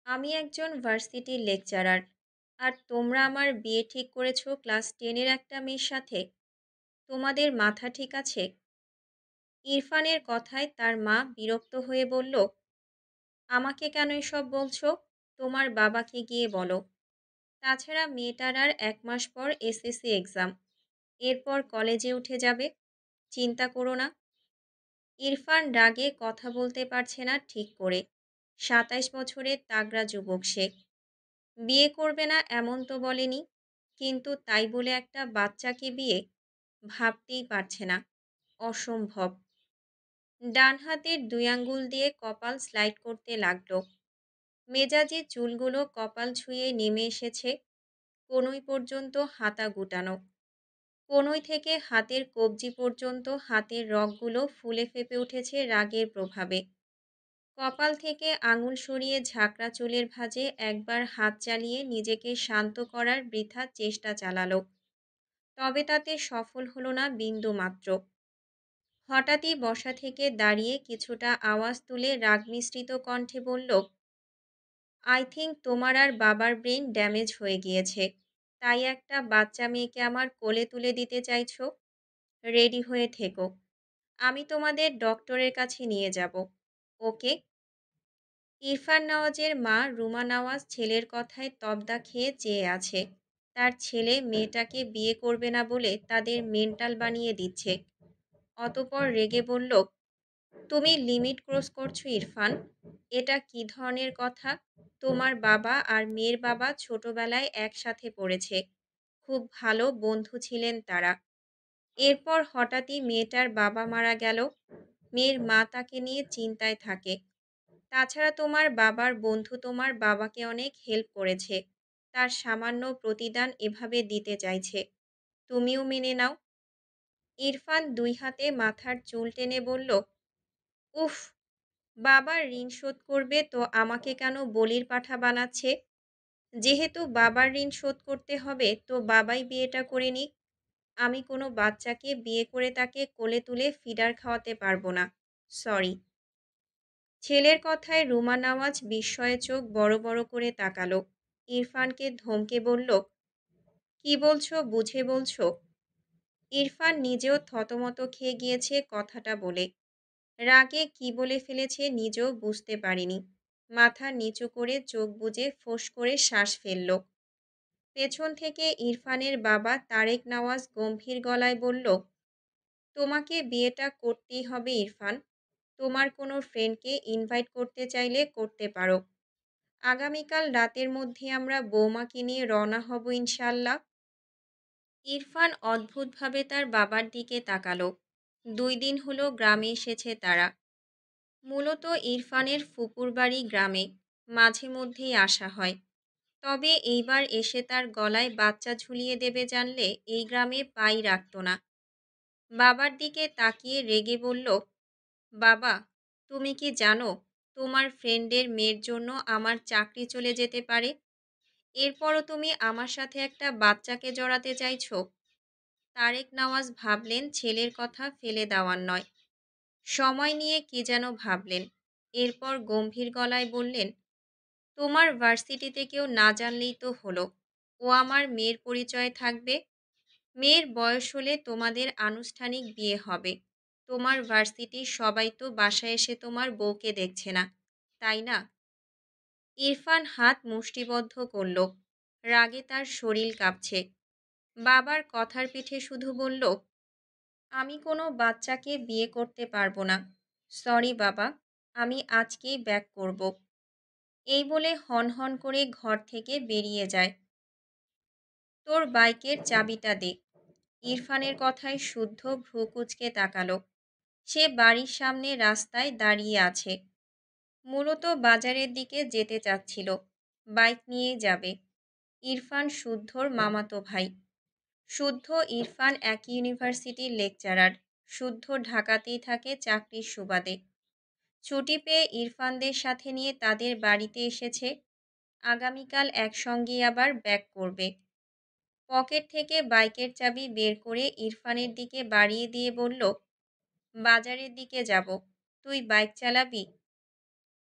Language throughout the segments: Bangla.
আমি একজন ভার্সিটির লেকচারার। আর তোমরা আমার বিয়ে ঠিক করেছো ক্লাস 10 এর একটা মেয়ের সাথে। তোমাদের মাথা ঠিক আছে? ইরফানের কথায় তার মা বিরক্ত হয়ে বলল, আমাকে কেন এসব বলছো? তোমার বাবাকে গিয়ে বলো। তাছাড়া মেয়েটার আর 1 মাস পর এসএসসি এক্সাম, এরপর কলেজে উঠে যাবে। চিন্তা করো না। ইরফান রাগে কথা বলতে পারছে না ঠিক করে। 27 বছরের তাগড়া যুবক সে। বিয়ে করবে না এমন তো বলেনি, কিন্তু তাই বলে একটা বাচ্চাকে বিয়ে? ভাবতেই পারছে না। অসম্ভব। ডান হাতের 2 আঙ্গুল দিয়ে কপাল স্লাইড করতে লাগলো। মেজাজি চুলগুলো কপাল ছুঁয়ে নেমে এসেছে কনুই পর্যন্ত, হাতা গুটানো। কনুই থেকে হাতের কবজি পর্যন্ত হাতের রগগুলো ফুলে ফেপে উঠেছে রাগের প্রভাবে। কপাল থেকে আঙুল সরিয়ে ঝাঁকড়া চুলের ভাঁজে একবার হাত চালিয়ে নিজেকে শান্ত করার বৃথা চেষ্টা চালালো। তবে তাতে সফল হলো না বিন্দুমাত্র। হঠাৎই বসা থেকে দাঁড়িয়ে কিছুটা আওয়াজ তুলে রাগ মিশ্রিত কণ্ঠে বলল, আই থিঙ্ক তোমার আর বাবার ব্রেন ড্যামেজ হয়ে গিয়েছে, তাই একটা বাচ্চা মেয়েকে আমার কোলে তুলে দিতে চাইছো। রেডি হয়ে থেকো, আমি তোমাদের ডক্টরের কাছে নিয়ে যাব। ওকে? ইরফান নওয়াজের মা রুমা নওয়াজ ছেলের কথায় তবদা খেয়ে চেয়ে আছে। তার ছেলে মেয়েটাকে বিয়ে করবে না বলে তাদের মেন্টাল বানিয়ে দিচ্ছে। অতঃপর রেগে বলল, তুমি লিমিট ক্রস করছো ইরফান। এটা কী ধরনের কথা? তোমার বাবা আর মেয়ের বাবা ছোটবেলায় একসাথে পড়েছে, খুব ভালো বন্ধু ছিলেন তারা। এরপর হঠাৎই মেয়েটার বাবা মারা গেল। মেয়ের মা তাকে নিয়ে চিন্তায় থাকে। তাছাড়া তোমার বাবার বন্ধু তোমার বাবাকে অনেক হেল্প করেছে, তার সামান্য প্রতিদান এভাবে দিতে চাইছে। তুমিও মেনে নাও। ইরফান 2 হাতে মাথার চুল টেনে বলল, উফ, বাবার ঋণ শোধ করবে তো আমাকে কেন বলির পাঠা বানাচ্ছে? যেহেতু বাবার ঋণ শোধ করতে হবে তো বাবাই বিয়েটা করে নিক। আমি কোনো বাচ্চাকে বিয়ে করে তাকে কোলে তুলে ফিডার খাওয়াতে পারবো না। সরি। ছেলের কথায় রুমা নওয়াজ বিস্ময়ে চোখ বড় বড় করে তাকালো। ইরফানকে ধমকে বলল, কি বলছো বুঝে বলছো? ইরফান নিজেও থতমত খেয়ে গিয়েছে কথাটা বলে। রাগে কি বলে ফেলেছে নিজেও বুঝতে পারেনি। মাথা নিচু করে চোখ বুজে ফোঁস করে শ্বাস ফেলল। পেছন থেকে ইরফানের বাবা তারেক নওয়াজ গম্ভীর গলায় বলল, তোমাকে বিয়েটা করতেই হবে ইরফান। তোমার কোনো ফ্রেন্ডকে ইনভাইট করতে চাইলে করতে পারো। আগামীকাল রাতের মধ্যে আমরা বৌমাকে নিয়ে রওনা হব ইনশাল্লাহ। ইরফান অদ্ভুতভাবে তার বাবার দিকে তাকালো। 2 দিন হলো গ্রামে এসেছে তারা। মূলত ইরফানের ফুপুর বাড়ি গ্রামে, মাঝে মধ্যেই আসা হয়। তবে এইবার এসে তার গলায় বাচ্চা ঝুলিয়ে দেবে জানলে এই গ্রামে পাই রাখত না। বাবার দিকে তাকিয়ে রেগে বলল, বাবা, তুমি কি জানো তোমার ফ্রেন্ডের মেয়ের জন্য আমার চাকরি চলে যেতে পারে? এরপরও তুমি আমার সাথে একটা বাচ্চাকে জড়াতে চাইছো? তারেক নওয়াজ ভাবলেন ছেলের কথা ফেলে দেওয়ার নয়। সময় নিয়ে কি যেন ভাবলেন। এরপর গম্ভীর গলায় বললেন, তোমার ভার্সিটিতে কেউ না জানলেই তো হলো। ও আমার মেয়ের পরিচয় থাকবে। মেয়ের বয়স হলে তোমাদের আনুষ্ঠানিক বিয়ে হবে। তোমার ভার্সিটির সবাই তো বাসায় এসে তোমার বউকে দেখছে না, তাই না? ইরফান হাত মুষ্টিবদ্ধ করল। রাগে তার শরীর কাঁপছে। বাবার কথার পিঠে শুধু বলল, আমি কোনো বাচ্চাকে বিয়ে করতে পারবো না। সরি বাবা, আমি আজকেই ব্যাক করব। এই বলে হনহন করে ঘর থেকে বেরিয়ে যায়। তোর বাইকের চাবিটা দে। ইরফানের কথায় শুদ্ধ ভ্রু কুঁচকে তাকালো। সে বাড়ির সামনে রাস্তায় দাঁড়িয়ে আছে। মূলত বাজারের দিকে যেতে চাচ্ছিল। বাইক নিয়ে যাবে। ইরফান শুদ্ধর মামাতো ভাই। শুদ্ধ ইরফান একই ইউনিভার্সিটির লেকচারার। শুদ্ধ ঢাকাতেই থাকে চাকরির সুবাদে। ছুটি পেয়ে ইরফানদের সাথে নিয়ে তাদের বাড়িতে এসেছে। আগামীকাল একসঙ্গেই আবার ব্যাক করবে। পকেট থেকে বাইকের চাবি বের করে ইরফানের দিকে বাড়িয়ে দিয়ে বলল, বাজারের দিকে যাব, তুই বাইক চালাবি?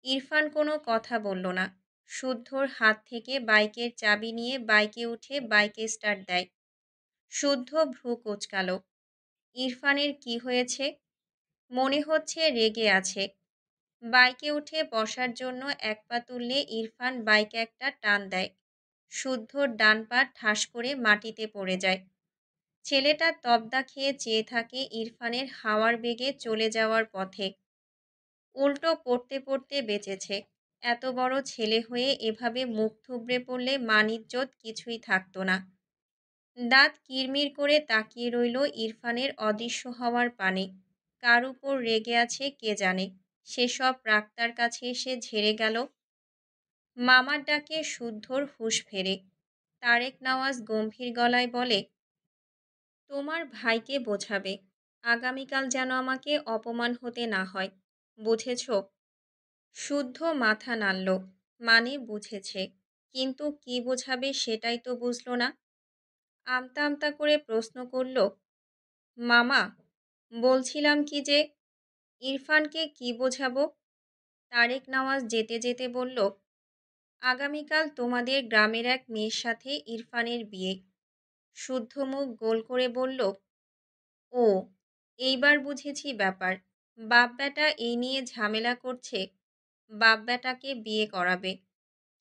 ইরফান কোনো কথা বলল না। শুদ্ধর হাত থেকে বাইকের চাবি নিয়ে বাইকে উঠে বাইকে স্টার্ট দেয়। শুদ্ধ ভ্রু কুঁচকাল। ইরফানের কি হয়েছে? মনে হচ্ছে রেগে আছে। বাইকে উঠে বসার জন্য এক পা তুললে ইরফান বাইকে একটা টান দেয়। শুদ্ধর ডান পা ঠাস করে মাটিতে পড়ে যায়। ছেলেটা তবদা খেয়ে চেয়ে থাকে ইরফানের হাওয়ার বেগে চলে যাওয়ার পথে। উল্টো পড়তে পড়তে বেঁচেছে। এত বড় ছেলে হয়ে এভাবে মুখ থুবড়ে পড়লে মান-ইজ্জত কিছুই থাকতো না। দাঁত কিরমির করে তাকিয়ে রইল ইরফানের অদৃশ্য হওয়ার পানে। কার উপর রেগে আছে কে জানে। সেসব রাগ তার কাছে এসে ঝেড়ে গেল। মামার ডাকে শুদ্ধর হুঁশ ফেরে। তারেক নওয়াজ গম্ভীর গলায় বলে, তোমার ভাইকে বোঝাবে, আগামীকাল যেন আমাকে অপমান হতে না হয়, বুঝেছ? শুদ্ধ মাথা নাড়ল, মানে বুঝেছে, কিন্তু কি বোঝাবে সেটাই তো বুঝল না। আমতা আমতা করে প্রশ্ন করল, মামা, বলছিলাম কি যে ইরফানকে কি বোঝাবো? তারেক নওয়াজ যেতে যেতে বলল, আগামীকাল তোমাদের গ্রামের এক মেয়ের সাথে ইরফানের বিয়ে। শুদ্ধ মুখ গোল করে বলল, ও, এইবার বুঝেছি ব্যাপার। বাপ বেটা এই নিয়ে ঝামেলা করছে। বাপ বেটাকে বিয়ে করাবে,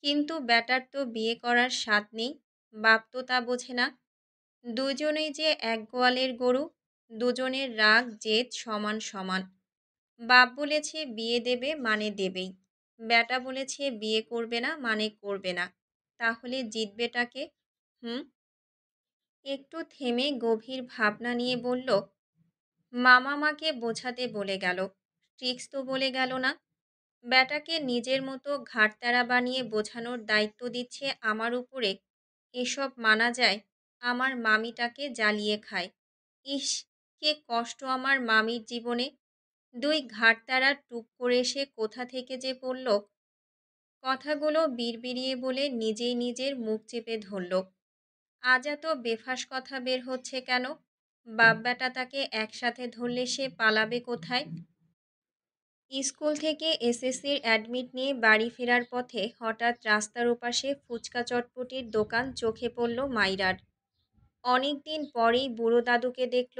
কিন্তু বেটার তো বিয়ে করার স্বাদ নেই। বাপ তো তা বোঝে না। দুজনেই যে এক গোয়ালের গরু, দুজনের রাগ জেদ সমান সমান। বাপ বলেছে বিয়ে দেবে মানে দেবেই, বেটা বলেছে বিয়ে করবে না মানে করবে না। তাহলে জিতবেটাকে? হুম? একটু থেমে গভীর ভাবনা নিয়ে বলল, মামা মাকে বোঝাতে বলে গেল, ট্রিক্স তো বলে গেল না। বেটাকে নিজের মতো ঘাড়ত্যাড়া বানিয়ে বোঝানোর দায়িত্ব দিচ্ছে আমার উপরে। এসব মানা যায়? আমার মামিটাকে জ্বালিয়ে খায়। ইস, কে কষ্ট আমার মামির জীবনে। দুই ঘাড়ত্যাড়া টুক করে এসে কোথা থেকে যে পড়ল। কথাগুলো বিড়বিড়িয়ে বলে নিজেই নিজের মুখ চেপে ধরল। আজ এত বেফাঁস কথা বের হচ্ছে কেন? বাপ বেটা তাকে একসাথে ধরলে সে পালাবে কোথায়? স্কুল থেকে এসএসসির অ্যাডমিট নিয়ে বাড়ি ফেরার পথে হঠাৎ রাস্তার ওপাশে ফুচকা চটপটির দোকান চোখে পড়ল মাইরার। অনেক দিন পরেই বুড়ো দাদুকে দেখল।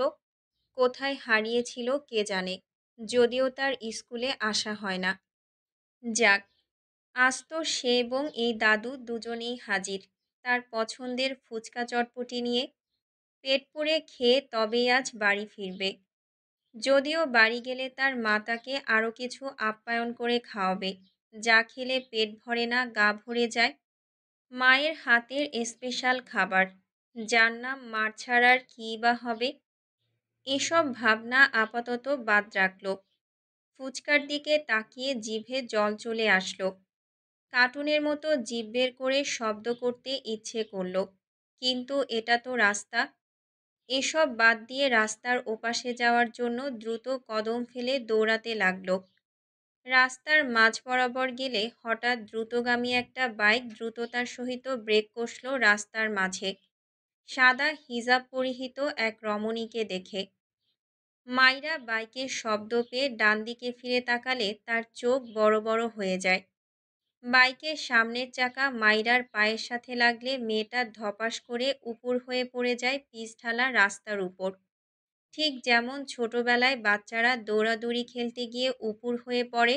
কোথায় হারিয়েছিল কে জানে, যদিও তার স্কুলে আসা হয় না। যাক, আজ তো সে এবং এই দাদু দুজনেই হাজির, তার পছন্দের ফুচকা চটপটি নিয়ে। পেট পুড়ে খেয়ে তবেই আজ বাড়ি ফিরবে। যদিও বাড়ি গেলে তার মা তাকে আরও কিছু আপ্যায়ন করে খাওয়াবে, যা খেলে পেট ভরে না গা ভরে যায়। মায়ের হাতের স্পেশাল খাবার, যার নাম মার ছাড়ার কী বা হবে। এসব ভাবনা আপাতত বাদ রাখল। ফুচকার দিকে তাকিয়ে জিভে জল চলে আসলো। কার্টুনের মতো জিভ বের করে শব্দ করতে ইচ্ছে করল, কিন্তু এটা তো রাস্তা। এসব বাদ দিয়ে রাস্তার ওপাশে যাওয়ার জন্য দ্রুত কদম ফেলে দৌড়াতে লাগল। রাস্তার মাঝ বরাবর গেলে হঠাৎ দ্রুতগামী একটা বাইক দ্রুততার সহিত ব্রেক কষল রাস্তার মাঝে। সাদা হিজাব পরিহিত এক রমণীকে দেখে মাইরা বাইকের শব্দ পেয়ে ডান দিকে ফিরে তাকালে তার চোখ বড় বড় হয়ে যায়। বাইকের সামনের চাকা মাইরার পায়ের সাথে লাগলে মেয়েটা ধপাস করে উপুড় হয়ে পড়ে যায় পিচঢালা রাস্তার উপর। ঠিক যেমন ছোটবেলায় বাচ্চারা দৌড়াদৌড়ি খেলতে গিয়ে উপুড় হয়ে পড়ে।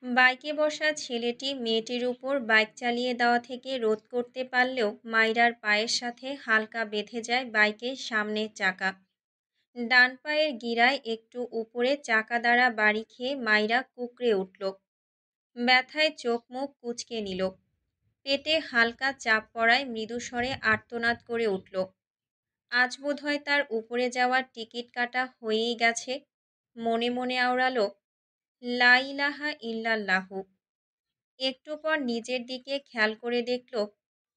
বাইকে বসা ছেলেটি মেয়েটির উপর বাইক চালিয়ে দেওয়া থেকে রোধ করতে পারলেও মাইরার পায়ের সাথে হালকা বেঁধে যায় বাইকের সামনের চাকা। ডান পায়ের গিরায় একটু উপরে চাকা দ্বারা বাড়ি খেয়ে মাইরা কুঁকড়ে উঠল। ব্যথায় চোখ মুখ কুঁচকে নিল। পেটে হালকা চাপ পড়ায় মৃদুস্বরে আর্তনাদ করে উঠল। আজ বোধহয় তার উপরে যাওয়ার টিকিট কাটা হয়েই গেছে। মনে মনে আওড়ালো, লা ইলাহা ইল্লাল্লাহু। একটু পর নিজের দিকে খেয়াল করে দেখল,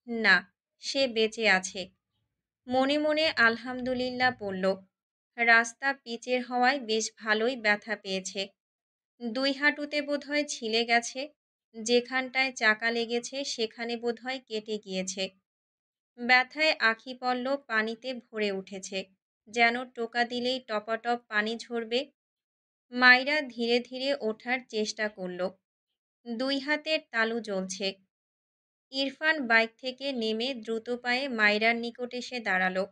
না, সে বেঁচে আছে। মনে মনে আলহামদুলিল্লাহ পড়ল। রাস্তা পিচের হওয়ায় বেশ ভালোই ব্যথা পেয়েছে। দুই হাঁটুতে বোধহয় ছিলে গেছে। যেখানটায় চাকা লেগেছে সেখানে বোধহয় কেটে গিয়েছে। ব্যথায় আঁখি পল্লব পানিতে ভরে উঠেছে, যেন টোকা দিলেই টপাটপ পানি ঝরবে। মাইরা ধীরে ধীরে ওঠার চেষ্টা করল। দুই হাতের তালু জ্বলছে। ইরফান বাইক থেকে নেমে দ্রুত পায়ে মায়রার নিকট এসে দাঁড়ালো।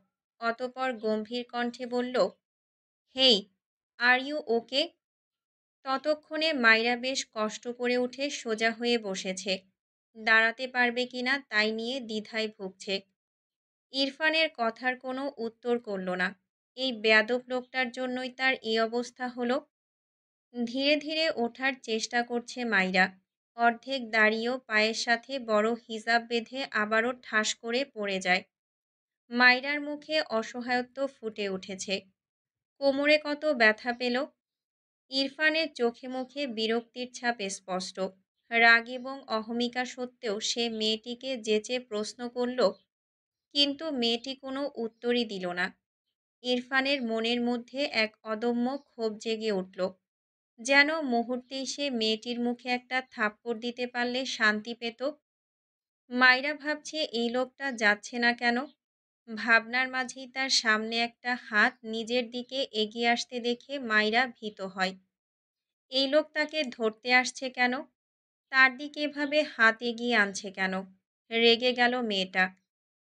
অতপর গম্ভীর কণ্ঠে বলল, হেই, আর ইউ ওকে? ততক্ষণে মায়রা বেশ কষ্ট করে উঠে সোজা হয়ে বসেছে। দাঁড়াতে পারবে কিনা তাই নিয়ে দ্বিধায় ভুগছে। ইরফানের কথার কোনো উত্তর করল না। এই বেয়াদব লোকটার জন্যই তার এই অবস্থা হলো। ধীরে ধীরে ওঠার চেষ্টা করছে মাইরা। অর্ধেক দাঁড়িয়েও পায়ের সাথে বড় হিজাব বেঁধে আবারও ঠাস করে পড়ে যায়। মাইরার মুখে অসহায়ত্ব ফুটে উঠেছে। কোমরে কত ব্যথা পেল! ইরফানের চোখে মুখে বিরক্তির ছাপ স্পষ্ট। রাগ এবং অহমিকা সত্ত্বেও সে মেয়েটিকে যেচে প্রশ্ন করল, কিন্তু মেয়েটি কোনো উত্তরই দিল না। ইরফানের মনের মধ্যে এক অদম্য ক্ষোভ জেগে উঠল। যেন মুহূর্তেই সে মেয়েটির মুখে একটা থাপ্পড় দিতে পারলে শান্তি পেত। মাইরা ভাবছে এই লোকটা যাচ্ছে না কেন। ভাবনার মাঝেই তার সামনে একটা হাত নিজের দিকে এগিয়ে আসতে দেখে মাইরা ভীত হয়। এই লোক তাকে ধরতে আসছে কেন? তার দিকে এভাবে হাত এগিয়ে আনছে কেন? রেগে গেল মেয়েটা।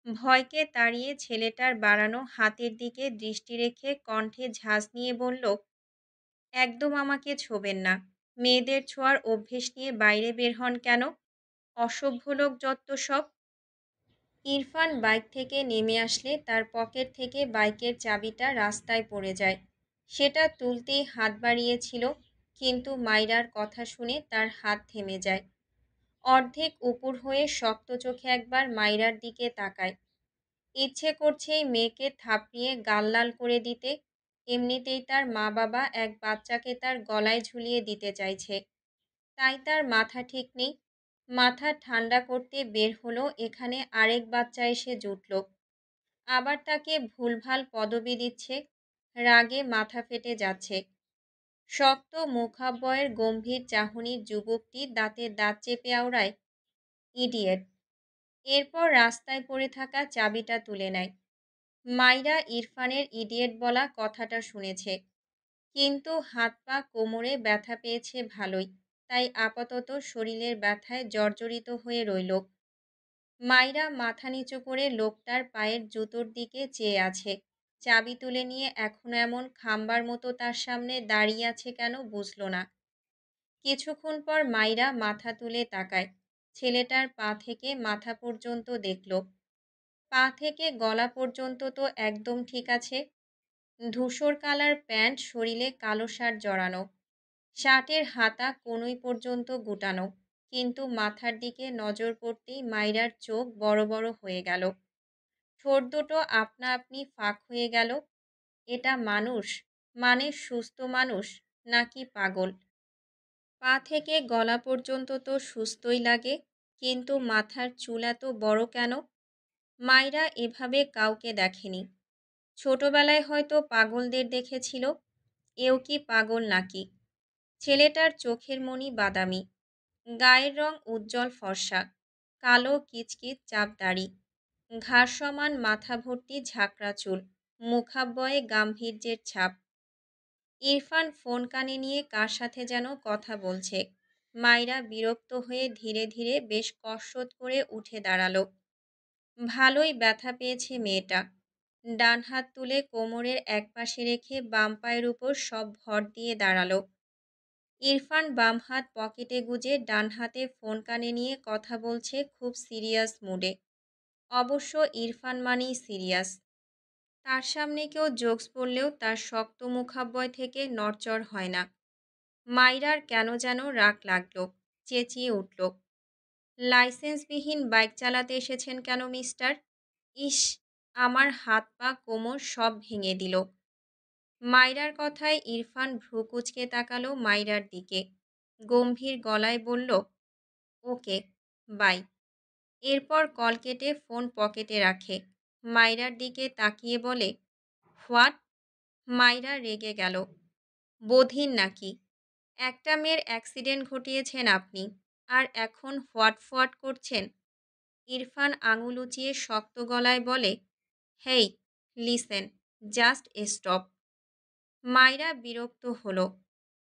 ভয়কে তাড়িয়ে ছেলেটার বাড়ানো হাতের দিকে দৃষ্টি রেখে কণ্ঠে ঝাঁজ নিয়ে বলল, একদম আমাকে ছোবেন না। মেয়েদের ছোঁয়ার অভ্যেস নিয়ে বাইরে বের হন কেন? অসভ্য লোক যত্ত সব। ইরফান বাইক থেকে নেমে আসলে তার পকেট থেকে বাইকের চাবিটা রাস্তায় পড়ে যায়। সেটা তুলতেই হাত বাড়িয়েছিল, কিন্তু মাইরার কথা শুনে তার হাত থেমে যায়। অর্ধেক উপুর হয়ে শক্ত চোখে একবার মাইরার দিকে তাকায়। ইচ্ছে করছে এই মেয়েকে থাপড়িয়ে গাল লাল করে দিতে। এমনিতেই তার মা বাবা এক বাচ্চাকে তার গলায় ঝুলিয়ে দিতে চাইছে, তাই তার মাথা ঠিক নেই। মাথা ঠান্ডা করতে বের হলো, এখানে আরেক বাচ্চা এসে জুটল। আবার তাকে ভুলভাল পদবি দিচ্ছে। রাগে মাথা ফেটে যাচ্ছে। শক্ত মুখাবয়বের গম্ভীর চাহনির যুবকটি দাঁতে দাঁত চেপে আওড়ায়, ইডিয়েট। এরপর রাস্তায় পড়ে থাকা চাবিটা তুলে নেয়। মাইরা ইরফানের ইডিয়েট বলা কথাটা শুনেছে, কিন্তু হাত পা কোমরে ব্যথা পেয়েছে ভালোই, তাই আপাতত শরীরের ব্যথায় জর্জরিত হয়ে রইল। মাইরা মাথা নিচু করে লোকটার পায়ের জুতোর দিকে চেয়ে আছে। চাবি তুলে নিয়ে এখনো এমন খাম্বার মতো তার সামনে দাঁড়িয়ে আছে কেন বুঝল না। কিছুক্ষণ পর মাইরা মাথা তুলে তাকায়। ছেলেটার পা থেকে মাথা পর্যন্ত দেখল। পা থেকে গলা পর্যন্ত তো একদম ঠিক আছে। ধূসর কালার প্যান্ট, শরীরে কালো শার্ট জড়ানো, শার্টের হাতা কনুই পর্যন্ত গুটানো। কিন্তু মাথার দিকে নজর পড়তেই মাইরার চোখ বড় বড় হয়ে গেল। ঠোঁট দুটো আপনা আপনি ফাঁক হয়ে গেল। এটা মানুষ? মানে সুস্থ মানুষ, নাকি পাগল? পা থেকে গলা পর্যন্ত তো সুস্থই লাগে, কিন্তু মাথার চুল এত বড় কেন? মাইরা এভাবে কাউকে দেখেনি। ছোটবেলায় হয়তো পাগলদের দেখেছিল। এও কি পাগল নাকি? ছেলেটার চোখের মণি বাদামি, গায়ের রং উজ্জ্বল ফর্সা, কালো কিচকিচ চাপ দাড়ি, ঘাড় সমান মাথা ভর্তি ঝাঁকড়া চুল, মুখাবয়বে গাম্ভীর্যের ছাপ। ইরফান ফোন কানে নিয়ে কার সাথে যেন কথা বলছে। মাইরা বিরক্ত হয়ে ধীরে ধীরে বেশ কসরত করে উঠে দাঁড়ালো। ভালোই ব্যথা পেয়েছে মেয়েটা। ডান হাত তুলে কোমরের একপাশে রেখে বাম পায়ের উপর সব ভর দিয়ে দাঁড়ালো। ইরফান বাম হাত পকেটে গুজে ডান হাতে ফোন কানে নিয়ে কথা বলছে খুব সিরিয়াস মুডে। অবশ্য ইরফান মানেই সিরিয়াস। তার সামনে কেউ জোকস বললেও তার শক্ত মুখাবয় থেকে নড়চড় হয় না। মাইরার কেন যেন রাগ লাগলো, চেঁচিয়ে উঠল, লাইসেন্সবিহীন বাইক চালাতে এসেছেন কেন মিস্টার? ইস, আমার হাত পা কোমর সব ভেঙে দিল। মাইরার কথায় ইরফান ভ্রু কুঁচকে তাকালো মাইরার দিকে। গম্ভীর গলায় বলল, ওকে, বাই। এরপর কল কেটে ফোন পকেটে রাখে। মাইরার দিকে তাকিয়ে বলে, হোয়াট? মাইরা রেগে গেল। বধির নাকি? একটা মেয়ের অ্যাক্সিডেন্ট ঘটিয়েছেন আপনি, আর এখন হোয়াট ফোয়াট করছেন? ইরফান আঙুল উঁচিয়ে শক্ত গলায় বলে, হেই, লিসেন, জাস্ট স্টপ। মাইরা বিরক্ত হলো।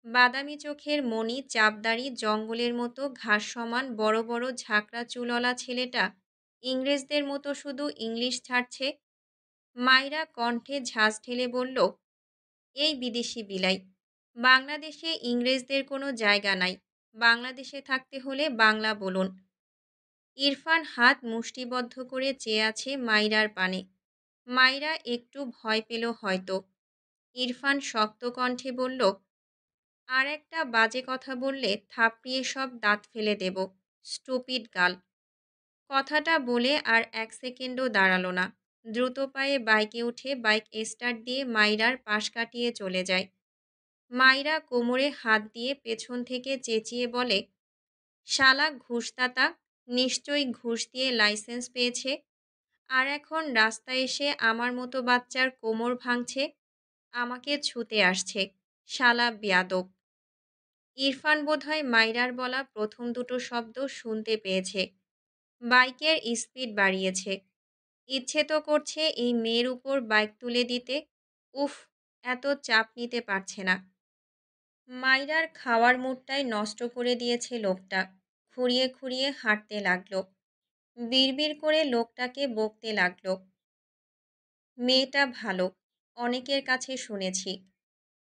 বাদামি চোখের মণি চাপদাড়ি জঙ্গলের মতো ঘাস সমান বড় বড় ঝাঁকড়া চুলওয়ালা ছেলেটা ইংরেজদের মতো শুধু ইংলিশ ছাড়ছে। মাইরা কণ্ঠে ঝাঁজ ঢেলে বলল, এই বিদেশি বিলাই, বাংলাদেশে ইংরেজদের কোনো জায়গা নাই। বাংলাদেশে থাকতে হলে বাংলা বলুন। ইরফান হাত মুষ্টিবদ্ধ করে চেয়ে আছে মাইরার পানে। মাইরা একটু ভয় পেল হয়তো। ইরফান শক্ত কণ্ঠে বলল, আর একটা বাজে কথা বললে থাপড়িয়ে সব দাঁত ফেলে দেব, স্টুপিড গাল। কথাটা বলে আর এক সেকেন্ডও দাঁড়ালো না। দ্রুত পায়ে বাইকে উঠে বাইক স্টার্ট দিয়ে মাইরার পাশ কাটিয়ে চলে যায়। মাইরা কোমরে হাত দিয়ে পেছন থেকে চেঁচিয়ে বলে, শালা ঘুষদাতা, নিশ্চয়ই ঘুষ দিয়ে লাইসেন্স পেয়েছে, আর এখন রাস্তায় এসে আমার মতো বাচ্চার কোমর ভাঙছে, আমাকে ছুতে আসছে, শালা বেয়াদব। ইরফান বোধহয় মাইরার বলা প্রথম দুটো শব্দ শুনতে পেয়েছে। বাইকের স্পিড বাড়িয়েছে। ইচ্ছে তো করছে এই মেয়ের উপর বাইক তুলে দিতে। উফ, এত চাপ নিতে পারছে না। মাইরার খাওয়ার মুডটাই নষ্ট করে দিয়েছে লোকটা। খুঁড়িয়ে খুঁড়িয়ে হাঁটতে লাগলো। বিড়বিড় করে লোকটাকে বকতে লাগলো। মেয়েটা ভালো, অনেকের কাছে শুনেছি।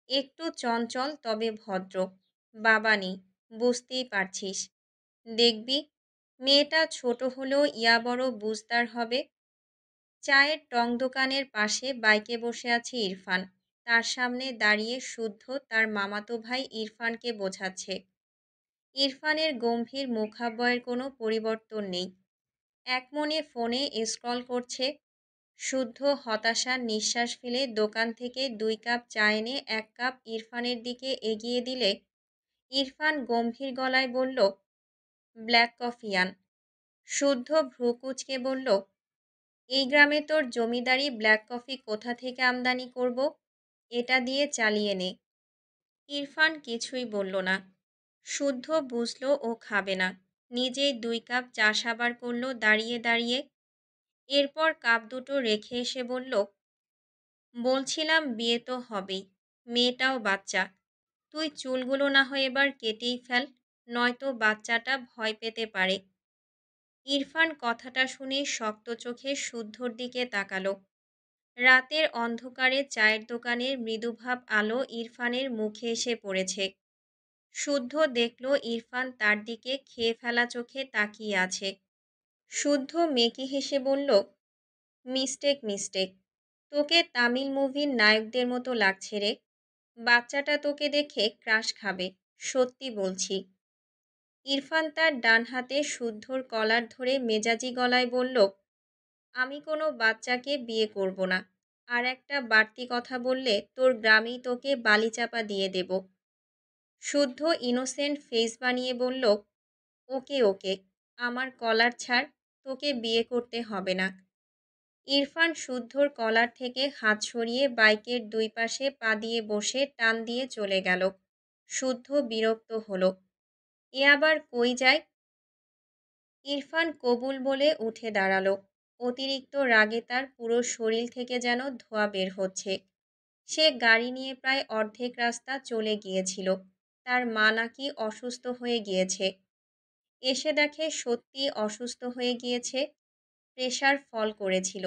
একটু চঞ্চল তবে ভদ্র। বাবা নেই, বুঝতেই পারছিস। দেখবি, মেয়েটা ছোট হলেও ইয়া বড় বুঝদার হবে। চায়ের টং দোকানের পাশে বাইকে বসে আছে ইরফান। তার সামনে দাঁড়িয়ে শুদ্ধ তার মামাতো ভাই ইরফানকে বোঝাচ্ছে। ইরফানের গম্ভীর মুখাবয়ের কোনো পরিবর্তন নেই। একমনে ফোনে স্ক্রল করছে। শুদ্ধ হতাশার নিঃশ্বাস ফেলে দোকান থেকে 2 কাপ চা এনে 1 কাপ ইরফানের দিকে এগিয়ে দিলে ইরফান গম্ভীর গলায় বলল, ব্ল্যাক কফি আন। শুদ্ধ ভ্রু কুঁচকে বলল, এই গ্রামে তোর জমিদারি ব্ল্যাক কফি কোথা থেকে আমদানি করব? এটা দিয়ে চালিয়ে নে। ইরফান কিছুই বলল না। শুদ্ধ বুঝল ও খাবে না। নিজেই 2 কাপ চা সাবার করল দাঁড়িয়ে দাঁড়িয়ে। এরপর কাপ দুটো রেখে এসে বলল, বলছিলাম বিয়ে তো হবেই, মেয়েটাও বাচ্চা। তুই চুলগুলো না হয় এবার কেটেই ফেল, নয়তো বাচ্চাটা ভয় পেতে পারে। ইরফান কথাটা শুনে শক্ত চোখে শুদ্ধর দিকে তাকালো। রাতের অন্ধকারে চায়ের দোকানের মৃদুভাব আলো ইরফানের মুখে এসে পড়েছে। শুদ্ধ দেখল ইরফান তার দিকে খেয়ে ফেলা চোখে তাকিয়ে আছে। শুদ্ধ মেকি হেসে বলল, মিস্টেক মিস্টেক, তোকে তামিল মুভির নায়কদের মতো লাগছে রে। বাচ্চাটা তোকে দেখে ক্রাশ খাবে, সত্যি বলছি। ইরফান তার ডান হাতে শুদ্ধর কলার ধরে মেজাজি গলায় বলল, আমি কোনো বাচ্চাকে বিয়ে করব না। আর একটা বাড়তি কথা বললে তোর গ্রামেই তোকে বালিচাপা দিয়ে দেব। শুদ্ধ ইনোসেন্ট ফেস বানিয়ে বলল, ওকে ওকে, আমার কলার ছাড়, তোকে বিয়ে করতে হবে না। ইরফান শুদ্ধর কলার থেকে হাত সরিয়ে বাইকের 2 পাশে পা দিয়ে বসে টান দিয়ে চলে গেল। শুদ্ধ বিরক্ত হলো। এ আবার কই যায়? ইরফান কবুল বলে উঠে দাঁড়ালো। অতিরিক্ত রাগে তার পুরো শরীর থেকে যেন ধোঁয়া বের হচ্ছে। সে গাড়ি নিয়ে প্রায় অর্ধেক রাস্তা চলে গিয়েছিল। তার মা নাকি অসুস্থ হয়ে গিয়েছে। এসে দেখে সত্যি অসুস্থ হয়ে গিয়েছে। প্রেশার ফল করেছিল।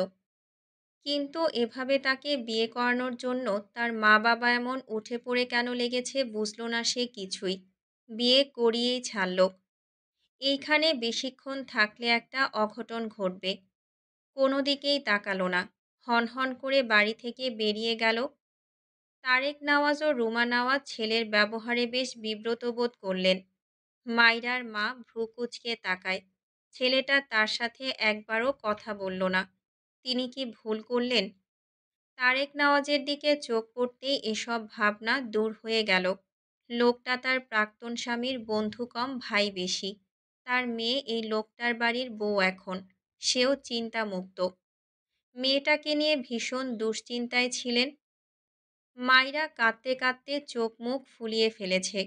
কিন্তু এভাবে তাকে বিয়ে করানোর জন্য তার মা বাবা এমন উঠে পড়ে কেন লেগেছে বুঝল না সে কিছুই। বিয়ে করিয়েই ছাড়ল। এইখানে বেশিক্ষণ থাকলে একটা অঘটন ঘটবে। কোনো দিকেই তাকালো না। হনহন করে বাড়ি থেকে বেরিয়ে গেল। তারেক নওয়াজ ও রুমা নওয়াজ ছেলের ব্যবহারে বেশ বিব্রত বোধ করলেন। মাইরার মা ভ্রু কুঁচকে তাকায়। ছেলেটা তার সাথে একবারও কথা বলল না। তিনি কি ভুল করলেন? তারেক নওয়াজের দিকে চোখ পড়তেই এসব ভাবনা দূর হয়ে গেল। লোকটা তার প্রাক্তন স্বামীর বন্ধু কম ভাই বেশি। তার মেয়ে এই লোকটার বাড়ির বউ এখন। সেও চিন্তামুক্ত। মেয়েটাকে নিয়ে ভীষণ দুশ্চিন্তায় ছিলেন। মাইরা কাঁদতে কাঁদতে চোখ মুখ ফুলিয়ে ফেলেছে।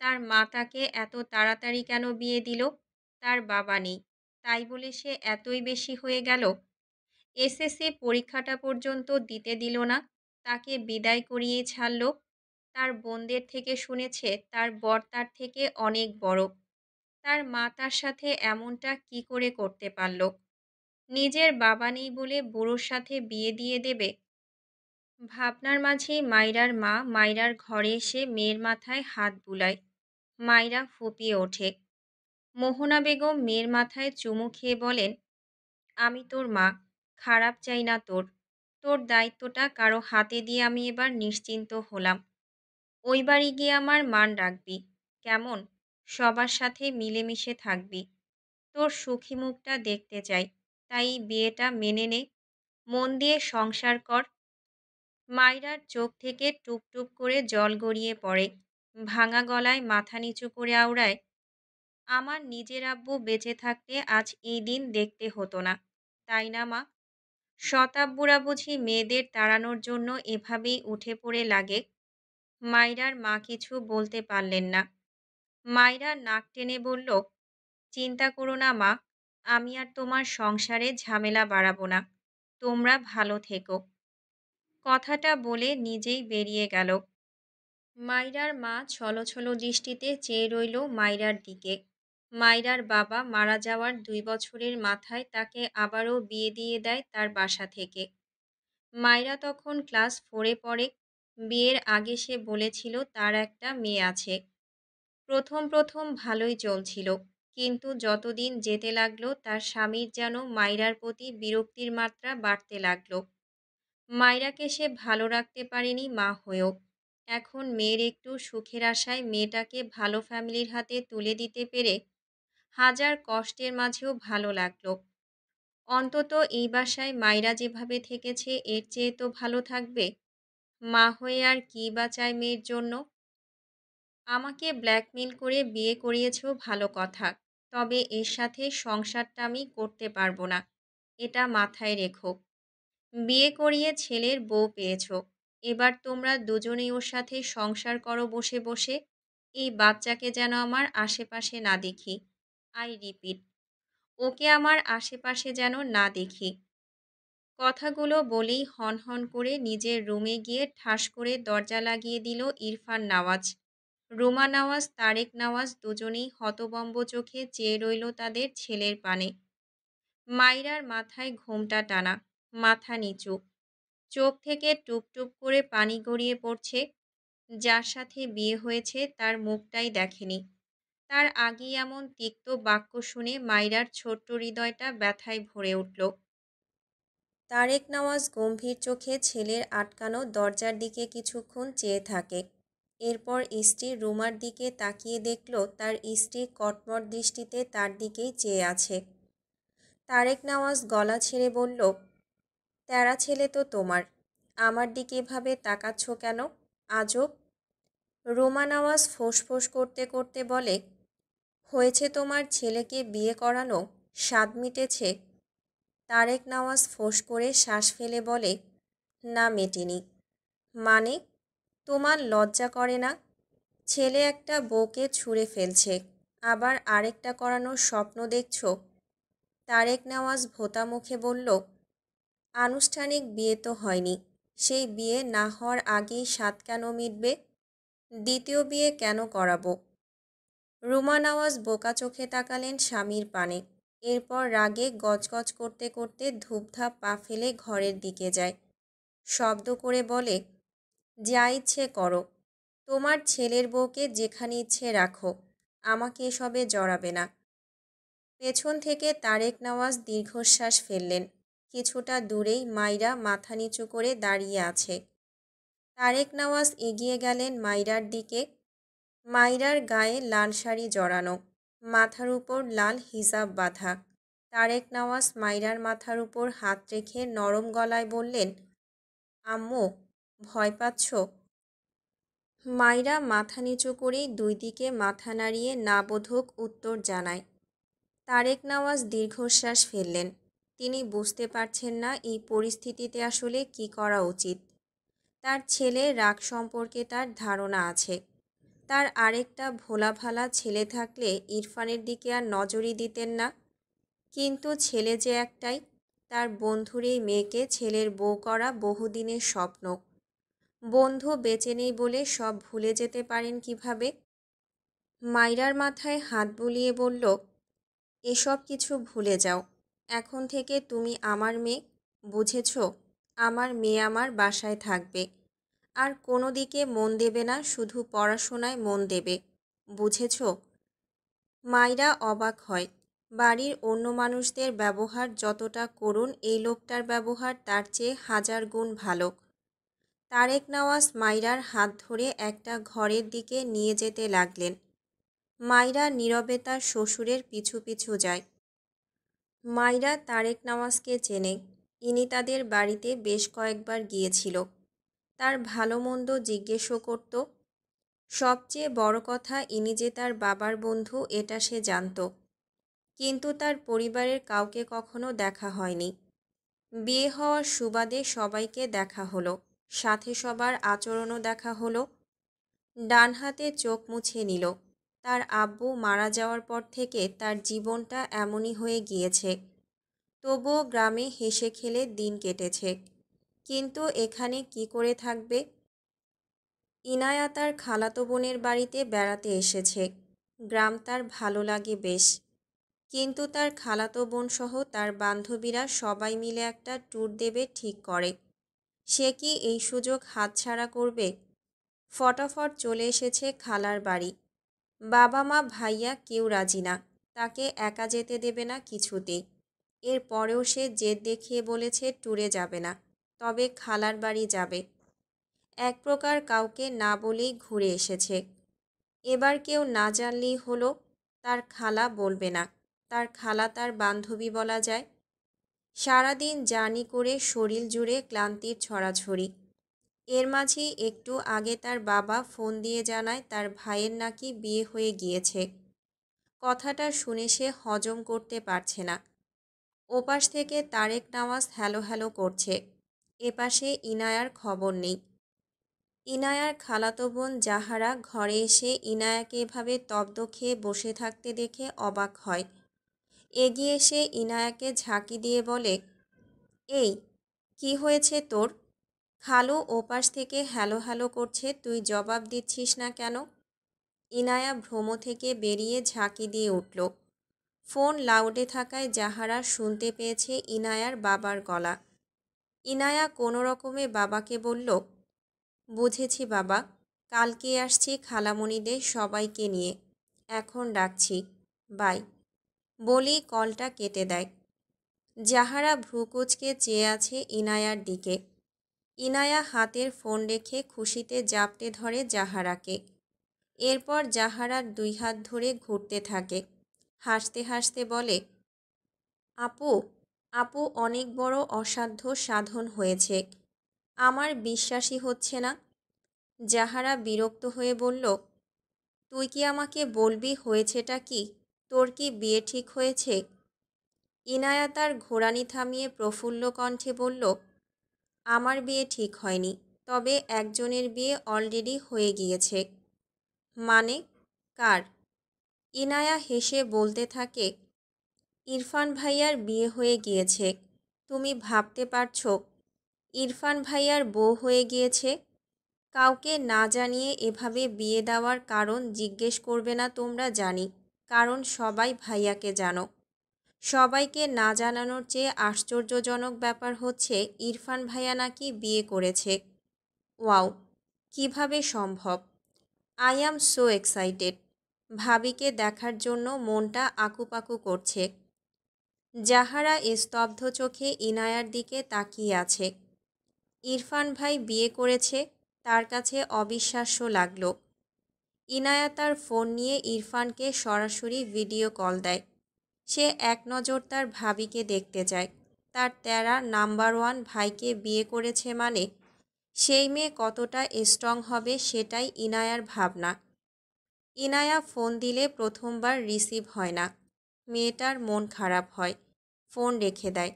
তার মা তাকে এত তাড়াতাড়ি কেন বিয়ে দিল? তার বাবা নেই, তাই বলে সে এতই বেশি হয়ে গেল? এসএসসি পরীক্ষাটা পর্যন্ত দিতে দিল না, তাকে বিদায় করিয়েই ছাড়ল। তার বোনদের থেকে শুনেছে তার বর তার থেকে অনেক বড়। তার মা তার সাথে এমনটা কি করে করতে পারল? নিজের বাবা নেই বলে বুড়োর সাথে বিয়ে দিয়ে দেবে? ভাবনার মাঝেই মাইরার মা মাইরার ঘরে এসে মেয়ের মাথায় হাত বুলায়। মাইরা ফুপিয়ে ওঠে। মোহনা বেগম মেয়ের মাথায় চুমু খেয়ে বলেন, আমি তোর মা, খারাপ চাই না তোর। তোর দায়িত্বটা কারো হাতে দিয়ে আমি এবার নিশ্চিন্ত হলাম। ওই বাড়ি গিয়ে আমার মান রাখবি, কেমন? সবার সাথে মিলেমিশে থাকবি। তোর সুখী মুখটা দেখতে চাই, তাই বিয়েটা মেনে নে, মন দিয়ে সংসার কর। মাইরার চোখ থেকে টুপ টুপ করে জল গড়িয়ে পড়ে। ভাঙা গলায় মাথা নিচু করে আওড়ায়, আমার নিজের আব্বু বেঁচে থাকতে আজ এই দিন দেখতে হতো না, তাই না মা? শতাব্বুরা বুঝি মেয়েদের তাড়ানোর জন্য এভাবেই উঠে পড়ে লাগে? মাইরার মা কিছু বলতে পারলেন না। মাইরা নাক টেনে বলল, চিন্তা করো না মা, আমি আর তোমার সংসারে ঝামেলা বাড়াবো না। তোমরা ভালো থেকো। কথাটা বলে নিজেই বেরিয়ে গেল। মাইরার মা ছলছল দৃষ্টিতে চেয়ে রইল মাইরার দিকে। মাইরার বাবা মারা যাওয়ার 2 বছরের মাথায় তাকে আবারও বিয়ে দিয়ে দেয় তার বাসা থেকে। মাইরা তখন ক্লাস 4-এ পড়ে। বিয়ের আগে সে বলেছিল তার একটা মেয়ে আছে। প্রথম প্রথম ভালোই চলছিল, কিন্তু যতদিন যেতে লাগলো তার স্বামীর যেন মাইরার প্রতি বিরক্তির মাত্রা বাড়তে লাগলো। মাইরাকে সে ভালো রাখতে পারেনি মা হয়েও। এখন মেয়ের একটু সুখের আশায় মেয়েটাকে ভালো ফ্যামিলির হাতে তুলে দিতে পেরে হাজার কষ্টের মাঝেও ভালো লাগলো। অন্তত এই বাসায় মাইরা যেভাবে থেকেছে এর চেয়ে তো ভালো থাকবে। মা হয়ে আর কী বা চায় মেয়ের জন্য? আমাকে ব্ল্যাকমেল করে বিয়ে করিয়েছো ভালো কথা, তবে এর সাথে সংসারটা আমি করতে পারবো না, এটা মাথায় রেখো। বিয়ে করিয়ে ছেলের বউ পেয়েছো, এবার তোমরা দুজনেই ওর সাথে সংসার করো বসে বসে। এই বাচ্চাকে যেন আমার আশেপাশে না দেখি। আই রিপিট, ওকে আমার আশেপাশে যেন না দেখি। কথাগুলো বলেই হনহন করে নিজের রুমে গিয়ে ঠাস করে দরজা লাগিয়ে দিল ইরফান নওয়াজ। রুমা নওয়াজ, তারেক নওয়াজ দুজনেই হতবম্ব চোখে চেয়ে রইল তাদের ছেলের পানে। মাইরার মাথায় ঘোমটা টানা, মাথা নিচু, চোখ থেকে টুপ টুপ করে পানি গড়িয়ে পড়ছে। যার সাথে বিয়ে হয়েছে তার মুখটাই দেখেনি। তার আগেই এমন তিক্ত বাক্য শুনে মাইরার ছোট্ট হৃদয়টা ব্যথায় ভরে উঠল। তারেক নওয়াজ গম্ভীর চোখে ছেলের আটকানো দরজার দিকে কিছুক্ষণ চেয়ে থাকে। এরপর স্ত্রী রুমার দিকে তাকিয়ে দেখল তার স্ত্রী কটমট দৃষ্টিতে তার দিকেই চেয়ে আছে। তারেক নওয়াজ গলা ছেড়ে বলল, তেরা ছেলে তো তোমার, আমার দিকে এভাবে তাকাচ্ছ কেন? আজব। রুমা নওয়াজ ফোঁস করতে করতে বলে, হয়েছে তোমার ছেলেকে বিয়ে করানো, স্বাদ মিটেছে? তারেক নওয়াজ ফোঁস করে শ্বাস ফেলে বলে, না মেটেনি। মানে? তোমার লজ্জা করে না? ছেলে একটা বউকে ছুঁড়ে ফেলছে, আবার আরেকটা করানোর স্বপ্ন দেখছ? তারেক নওয়াজ ভোঁতা মুখে বলল, আনুষ্ঠানিক বিয়ে তো হয়নি, সেই বিয়ে না হওয়ার আগেই স্বাদ কেন মিটবে? দ্বিতীয় বিয়ে কেন করাবো? রুমা নওয়াজ বোকা চোখে তাকালেন স্বামীর পানে। এরপর রাগে গজগজ করতে করতে ধূপধাপ পা ফেলে ঘরের দিকে যায়। শব্দ করে বলে, যা ইচ্ছে করো, তোমার ছেলের বউকে যেখানে ইচ্ছে রাখো, আমাকে এসবে জড়াবে না। পেছন থেকে তারেক নওয়াজ দীর্ঘশ্বাস ফেললেন। কিছুটা দূরেই মাইরা মাথা নিচু করে দাঁড়িয়ে আছে। তারেক নওয়াজ এগিয়ে গেলেন মাইরার দিকে। মাইরার গায়ে লাল শাড়ি জড়ানো, মাথার উপর লাল হিজাব বাঁধা। তারেক নওয়াজ মাইরার মাথার উপর হাত রেখে নরম গলায় বললেন, আম্মু, ভয় পাচ্ছ? মাইরা মাথা নিচু করেই দুই দিকে মাথা নাড়িয়ে না বোধক উত্তর জানায়। তারেক নওয়াজ দীর্ঘশ্বাস ফেললেন। তিনি বুঝতে পারছেন না এই পরিস্থিতিতে আসলে কি করা উচিত। তার ছেলের রাগ সম্পর্কে তার ধারণা আছে। তার আরেকটা ভোলাভালা ছেলে থাকলে ইরফানের দিকে আর নজরই দিতেন না। কিন্তু ছেলে যে একটাই, তার বন্ধুর এই মেয়েকে ছেলের বউ করা বহুদিনের স্বপ্ন। বন্ধু বেঁচে নেই বলে সব ভুলে যেতে পারেন কিভাবে? মাইরার মাথায় হাত বুলিয়ে বলল, এসব কিছু ভুলে যাও। এখন থেকে তুমি আমার মেয়ে, বুঝেছ? আমার মেয়ে আমার বাসায় থাকবে। আর কোনো দিকে মন দেবে না, শুধু পড়াশোনায় মন দেবে, বুঝেছ? মাইরা অবাক হয়। বাড়ির অন্য মানুষদের ব্যবহার যতটা করুণ, এই লোকটার ব্যবহার তার চেয়ে হাজার গুণ ভালো। তারেক নওয়াজ মাইরার হাত ধরে একটা ঘরের দিকে নিয়ে যেতে লাগলেন। মাইরা নীরবে তার শ্বশুরের পিছু পিছু যায়। মাইরা তারেক নওয়াজকে চেনে। ইনি তাদের বাড়িতে বেশ কয়েকবার গিয়েছিল। তার ভালো মন্দ জিজ্ঞেসও করত। সবচেয়ে বড় কথা, ইনি যে তার বাবার বন্ধু এটা সে জানত। কিন্তু তার পরিবারের কাউকে কখনো দেখা হয়নি। বিয়ে হওয়ার সুবাদে সবাইকে দেখা হলো, সাথে সবার আচরণও দেখা হলো। ডান হাতে চোখ মুছে নিল। তার আব্বু মারা যাওয়ার পর থেকে তার জীবনটা এমনই হয়ে গিয়েছে। তবুও গ্রামে হেসে খেলে দিন কেটেছে। কিন্তু এখানে কি করে থাকবে? ইনায়া তার খালাতো বোনের বাড়িতে বেড়াতে এসেছে। গ্রাম তার ভালো লাগে বেশ। কিন্তু তার খালাতো বোন সহ তার বান্ধবীরা সবাই মিলে একটা ট্যুর দেবে ঠিক করে। সে কি এই সুযোগ হাতছাড়া করবে? ফটাফট চলে এসেছে খালার বাড়ি। বাবা মা ভাইয়া কেউ রাজি না, তাকে একা যেতে দেবে না কিছুতেই। এরপরেও সে জেদ দেখিয়ে বলেছে ট্যুরে যাবে না, তবে খালার বাড়ি যাবে। এক প্রকার কাউকে না বলেই ঘুরে এসেছে। এবার কেউ না জানলেই হলো, তার খালা বলবে না। তার খালা তার বান্ধবী বলা যায়। সারাদিন জার্নি করে শরীর জুড়ে ক্লান্তির ছড়াছড়ি। এর মাঝেই একটু আগে তার বাবা ফোন দিয়ে জানায় তার ভাইয়ের নাকি বিয়ে হয়ে গিয়েছে। কথাটা শুনে সে হজম করতে পারছে না। ওপাশ থেকে তারেক নওয়াজ হ্যালো হ্যালো করছে। এপাশে ইনায়ার খবর নেই। ইনায়ার খালাতো বোন জাহারা ঘরে এসে ইনায়াকে এভাবে তব্দ খেয়ে বসে থাকতে দেখে অবাক হয়। এগিয়ে এসে ইনায়াকে ঝাঁকি দিয়ে বলে, এই, কি হয়েছে তোর? খালু ওপাশ থেকে হ্যালো হ্যালো করছে, তুই জবাব দিচ্ছিস না কেন? ইনায়া ভ্রম থেকে বেরিয়ে ঝাঁকি দিয়ে উঠল। ফোন লাউডে থাকায় জাহারা শুনতে পেয়েছে ইনায়ার বাবার গলা। ইনায়া কোনো রকমে বাবাকে বলল, বুঝেছি বাবা, কালকে আসছি খালামণিদের সবাইকে নিয়ে। এখন ডাকছি, বাই। বলেই কলটা কেটে দেয়। জাহারা ভ্রুকুচকে চেয়ে আছে ইনায়ার দিকে। ইনায়া হাতের ফোন রেখে খুশিতে জাপটে ধরে জাহারাকে। এরপর জাহারার দুই হাত ধরে ঘুরতে থাকে। হাসতে হাসতে বলে, আপু, আপু অনেক বড় অসাধ্য সাধন হয়েছে। আমার বিশ্বাসই হচ্ছে না। জাহারা বিরক্ত হয়ে বলল, তুই কি আমাকে বলবি হয়েছেটা কি? তোর কি বিয়ে ঠিক হয়েছে? ইনায়া তার ঘোরানি থামিয়ে প্রফুল্ল কণ্ঠে বলল, আমার বিয়ে ঠিক হয়নি, তবে একজনের বিয়ে অলরেডি হয়ে গিয়েছে। মানে? কার? ইনায়া হেসে বলতে থাকে, ইরফান ভাইয়ার বিয়ে হয়ে গিয়েছে। তুমি ভাবতে পারছো? ইরফান ভাইয়ার বউ হয়ে গিয়েছে। কাউকে না জানিয়ে এভাবে বিয়ে দেওয়ার কারণ জিজ্ঞেস করবে না তোমরা, জানি, কারণ সবাই ভাইয়াকে জানো। সবাইকে না জানানোর চেয়ে আশ্চর্যজনক ব্যাপার হচ্ছে ইরফান ভাইয়া নাকি বিয়ে করেছে। ওয়াও, কিভাবে সম্ভব? I am so excited. ভাবিকে দেখার জন্য মনটা আকুপাকু করছে। জাহারা স্তব্ধ চোখে ইনায়ার দিকে তাকিয়ে আছে। ইরফান ভাই বিয়ে করেছে, তার কাছে অবিশ্বাস্য লাগলো। ইনায়া তার ফোন নিয়ে ইরফানকে সরাসরি ভিডিও কল দেয়। সে এক নজর তার ভাবিকে দেখতে চায়। তার তেরা নাম্বার ওয়ান ভাইকে বিয়ে করেছে মানে সেই মেয়ে কতটা স্ট্রং হবে সেটাই ইনায়ার ভাবনা। ইনায়া ফোন দিলে প্রথমবার রিসিভ হয় না। মেয়েটার মন খারাপ হয়, ফোন রেখে দেয়।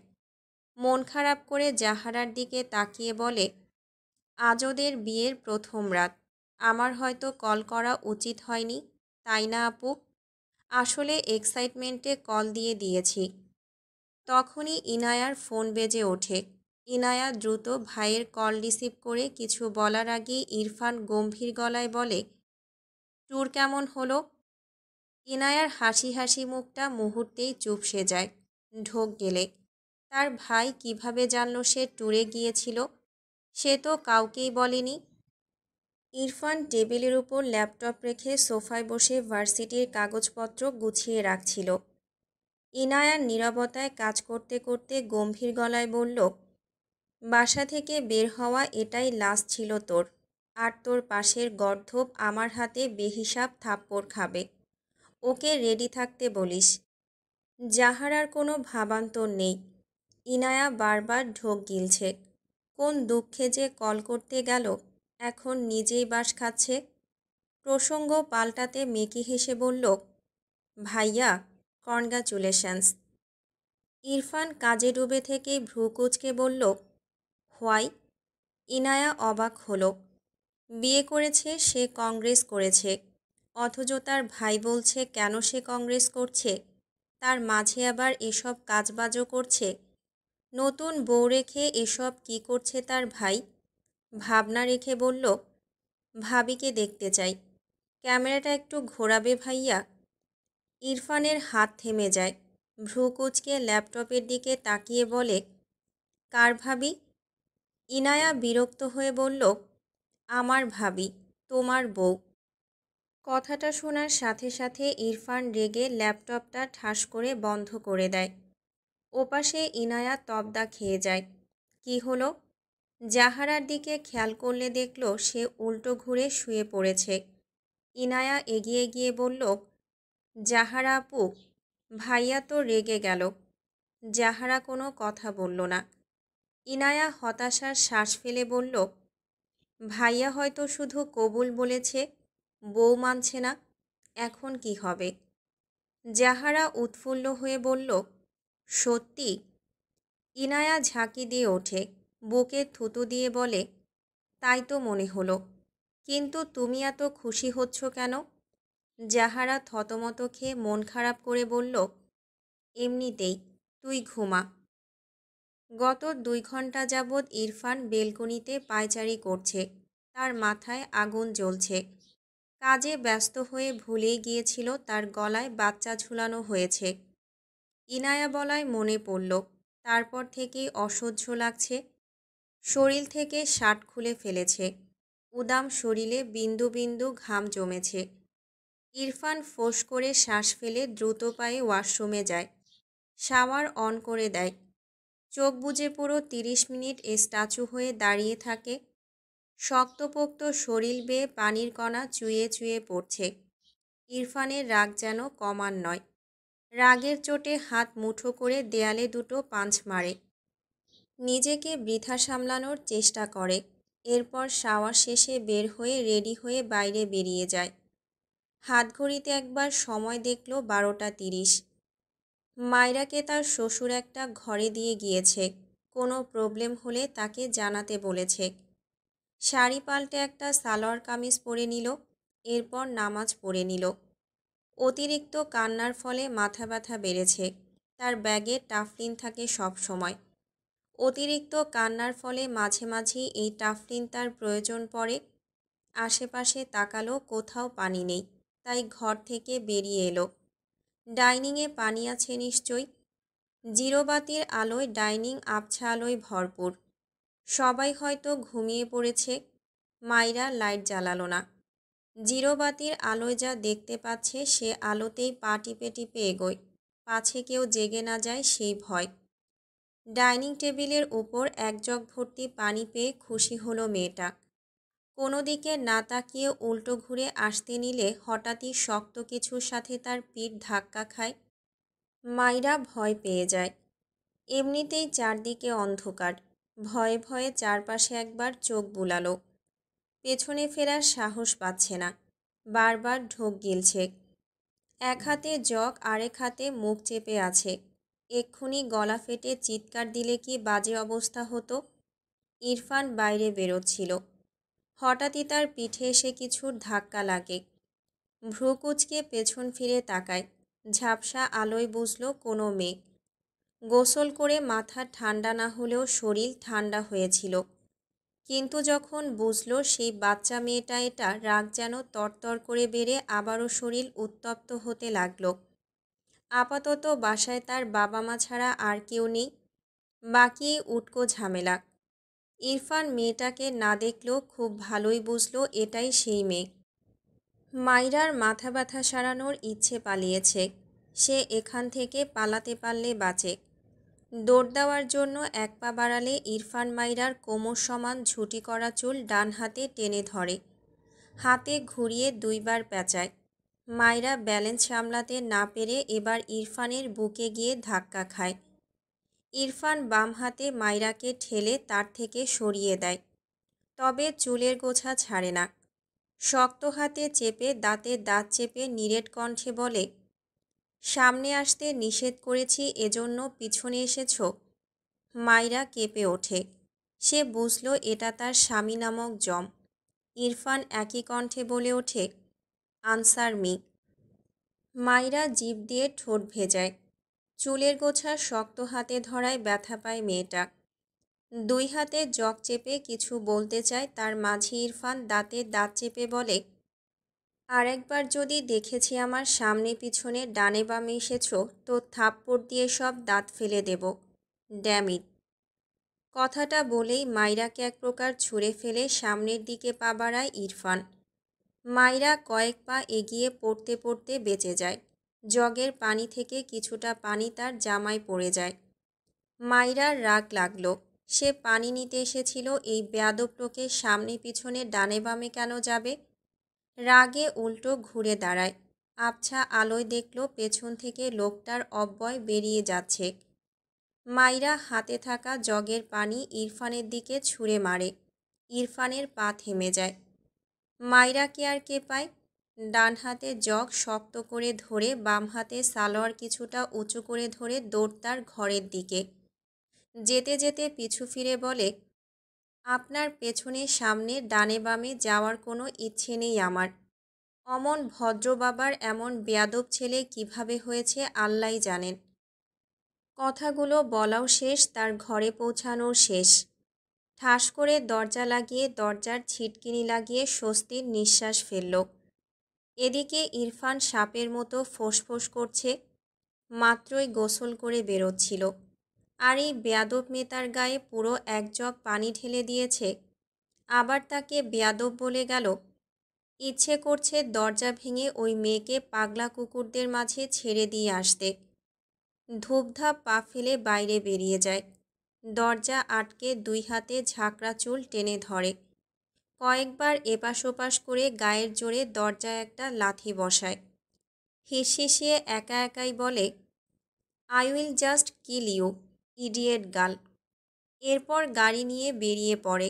মন খারাপ করে জাহারার দিকে তাকিয়ে বলে, আজ ওদের বিয়ের প্রথম রাত, আমার হয়তো কল করা উচিত হয়নি, তাই না আপু? আসলে এক্সাইটমেন্টে কল দিয়ে দিয়েছি। তখনই ইনায়ার ফোন বেজে ওঠে। ইনায়া দ্রুত ভাইয়ের কল রিসিভ করে কিছু বলার আগেই ইরফান গম্ভীর গলায় বলে, ট্যুর কেমন হলো? ইনায়ার হাসি হাসি মুখটা মুহূর্তেই চুপসে যায়। ঢোক গেলে তার ভাই কিভাবে জানল সে ট্যুরে গিয়েছিল? সে তো কাউকেই বলেনি। ইরফান টেবিলের উপর ল্যাপটপ রেখে সোফায় বসে ভার্সিটির কাগজপত্র গুছিয়ে রাখছিল। ইনায়ার নীরবতায় কাজ করতে করতে গম্ভীর গলায় বলল, বাসা থেকে বের হওয়া এটাই লাস্ট ছিল তোর। আর তোর পাশের গর্ধপ আমার হাতে বেহিসাব থাপ্পড় খাবে। ওকে রেডি থাকতে বলিস। জাহারার কোনো ভাবান্তর নেই। ইনায়া বারবার ঢোক গিলছে। কোন দুঃখে যে কল করতে গেল, এখন নিজেই বাস খাচ্ছে। প্রসঙ্গ পাল্টাতে মেকি হেসে বলল, ভাইয়া, কনগ্রাচুলেশনস। ইরফান কাজে ডুবে থেকেই ভ্রু কুঁচকে বলল, হোয়াই? ইনায়া অবাক হলো। বিয়ে করেছে, সে কংগ্রেস করেছে, অথচ তার ভাই বলছে কেন সে কংগ্রেস করছে, তার মাঝে আবার এসব কাজবাজও করছে। নতুন বউ রেখে এসব কি করছে তার ভাই? ভাবনা রেখে বলল, ভাবিকে দেখতে চাই। ক্যামেরাটা একটু ঘোরাবে ভাইয়া? ইরফানের হাত থেমে যায়। ভ্রু কুঁচকে ল্যাপটপের দিকে তাকিয়ে বলে, কার ভাবি? ইনায়া বিরক্ত হয়ে বলল, আমার ভাবি, তোমার বউ। কথাটা শোনার সাথে সাথে ইরফান রেগে ল্যাপটপটা ঠাস করে বন্ধ করে দেয়। ওপাশে ইনায়া তবদা খেয়ে যায়। কি হলো? জাহারার দিকে খেয়াল করলে দেখল সে উল্টো ঘুরে শুয়ে পড়েছে। ইনায়া এগিয়ে গিয়ে বলল, জাহারা আপু, ভাইয়া তো রেগে গেল। জাহারা কোনো কথা বলল না। ইনায়া হতাশার শ্বাস ফেলে বলল, ভাইয়া হয়তো শুধু কবুল বলেছে, বউ মানছে না। এখন কি হবে? জাহারা উৎফুল্ল হয়ে বলল, সত্যি? ইনায়া ঝাঁকি দিয়ে ওঠে, বুকে থুতু দিয়ে বলে, তাই তো মনে হলো। কিন্তু তুমি এত খুশি হচ্ছ কেন? জাহারা থতমত খেয়ে মন খারাপ করে বলল, এমনিতেই, তুই ঘুমা। গত 2 ঘন্টা যাবৎ ইরফান বেলকনিতে পায়চারি করছে। তার মাথায় আগুন জ্বলছে। কাজে ব্যস্ত হয়ে ভুলেই গিয়েছিল তার গলায় বাচ্চা ঝুলানো হয়েছে। ইনায়া বলায় মনে পড়ল। তারপর থেকেই অসহ্য লাগছে। শরীর থেকে শার্ট খুলে ফেলেছে। উদাম শরীরে বিন্দু বিন্দু ঘাম জমেছে। ইরফান ফোঁস করে শ্বাস ফেলে দ্রুত পায়ে ওয়াশরুমে যায়। শাওয়ার অন করে দেয়। চোখ বুজে পুরো 30 মিনিট স্ট্যাচু হয়ে দাঁড়িয়ে থাকে। শক্তপোক্ত শরীর বেয়ে পানির কণা চুইয়ে চুইয়ে পড়ছে। ইরফানের রাগ যেন কমার নয়। রাগের চোটে হাত মুঠো করে দেয়ালে দুটো পাঞ্চ মারে। নিজেকে বৃথা সামলানোর চেষ্টা করে। এরপর শাওয়ার শেষে বের হয়ে রেডি হয়ে বাইরে বেরিয়ে যায়। হাতঘড়িতে একবার সময় দেখল 12টা 30। মায়রাকে তার শ্বশুর একটা ঘরে দিয়ে গিয়েছে। কোনো প্রবলেম হলে তাকে জানাতে বলেছে। শাড়ি পাল্টে একটা সালোয়ার কামিজ পরে নিল। এরপর নামাজ পড়ে নিল। অতিরিক্ত কান্নার ফলে মাথা ব্যথা বেড়েছে। তার ব্যাগে টাফলিন থাকে সব সময়। অতিরিক্ত কান্নার ফলে মাঝে মাঝেই এই টাফলিন তার প্রয়োজন পড়ে। আশেপাশে তাকালো, কোথাও পানি নেই। তাই ঘর থেকে বেরিয়ে এলো। ডাইনিংয়ে পানি আছে নিশ্চয়ই। জিরোবাতির আলোয় ডাইনিং আবছা আলোয় ভরপুর। সবাই হয়তো ঘুমিয়ে পড়েছে। মাইরা লাইট জ্বালালো না। জিরোবাতির আলোয় যা দেখতে পাচ্ছে সে আলোতেই পা টিপে টিপে এগোয়, পাছে কেউ জেগে না যায় সেই ভয়। ডাইনিং টেবিলের উপর এক জগ ভর্তি পানি পেয়ে খুশি হলো মেয়েটা। কোনো দিকে না তাকিয়ে উল্টো ঘুরে আসতে নিলে হঠাৎই শক্ত কিছুর সাথে তার পিঠ ধাক্কা খায়। মাইরা ভয় পেয়ে যায়। এমনিতেই চারদিকে অন্ধকার। ভয়ে ভয়ে চারপাশে একবার চোখ বুলালো। পেছনে ফেরার সাহস পাচ্ছে না। বারবার ঢোক গিলছে। এক হাতে জগ, আরেক হাতে মুখ চেপে আছে। এক্ষুনি গলা ফেটে চিৎকার দিলে কি বাজে অবস্থা হতো। ইরফান বাইরে বেরোচ্ছিল। হঠাৎই তার পিঠে এসে কিছুর ধাক্কা লাগে। ভ্রু কুঁচকে পেছন ফিরে তাকায়। ঝাপসা আলোয় বুঝল কোনো মেয়ে। গোসল করে মাথা ঠান্ডা না হলেও শরীর ঠান্ডা হয়েছিল। কিন্তু যখন বুঝল সেই বাচ্চা মেয়েটা এটা, রাগ যেন তরতর করে বেড়ে আবারও শরীর উত্তপ্ত হতে লাগলো। আপাতত বাসায় তার বাবা মা ছাড়া আর কেউ নেই, বাকি উটকো ঝামেলা। ইরফান মেয়েটাকে না দেখলেও খুব ভালোই বুঝলো এটাই সেই মেয়ে। মাইরার মাথা ব্যথা সারানোর ইচ্ছে পালিয়েছে। সে এখান থেকে পালাতে পারলে বাঁচে। দৌড় দেওয়ার জন্য এক পা বাড়ালে ইরফান মাইরার কোমর সমান ঝুঁটি করা চুল ডান হাতে টেনে ধরে, হাতে ঘুরিয়ে দুইবার পেঁচায়। মাইরা ব্যালেন্স সামলাতে না পেরে এবার ইরফানের বুকে গিয়ে ধাক্কা খায়। ইরফান বাম হাতে মাইরাকে ঠেলে তার থেকে সরিয়ে দেয়, তবে চুলের গোছা ছাড়ে না। শক্ত হাতে চেপে দাঁতে দাঁত চেপে নিরেট কণ্ঠে বলে, সামনে আসতে নিষেধ করেছি এজন্য পিছনে এসেছ? মাইরা কেঁপে ওঠে। সে বুঝল এটা তার স্বামী নামক জম। ইরফান একই কণ্ঠে বলে ওঠে, আনসার মি। মাইরা জিভ দিয়ে ঠোঁট ভেজায়। চুলের গোছা শক্ত হাতে ধরায় ব্যথা পায় মেয়েটা। দুই হাতে জগ চেপে কিছু বলতে চায়, তার মাঝে ইরফান দাঁতে দাঁত চেপে বলে, আরেকবার যদি দেখেছি আমার সামনে পিছনে ডানে বামে এসেছ তো থাপ্পড় দিয়ে সব দাঁত ফেলে দেব, ড্যাম ইট। কথাটা বলেই মাইরাকে এক প্রকার ছুঁড়ে ফেলে সামনের দিকে পা বাড়ায় ইরফান। মাইরা কয়েক পা এগিয়ে পড়তে পড়তে বেঁচে যায়। জগের পানি থেকে কিছুটা পানি তার জামায় পড়ে যায়। মাইরার রাগ লাগলো। সে পানি নিতে এসেছিল, এই বেয়াদব লোকের সামনে পিছনে ডানে বামে কেন যাবে? রাগে উল্টো ঘুরে দাঁড়ায়। আবছা আলোয় দেখল পেছন থেকে লোকটার অব্যয় বেরিয়ে যাচ্ছে। মাইরা হাতে থাকা জগের পানি ইরফানের দিকে ছুঁড়ে মারে। ইরফানের পা থেমে যায়। মাইরাকে আর কে পায়? ডান হাতে জগ শক্ত করে ধরে বাম হাতে সালোয়ার কিছুটা উঁচু করে ধরে দৌড় তার ঘরের দিকে। যেতে যেতে পিছু ফিরে বলে, আপনার পেছনে সামনে ডানে বামে যাওয়ার কোনো ইচ্ছে নেই আমার। অমন ভদ্র বাবার এমন বেয়াদব ছেলে কিভাবে হয়েছে আল্লাহই জানেন। কথাগুলো বলাও শেষ, তার ঘরে পৌঁছানোও শেষ। ঠাস করে দরজা লাগিয়ে দরজার ছিটকিনি লাগিয়ে স্বস্তির নিঃশ্বাস ফেলল। এদিকে ইরফান সাপের মতো ফোঁসফোঁস করছে। মাত্রই গোসল করে বেরোচ্ছিল, আর এই বেয়াদব মেয়েটার গায়ে পুরো এক জগ পানি ঢেলে দিয়েছে। আবার তাকে বেয়াদব বলে গেল। ইচ্ছে করছে দরজা ভেঙে ওই মেয়েকে পাগলা কুকুরদের মাঝে ছেড়ে দিয়ে আসতে। ধূপধাপ পা ফেলে বাইরে বেরিয়ে যায়। দরজা আটকে দুই হাতে ঝাঁকড়া চুল টেনে ধরে। কয়েকবার এপাশ ওপাশ করে গায়ের জোরে দরজায় একটা লাথি বসায়। হিসহিসিয়ে একা একাই বলে, I will just kill you, idiot girl. এরপর গাড়ি নিয়ে বেরিয়ে পড়ে।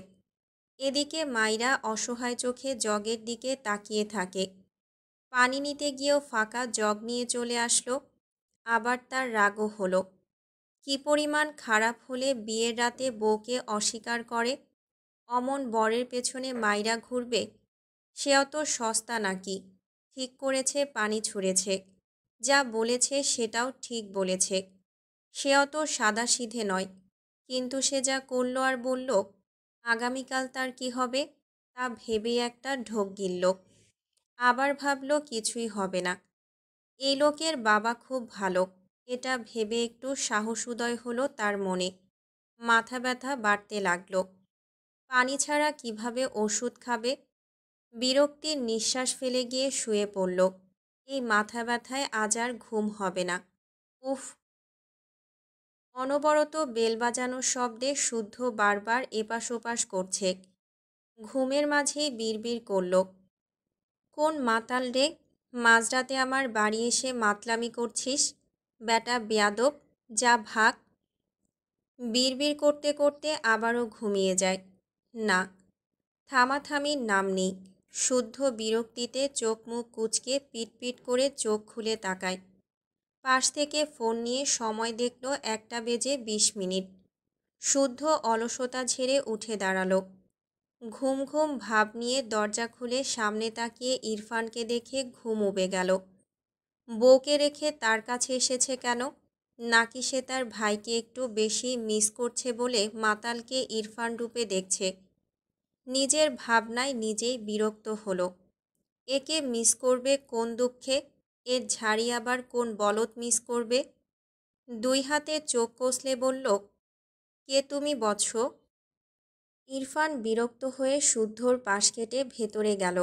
এদিকে মাইরা অসহায় চোখে জগের দিকে তাকিয়ে থাকে। পানি নিতে গিয়েও ফাঁকা জগ নিয়ে চলে আসলো। আবার তার রাগও হলো। কি পরিমাণ খারাপ হলে বিয়ের রাতে বউকে অস্বীকার করে? অমন বরের পেছনে মাইরা ঘুরবে? সে অত সস্তা নাকি? ঠিক করেছে পানি ছুঁড়েছে, যা বলেছে সেটাও ঠিক বলেছে। সে অত সাদাসিধে নয়, কিন্তু সে যা করলো আর বলল, আগামীকাল তার কি হবে তা ভেবেই একটা ঢোক গিলল। আবার ভাবল কিছুই হবে না। এই লোকের বাবা খুব ভালো, এটা ভেবে একটু সাহসোদয় হলো তার মনে। মাথা ব্যথা বাড়তে লাগলো। পানি ছাড়া কিভাবে ওষুধ খাবে? বিরক্তির নিঃশ্বাস ফেলে গিয়ে শুয়ে পড়ল। এই মাথা ব্যথায় আজ আর ঘুম হবে না। উফ! অনবরত বেল বাজানোর শব্দে শুদ্ধ বারবার এপাশ ওপাশ করছে। ঘুমের মাঝেই বিড়বিড় করল, কোন মাতাল রে, মাঝরাতে আমার বাড়ি এসে মাতলামি করছিস? ব্যাটা বেয়াদব, যা ভাগ। বিড়বিড় করতে করতে আবারও ঘুমিয়ে যায়। না, থামাথামির নাম নেই। শুদ্ধ বিরক্তিতে চোখ মুখ কুঁচকে পিটপিট করে চোখ খুলে তাকায়। পাশ থেকে ফোন নিয়ে সময় দেখল 1:20। শুদ্ধ অলসতা ঝেড়ে উঠে দাঁড়ালো। ঘুম ঘুম ভাব নিয়ে দরজা খুলে সামনে তাকিয়ে ইরফানকে দেখে ঘুম উবে গেল। বউকে রেখে তার কাছে এসেছে কেন? নাকি সে তার ভাইকে একটু বেশি মিস করছে বলে মাতালকে ইরফান রূপে দেখছে। নিজের ভাবনায় নিজেই বিরক্ত হলো। একে মিস করবে কোন দুঃখে? এর ঝাড়ি আবার কোন বলদ মিস করবে? দুই হাতে চোখ কষলে বলল, কে তুমি বৎস? ইরফান বিরক্ত হয়ে শুদ্ধর পাশ কেটে ভেতরে গেল।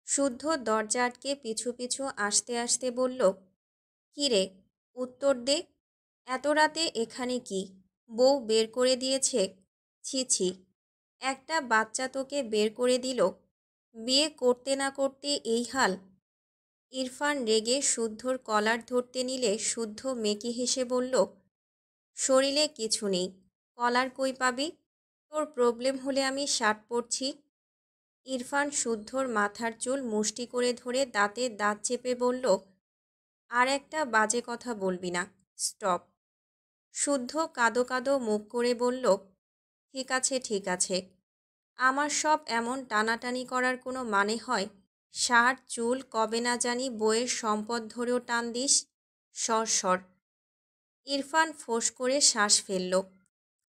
শুদ্ধ দরজা আটকে পিছু পিছু আসতে আসতে বলল, কী রে, উত্তর দে। এত রাতে এখানে কি? বউ বের করে দিয়েছে? ছি ছি, একটা বাচ্চা তোকে বের করে দিল? বিয়ে করতে না করতে এই হাল? ইরফান রেগে শুদ্ধর কলার ধরতে নিলে শুদ্ধ মেকি হেসে বলল, শরীরে কিছু নেই, কলার কই পাবি? তোর প্রবলেম হলে আমি শার্ট পরছি। ইরফান শুদ্ধর মাথার চুল মুষ্টি করে ধরে দাঁতে দাঁত চেপে বলল, আর একটা বাজে কথা বলবি না, স্টপ। শুদ্ধ কাঁদো কাঁদো মুখ করে বলল, ঠিক আছে ঠিক আছে। আমার সব এমন টানাটানি করার কোনো মানে হয়? শার্ট চুল কবে না জানি বইয়ের সম্পদ ধরেও টান দিস। সর সর। ইরফান ফোঁস করে শ্বাস ফেলল।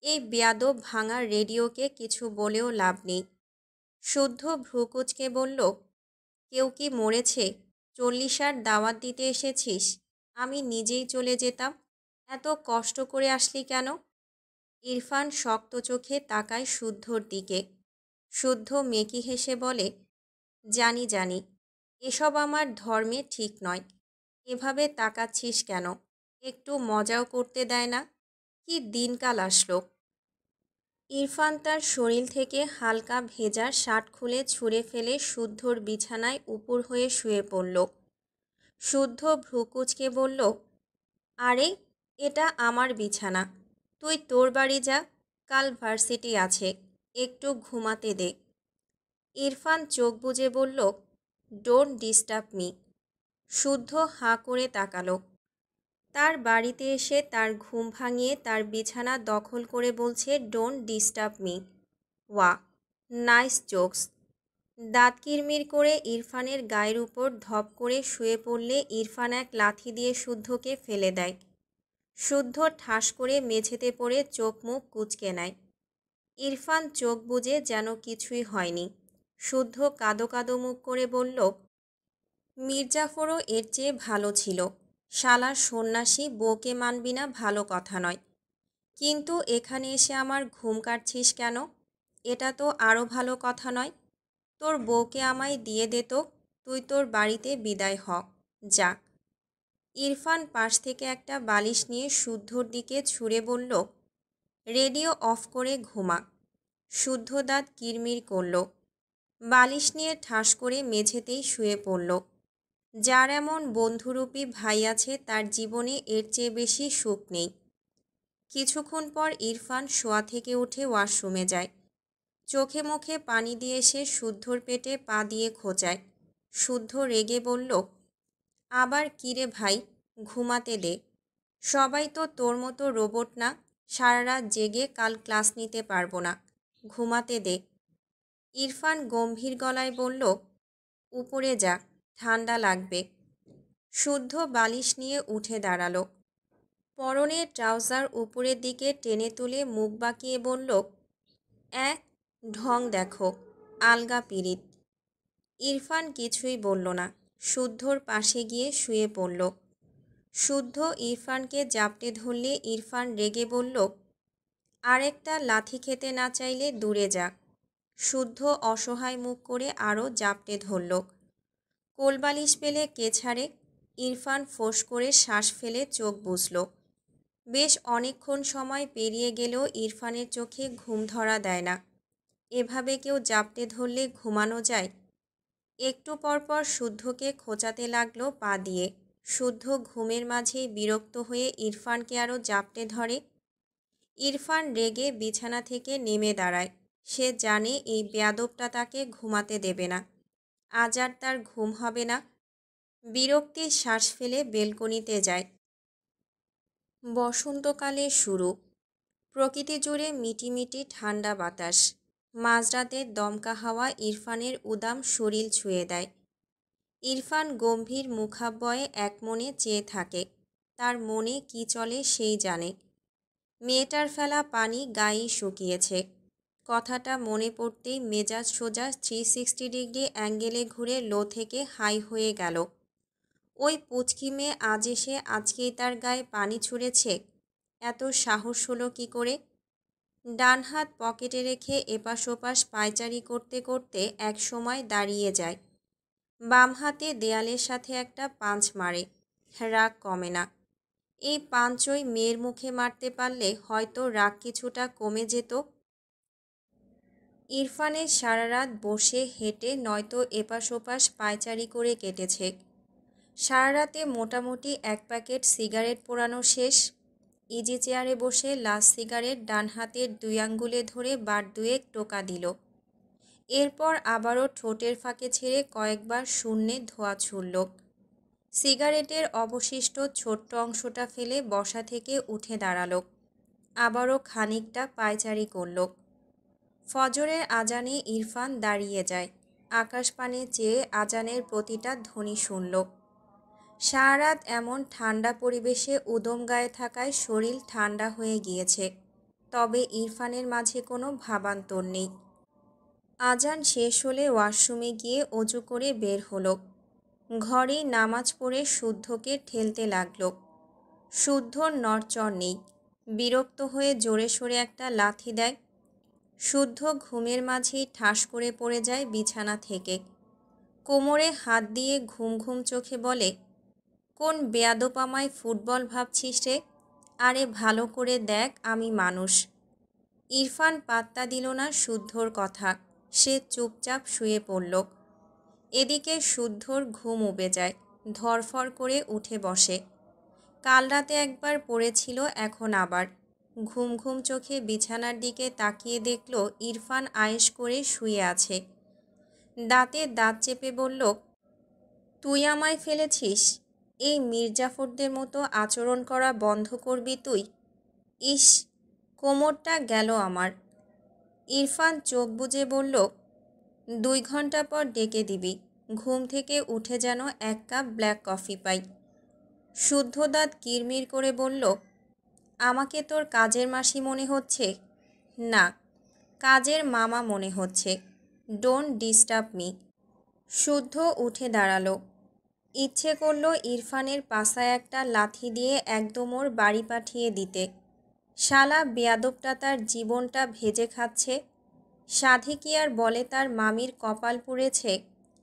এই বেয়াদব ভাঙা রেডিওকে কিছু বলেও লাভ নেই। শুদ্ধ ভ্রুকুচকে বলল, কেউ কি মরেছে? 40 দাওয়াত দিতে এসেছিস? আমি নিজেই চলে যেতাম। এত কষ্ট করে আসলি কেন? ইরফান শক্ত চোখে তাকায় শুদ্ধর দিকে। শুদ্ধ মেকি হেসে বলে, জানি জানি, এসব আমার ধর্মে ঠিক নয়। এভাবে তাকাচ্ছিস কেন? একটু মজাও করতে দেয় না? কি দিনকাল আসলো। ইরফান তার শরীর থেকে হালকা ভেজা শার্ট খুলে ছুঁড়ে ফেলে শুদ্ধর বিছানায় উপুর হয়ে শুয়ে পড়ল। শুদ্ধ ভ্রুকুচকে বলল, আরে, এটা আমার বিছানা, তুই তোর বাড়ি যা, কাল ভার্সিটি আছে, একটু ঘুমাতে দে। ইরফান চোখ বুজে বলল, ডোন্ট ডিস্টার্ব মি। শুদ্ধ হাঁ করে তাকালো। তার বাড়িতে এসে তার ঘুম ভাঙিয়ে তার বিছানা দখল করে বলছে, ডোন্ট ডিস্টার্ব মি। ওয়া, নাইস জোকস। দাঁত কিরমির করে ইরফানের গায়ের উপর ধপ করে শুয়ে পড়লে ইরফান এক লাথি দিয়ে শুদ্ধকে ফেলে দেয়। শুদ্ধ ঠাস করে মেঝেতে পড়ে চোখ মুখ কুঁচকে নেয়। ইরফান চোখ বুজে যেন কিছুই হয়নি। শুদ্ধ কাঁদো কাঁদো মুখ করে বলল, মির্জাফরও এর চেয়ে ভালো ছিল। শালা সন্ন্যাসী, বউকে মানবি না ভালো কথা নয়, কিন্তু এখানে এসে আমার ঘুম কাটছিস কেন? এটা তো আরও ভালো কথা নয়। তোর বউকে আমায় দিয়ে দে তো, তুই তোর বাড়িতে বিদায় হ, যা। ইরফান পাশ থেকে একটা বালিশ নিয়ে শুদ্ধর দিকে ছুঁড়ে বলল, রেডিও অফ করে ঘুমা। শুদ্ধ দাঁত কিরমির করল। বালিশ নিয়ে ঠাস করে মেঝেতেই শুয়ে পড়ল। যার এমন বন্ধুরূপী ভাই আছে তার জীবনে এর চেয়ে বেশি সুখ নেই। কিছুক্ষণ পর ইরফান শোয়া থেকে উঠে ওয়াশরুমে যায়। চোখে মুখে পানি দিয়ে এসে শুদ্ধর পেটে পা দিয়ে খোঁচায়। শুদ্ধ রেগে বলল, আবার কিরে ভাই, ঘুমাতে দে। সবাই তো তোর মতো রোবট না, সারা রাত জেগে কাল ক্লাস নিতে পারবো না, ঘুমাতে দে। ইরফান গম্ভীর গলায় বলল, উপরে যা, ঠান্ডা লাগবে। শুদ্ধ বালিশ নিয়ে উঠে দাঁড়ালো। পরনে ট্রাউজার উপরের দিকে টেনে তুলে মুখ বাঁকিয়ে বলল, ঢং দেখো, আলগা পিরিত। ইরফান কিছুই বলল না, শুদ্ধর পাশে গিয়ে শুয়ে পড়ল। শুদ্ধ ইরফানকে জাপটে ধরলে ইরফান রেগে বলল, আরেকটা লাথি খেতে না চাইলে দূরে যা। শুদ্ধ অসহায় মুখ করে আরও জাপটে ধরল। কোলবালিশ পেলে কে ছাড়ে? ইরফান ফোঁস করে শ্বাস ফেলে চোখ বুজল। বেশ অনেকক্ষণ সময় পেরিয়ে গেলেও ইরফানের চোখে ঘুম ধরা দেয় না। এভাবে কেউ জাপটে ধরলে ঘুমানো যায়? একটু পরপর শুদ্ধকে খোঁচাতে লাগলো পা দিয়ে। শুদ্ধ ঘুমের মাঝেই বিরক্ত হয়ে ইরফানকে আরও জাপটে ধরে। ইরফান রেগে বিছানা থেকে নেমে দাঁড়ায়। সে জানে এই বেয়াদবটা তাকে ঘুমাতে দেবে না। আজ আর তার ঘুম হবে না। বিরক্তির শ্বাস ফেলে বেলকনিতে যায়। বসন্তকালের শুরু। প্রকৃতি জুড়ে মিটিমিটি ঠান্ডা বাতাস। মাঝরাতের দমকা হাওয়া ইরফানের উদাম শরীর ছুঁয়ে দেয়। ইরফান গম্ভীর মুখাব্বয়ে একমনে চেয়ে থাকে। তার মনে কি চলে সেই জানে। মেয়েটার ফেলা পানি গায়েই শুকিয়েছে। কথাটা মনে পড়তেই মেজাজ সোজা 360 ডিগ্রি অ্যাঙ্গেলে ঘুরে লো থেকে হাই হয়ে গেল। ওই পুচকি মেয়ে আজ এসে আজকেই তার গায়ে পানি ছুঁড়েছে। এত সাহস হলো কি করে? ডান হাত পকেটে রেখে এপাশ ওপাশ পায়চারি করতে করতে এক সময় দাঁড়িয়ে যায়। বাম হাতে দেয়ালের সাথে একটা পাঞ্চ মারে। রাগ কমে না। এই পাঞ্চ ওই মেয়ের মুখে মারতে পারলে হয়তো রাগ কিছুটা কমে যেত। ইরফানের সারা রাত বসে হেঁটে নয়তো এপাশ ওপাশ পায়চারি করে কেটেছে। সারা রাতে মোটামুটি 1 প্যাকেট সিগারেট পোড়ানো শেষ। ইজি চেয়ারে বসে লাস্ট সিগারেট ডান হাতের 2 আঙ্গুলে ধরে বার দুয়েক টোকা দিল। এরপর আবারও ঠোঁটের ফাঁকে ছেড়ে কয়েকবার শূন্যে ধোঁয়া ছুড়ল। সিগারেটের অবশিষ্ট ছোট্ট অংশটা ফেলে বসা থেকে উঠে দাঁড়ালো। আবারও খানিকটা পায়চারি করল। ফজরের আজানে ইরফান দাঁড়িয়ে যায়। আকাশপানে চেয়ে আজানের প্রতিটা ধ্বনি শুনল। সারা রাত এমন ঠান্ডা পরিবেশে উদম গায়ে থাকায় শরীর ঠান্ডা হয়ে গিয়েছে। তবে ইরফানের মাঝে কোনো ভাবান্তর নেই। আজান শেষ হলে ওয়াশরুমে গিয়ে অজু করে বের হলো। ঘরেই নামাজ পড়ে শুদ্ধকে ঠেলতে লাগলো। শুদ্ধর নড়চড় নেই। বিরক্ত হয়ে জোরে সোরে একটা লাথি দেয়। শুদ্ধ ঘুমের মাঝেই ঠাস করে পড়ে যায় বিছানা থেকে। কোমরে হাত দিয়ে ঘুম ঘুম চোখে বলে, কোন বেয়াদব আমায় ফুটবল ভাবছিস রে? আরে ভালো করে দেখ আমি মানুষ। ইরফান পাত্তা দিল না শুদ্ধর কথা। সে চুপচাপ শুয়ে পড়ল। এদিকে শুদ্ধর ঘুম উবে যায়। ধরফর করে উঠে বসে। কাল রাতে একবার পড়েছিল, এখন আবার। ঘুম ঘুম চোখে বিছানার দিকে তাকিয়ে দেখল ইরফান আয়েশ করে শুয়ে আছে। দাঁতে দাঁত চেপে বলল, তুই আমায় ফেলেছিস? এই মির্জাফরদের মতো আচরণ করা বন্ধ করবি তুই? ইস, কোমরটা গেল আমার। ইরফান চোখ বুজে বলল, 2 ঘন্টা পর ডেকে দিবি। ঘুম থেকে উঠে যেন 1 কাপ ব্ল্যাক কফি পাই। শুদ্ধ দাঁত কিরমির করে বলল, আমাকে তোর কাজের মাসি মনে হচ্ছে? না, কাজের মামা মনে হচ্ছে। Don't disturb me. শুদ্ধ উঠে দাঁড়ালো। ইচ্ছে করল ইরফানের পাছায় একটা লাথি দিয়ে একদম ওর বাড়ি পাঠিয়ে দিতে। শালা বেয়াদবটা তার জীবনটা ভেজে খাচ্ছে। সাধে কি আর বলে তার মামির কপাল পুড়েছে?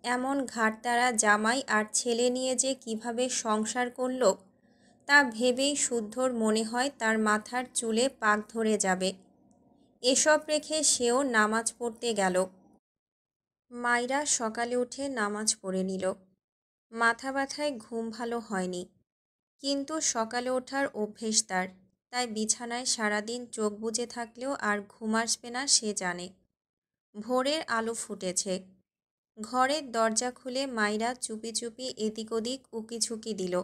এমন ঘাটতারা জামাই আর ছেলে নিয়ে যে কিভাবে সংসার করল তা ভেবেই শুদ্ধর মনে হয় তার মাথার চুলে পাক ধরে যাবে। এসব রেখে সেও নামাজ পড়তে গেল। মাইরা সকালে উঠে নামাজ পড়ে নিল। মাথা ব্যথায় ঘুম ভালো হয়নি, কিন্তু সকালে ওঠার অভ্যেস তার। তাই বিছানায় সারাদিন চোখ বুজে থাকলেও আর ঘুম আসবে না সে জানে। ভোরের আলো ফুটেছে। ঘরের দরজা খুলে মাইরা চুপি চুপি এদিক ওদিক উকিঝুঁকি দিল।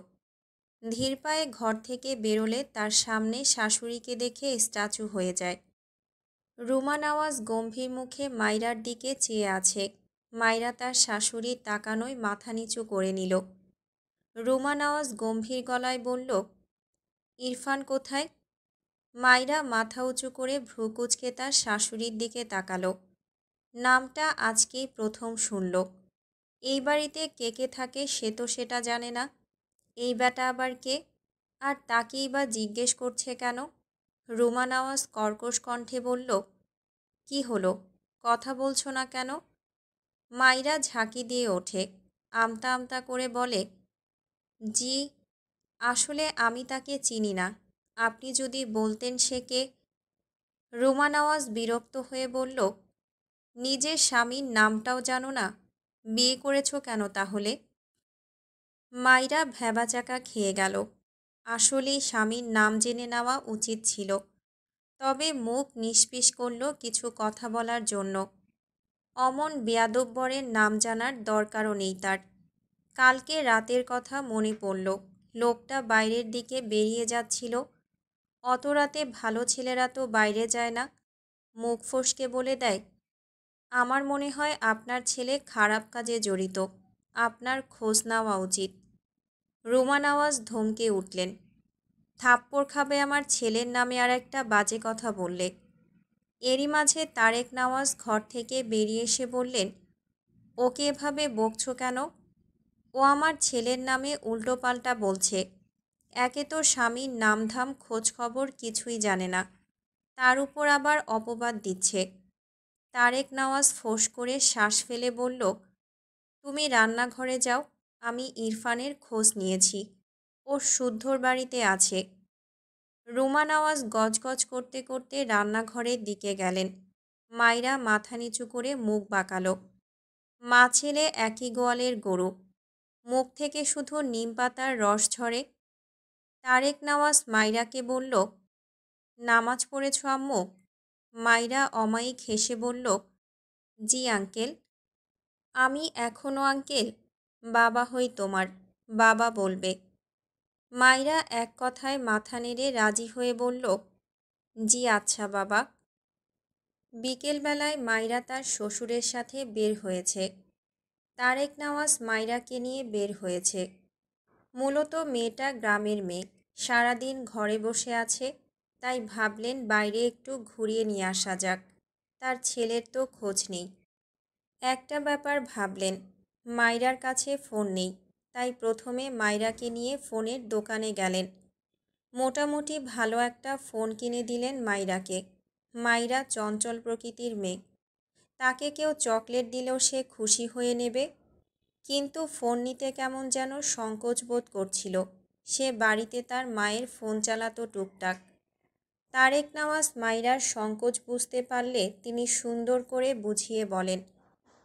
ধীর পায়ে ঘর থেকে বেরোলে তার সামনে শাশুড়িকে দেখে স্ট্যাচু হয়ে যায়। রুমা নওয়াজ গম্ভীর মুখে মাইরার দিকে চেয়ে আছে। মাইরা তার শাশুড়ির তাকানোয় মাথা নিচু করে নিল। রুমা নওয়াজ গম্ভীর গলায় বলল, ইরফান কোথায়? মাইরা মাথা উঁচু করে ভ্রু কুঁচকে তার শাশুড়ির দিকে তাকালো। নামটা আজকেই প্রথম শুনল। এই বাড়িতে কে কে থাকে সে তো সেটা জানে না। এই বেটা আবার কে? আর তাকেই বা জিজ্ঞেস করছে কেন? রুমা নওয়াজ কর্কশ কণ্ঠে বলল, কি হলো, কথা বলছো না কেন? মাইরা ঝাঁকি দিয়ে ওঠে। আমতা আমতা করে বলে, জি, আসলে আমি তাকে চিনি না। আপনি যদি বলতেন সে কে। রুমা নওয়াজ বিরক্ত হয়ে বলল, নিজের স্বামীর নামটাও জানো না? বিয়ে করেছো কেন তাহলে? মাইরা ভ্যাবাচাকা খেয়ে গেল। আসলেই স্বামীর নাম জেনে নেওয়া উচিত ছিল, তবে মুখ নিষ্পিস করল কিছু কথা বলার জন্য। অমন বেয়াদব বরের নাম জানার দরকারও নেই তার। কালকে রাতের কথা মনে পড়ল। লোকটা বাইরের দিকে বেরিয়ে যাচ্ছিল। অত রাতে ভালো ছেলেরা তো বাইরে যায় না। মুখ ফসকে বলে দেয়, আমার মনে হয় আপনার ছেলে খারাপ কাজে জড়িত। আপনার খোঁজ নেওয়া উচিত। রুমা নওয়াজ ধমকে উঠলেন, থাপ্পড় খাবে আমার ছেলের নামে আর একটা বাজে কথা বললে। এরই মাঝে তারেক নওয়াজ ঘর থেকে বেরিয়ে এসে বললেন, ওকে এভাবে বকছো কেন? ও আমার ছেলের নামে উল্টোপাল্টা বলছে। একে তো স্বামীর নামধাম খোঁজ খবর কিছুই জানে না, তার উপর আবার অপবাদ দিচ্ছে। তারেক নওয়াজ ফোঁস করে শ্বাস ফেলে বলল, তুমি রান্নাঘরে যাও, আমি ইরফানের খোঁজ নিয়েছি, ও শুদ্ধর বাড়িতে আছে। রুমা নওয়াজ গজগজ করতে করতে রান্নাঘরের দিকে গেলেন। মাইরা মাথা নিচু করে মুখ বাঁকালো। মা ছেলে একই গোয়ালের গরু, মুখ থেকে শুধু নিম পাতার রস ঝরে। তারেক নওয়াজ মাইরাকে বলল, নামাজ পড়েছ আম্মু? মাইরা অমায়িক হেসে বলল, জি আঙ্কেল। আমি এখনও আঙ্কেল? বাবা হই তোমার, বাবা বলবে। মাইরা এক কথায় মাথা নেড়ে রাজি হয়ে বলল, জি আচ্ছা বাবা। বিকেলবেলায় মাইরা তার শ্বশুরের সাথে বের হয়েছে। তারেক নওয়াজ মাইরাকে নিয়ে বের হয়েছে। মূলত মেয়েটা গ্রামের মেয়ে, সারাদিন ঘরে বসে আছে, তাই ভাবলেন বাইরে একটু ঘুরিয়ে নিয়ে আসা যাক। তার ছেলের তো খোঁজ নেই। একটা ব্যাপার ভাবলেন, মাইরার কাছে ফোন নেই, তাই প্রথমে মাইরাকে নিয়ে ফোনের দোকানে গেলেন। মোটামুটি ভালো একটা ফোন কিনে দিলেন মাইরাকে। মাইরা চঞ্চল প্রকৃতির মেয়ে, তাকে কেউ চকলেট দিলেও সে খুশি হয়ে নেবে। কিন্তু ফোন নিতে কেমন যেন সংকোচ বোধ করছিল। সে বাড়িতে তার মায়ের ফোন চালাতো টুকটাক। তারেক নওয়াজ মাইরার সংকোচ বুঝতে পারলে তিনি সুন্দর করে বুঝিয়ে বলেন,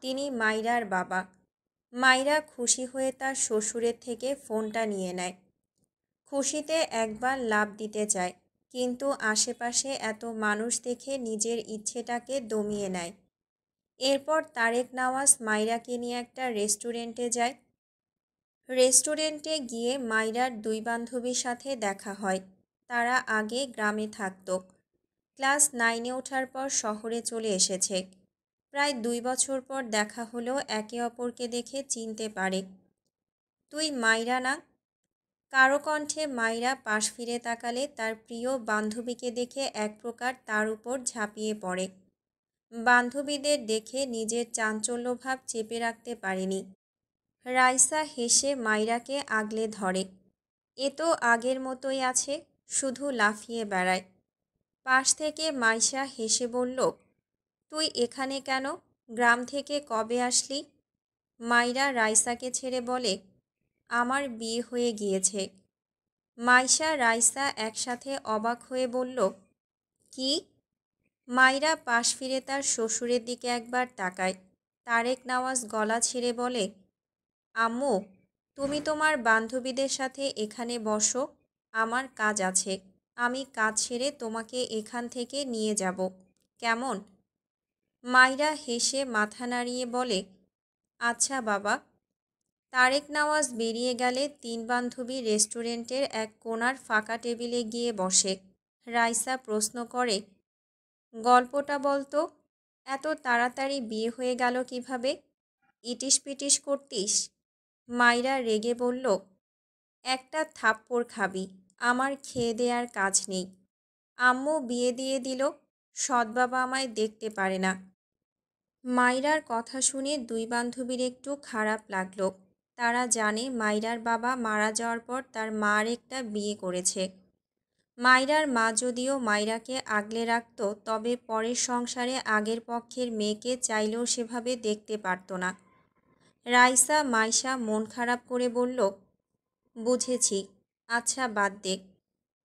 তিনি মাইরার বাবা। মাইরা খুশি হয়ে তার শ্বশুরের থেকে ফোনটা নিয়ে নেয়। খুশিতে একবার লাফ দিতে চায়, কিন্তু আশেপাশে এত মানুষ দেখে নিজের ইচ্ছেটাকে দমিয়ে নেয়। এরপর তারেক নওয়াজ মাইরাকে নিয়ে একটা রেস্টুরেন্টে যায়। রেস্টুরেন্টে গিয়ে মাইরার দুই বান্ধবীর সাথে দেখা হয়। তারা আগে গ্রামে থাকতো, ক্লাস 9-এ ওঠার পর শহরে চলে এসেছে। প্রায় 2 বছর পর দেখা হলো, একে অপরকে দেখে চিনতে পারে। তুই মাইরা না? কারো কণ্ঠে মাইরা পাশ ফিরে তাকালে তার প্রিয় বান্ধবীকে দেখে এক প্রকার তার উপর ঝাঁপিয়ে পড়ে। বান্ধবীদের দেখে নিজের চাঞ্চল্যভাব চেপে রাখতে পারেনি। রাইসা হেসে মাইরাকে আগলে ধরে। এ তো আগের মতোই আছে, শুধু লাফিয়ে বেড়ায়। পাশ থেকে মাইশা হেসে বলল, তুই এখানে কেন? গ্রাম থেকে কবে আসলি? মাইরা রাইসাকে ছেড়ে বলে, আমার বিয়ে হয়ে গিয়েছে। মাইশা রাইসা একসাথে অবাক হয়ে বলল, কি? মাইরা পাশ ফিরে তার শ্বশুরের দিকে একবার তাকায়। তারেক নওয়াজ গলা ছেড়ে বলে, আম্মু, তুমি তোমার বান্ধবীদের সাথে এখানে বসো, আমার কাজ আছে। আমি কাজ সেরে তোমাকে এখান থেকে নিয়ে যাব, কেমন? মাইরা হেসে মাথা নাড়িয়ে বলে, আচ্ছা বাবা। তারেক নওয়াজ বেরিয়ে গেলে তিন বান্ধবী রেস্টুরেন্টের এক কোণার ফাঁকা টেবিলে গিয়ে বসে। রাইসা প্রশ্ন করে, গল্পটা বলতো, এত তাড়াতাড়ি বিয়ে হয়ে গেল কিভাবে? ইটিস পিটিস করতিস? মাইরা রেগে বলল, একটা থাপ্পড় খাবি, আমার খেয়ে দেওয়ার কাজ নেই। আম্মু বিয়ে দিয়ে দিল, সৎ বাবা আমায় দেখতে পারে না। মাইরার কথা শুনে দুই বান্ধবীর একটু খারাপ লাগলো। তারা জানে মাইরার বাবা মারা যাওয়ার পর তার মার একটা বিয়ে করেছে। মাইরার মা যদিও মাইরাকে আগলে রাখত, তবে পরের সংসারে আগের পক্ষের মেয়েকে চাইলেও সেভাবে দেখতে পারত না। রাইসা মাইশা মন খারাপ করে বলল, বুঝেছি, আচ্ছা বাদ দে।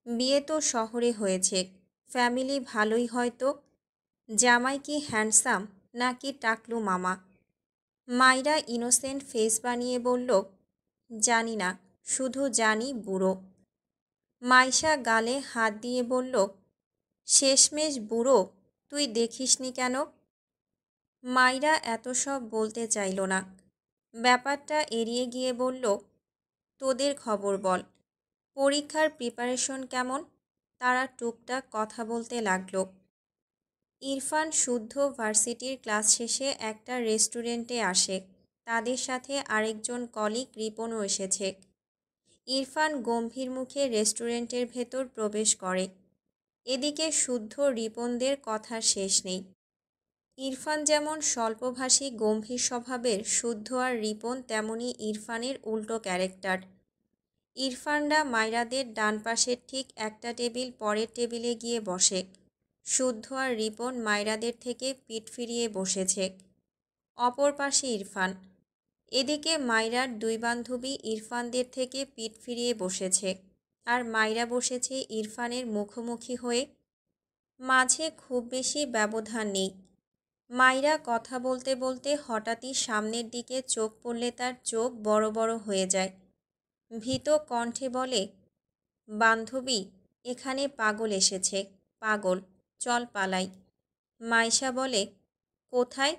বিয়ে তো শহরে হয়েছে, ফ্যামিলি ভালোই হয়তো। জামাই কি হ্যান্ডসাম নাকি টাকলু মামা? মাইরা ইনোসেন্ট ফেস বানিয়ে বলল, জানি না, শুধু জানি বুড়ো। মাইশা গালে হাত দিয়ে বলল, শেষমেশ বুড়ো, তুই দেখিসনি কেন? মাইরা এত সব বলতে চাইল না, ব্যাপারটা এড়িয়ে গিয়ে বলল, তোদের খবর বল, পরীক্ষার প্রিপারেশন কেমন? তারা টুকটাক কথা বলতে লাগলো। ইরফান শুদ্ধ ভার্সিটির ক্লাস শেষে একটা রেস্টুরেন্টে আসে। তাদের সাথে আরেকজন কলিগ রিপনও এসেছে। ইরফান গম্ভীর মুখে রেস্টুরেন্টের ভেতর প্রবেশ করে। এদিকে শুদ্ধ রিপনদের কথার শেষ নেই। ইরফান যেমন স্বল্পভাষী গম্ভীর স্বভাবের, শুদ্ধ আর রিপন তেমনি ইরফানের উল্টো ক্যারেক্টার। ইরফানরা মাইরাদের ডান পাশের ঠিক একটা টেবিল পরের টেবিলে গিয়ে বসে। শুদ্ধ আর রিপন মাইরাদের থেকে পিঠ ফিরিয়ে বসেছে। অপর পাশে ইরফান। এদিকে মাইরার দুই বান্ধবী ইরফানদের থেকে পিঠ ফিরিয়ে বসেছে, আর মাইরা বসেছে ইরফানের মুখোমুখি হয়ে। মাঝে খুব বেশি ব্যবধান নেই। মাইরা কথা বলতে বলতে হঠাৎই সামনের দিকে চোখ পড়লে তার চোখ বড় বড় হয়ে যায়। ভীত কণ্ঠে বলে, বান্ধবী, এখানে পাগল এসেছে, পাগল, চল পালাই। মাইশা বলে, কোথায়?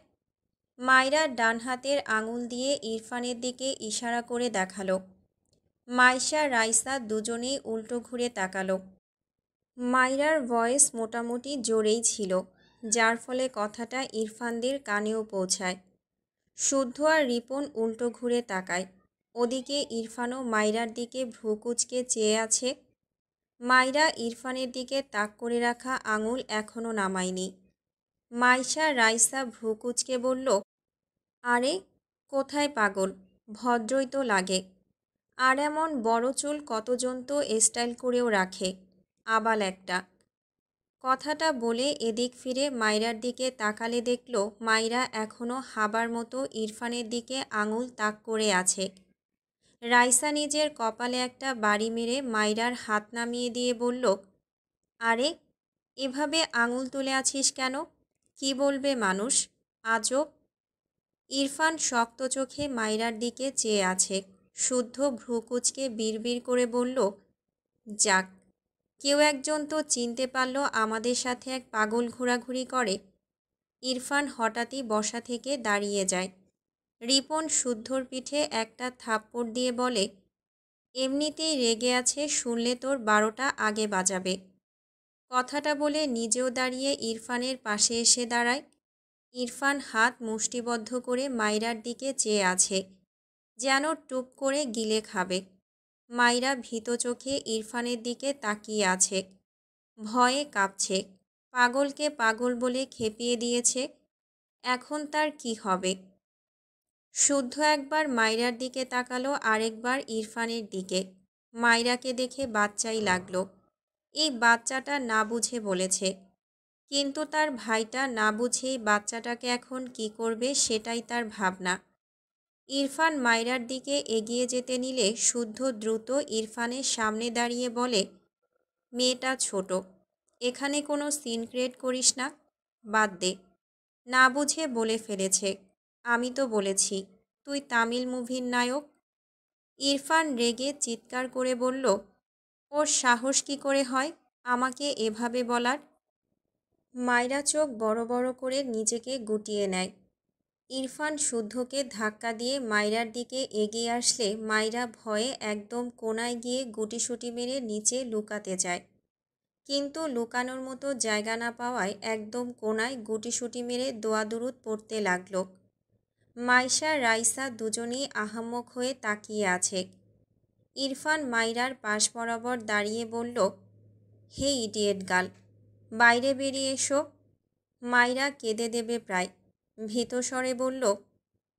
মাইরা ডান হাতের আঙুল দিয়ে ইরফানের দিকে ইশারা করে দেখালো। মাইশা রাইসা দুজনেই উল্টো ঘুরে তাকালো। মাইরার ভয়েস মোটামুটি জোরেই ছিল, যার ফলে কথাটা ইরফানদের কানেও পৌঁছায়। শুদ্ধ আর রিপন উল্টো ঘুরে তাকায়। ওদিকে ইরফানও মাইরার দিকে ভ্রু কুঁচকে চেয়ে আছে। মাইরা ইরফানের দিকে তাক করে রাখা আঙুল এখনও নামায়নি। মাইশা রাইসা ভ্রু কুঁচকে বলল, আরে কোথায় পাগল, ভদ্রই তো লাগে। আর এমন বড় চুল কতজন তো স্টাইল করেও রাখে, আবাল একটা। কথাটা বলে এদিক ফিরে মাইরার দিকে তাকালে দেখল মাইরা এখনও হাবার মতো ইরফানের দিকে আঙুল তাক করে আছে। রাইসা নিজের কপালে একটা বাড়ি মেরে মাইরার হাত নামিয়ে দিয়ে বলল, আরে এভাবে আঙুল তুলে আছিস কেন? কি বলবে মানুষ, আজব। ইরফান শক্ত চোখে মাইরার দিকে চেয়ে আছে। শুদ্ধ ভ্রু কুঁচকে বিড়বিড় করে বলল, যাক, কেউ একজন তো চিনতে পারল আমাদের সাথে এক পাগল ঘোরাঘুরি করে। ইরফান হঠাৎই বসা থেকে দাঁড়িয়ে যায়। রিপন শুদ্ধর পিঠে একটা থাপ্পড় দিয়ে বলে, এমনিতেই রেগে আছে, শুনলে তোর 12টা আগে বাজাবে। কথাটা বলে নিজেও দাঁড়িয়ে ইরফানের পাশে এসে দাঁড়ায়। ইরফান হাত মুষ্টিবদ্ধ করে মাইরার দিকে চেয়ে আছে, যেন টুপ করে গিলে খাবে। মাইরা ভীত চোখে ইরফানের দিকে তাকিয়ে আছে, ভয়ে কাঁপছে। পাগলকে পাগল বলে খেপিয়ে দিয়েছে, এখন তার কি হবে? শুদ্ধ একবার মাইরার দিকে তাকালো, আরেকবার ইরফানের দিকে। মাইরাকে দেখে বাচ্চাই লাগলো। এই বাচ্চাটা না বুঝে বলেছে, কিন্তু তার ভাইটা না বুঝেই বাচ্চাটাকে এখন কি করবে সেটাই তার ভাবনা। ইরফান মাইরার দিকে এগিয়ে যেতে নিলে শুদ্ধ দ্রুত ইরফানের সামনে দাঁড়িয়ে বলে, মেয়েটা ছোট, এখানে কোনো সিন ক্রিয়েট করিস না, বাদ দে। না বুঝে বলে ফেলেছে, আমি তো বলেছি তুই তামিল মুভির নায়ক। ইরফান রেগে চিৎকার করে বলল, ওর সাহস কি করে হয় আমাকে এভাবে বলার? মাইরা চোখ বড় বড় করে নিজেকে গুটিয়ে নেয়। ইরফান শুদ্ধকে ধাক্কা দিয়ে মাইরার দিকে এগিয়ে আসলে মাইরা ভয়ে একদম কোনায় গিয়ে গুটিসুটি মেরে নিচে লুকাতে যায়, কিন্তু লুকানোর মতো জায়গা না পাওয়ায় একদম কোনায় গুটিসুটি মেরে দোয়া দুরুদ পড়তে লাগলো। মাইশা রাইসা দুজনেই আহাম্মক হয়ে তাকিয়ে আছে। ইরফান মাইরার পাশ বরাবর দাঁড়িয়ে বলল, হে ইডিয়েট গার্ল, বাইরে বেরিয়ে এসো। মাইরা কেঁদে দেবে প্রায়। ভীত স্বরে বলল,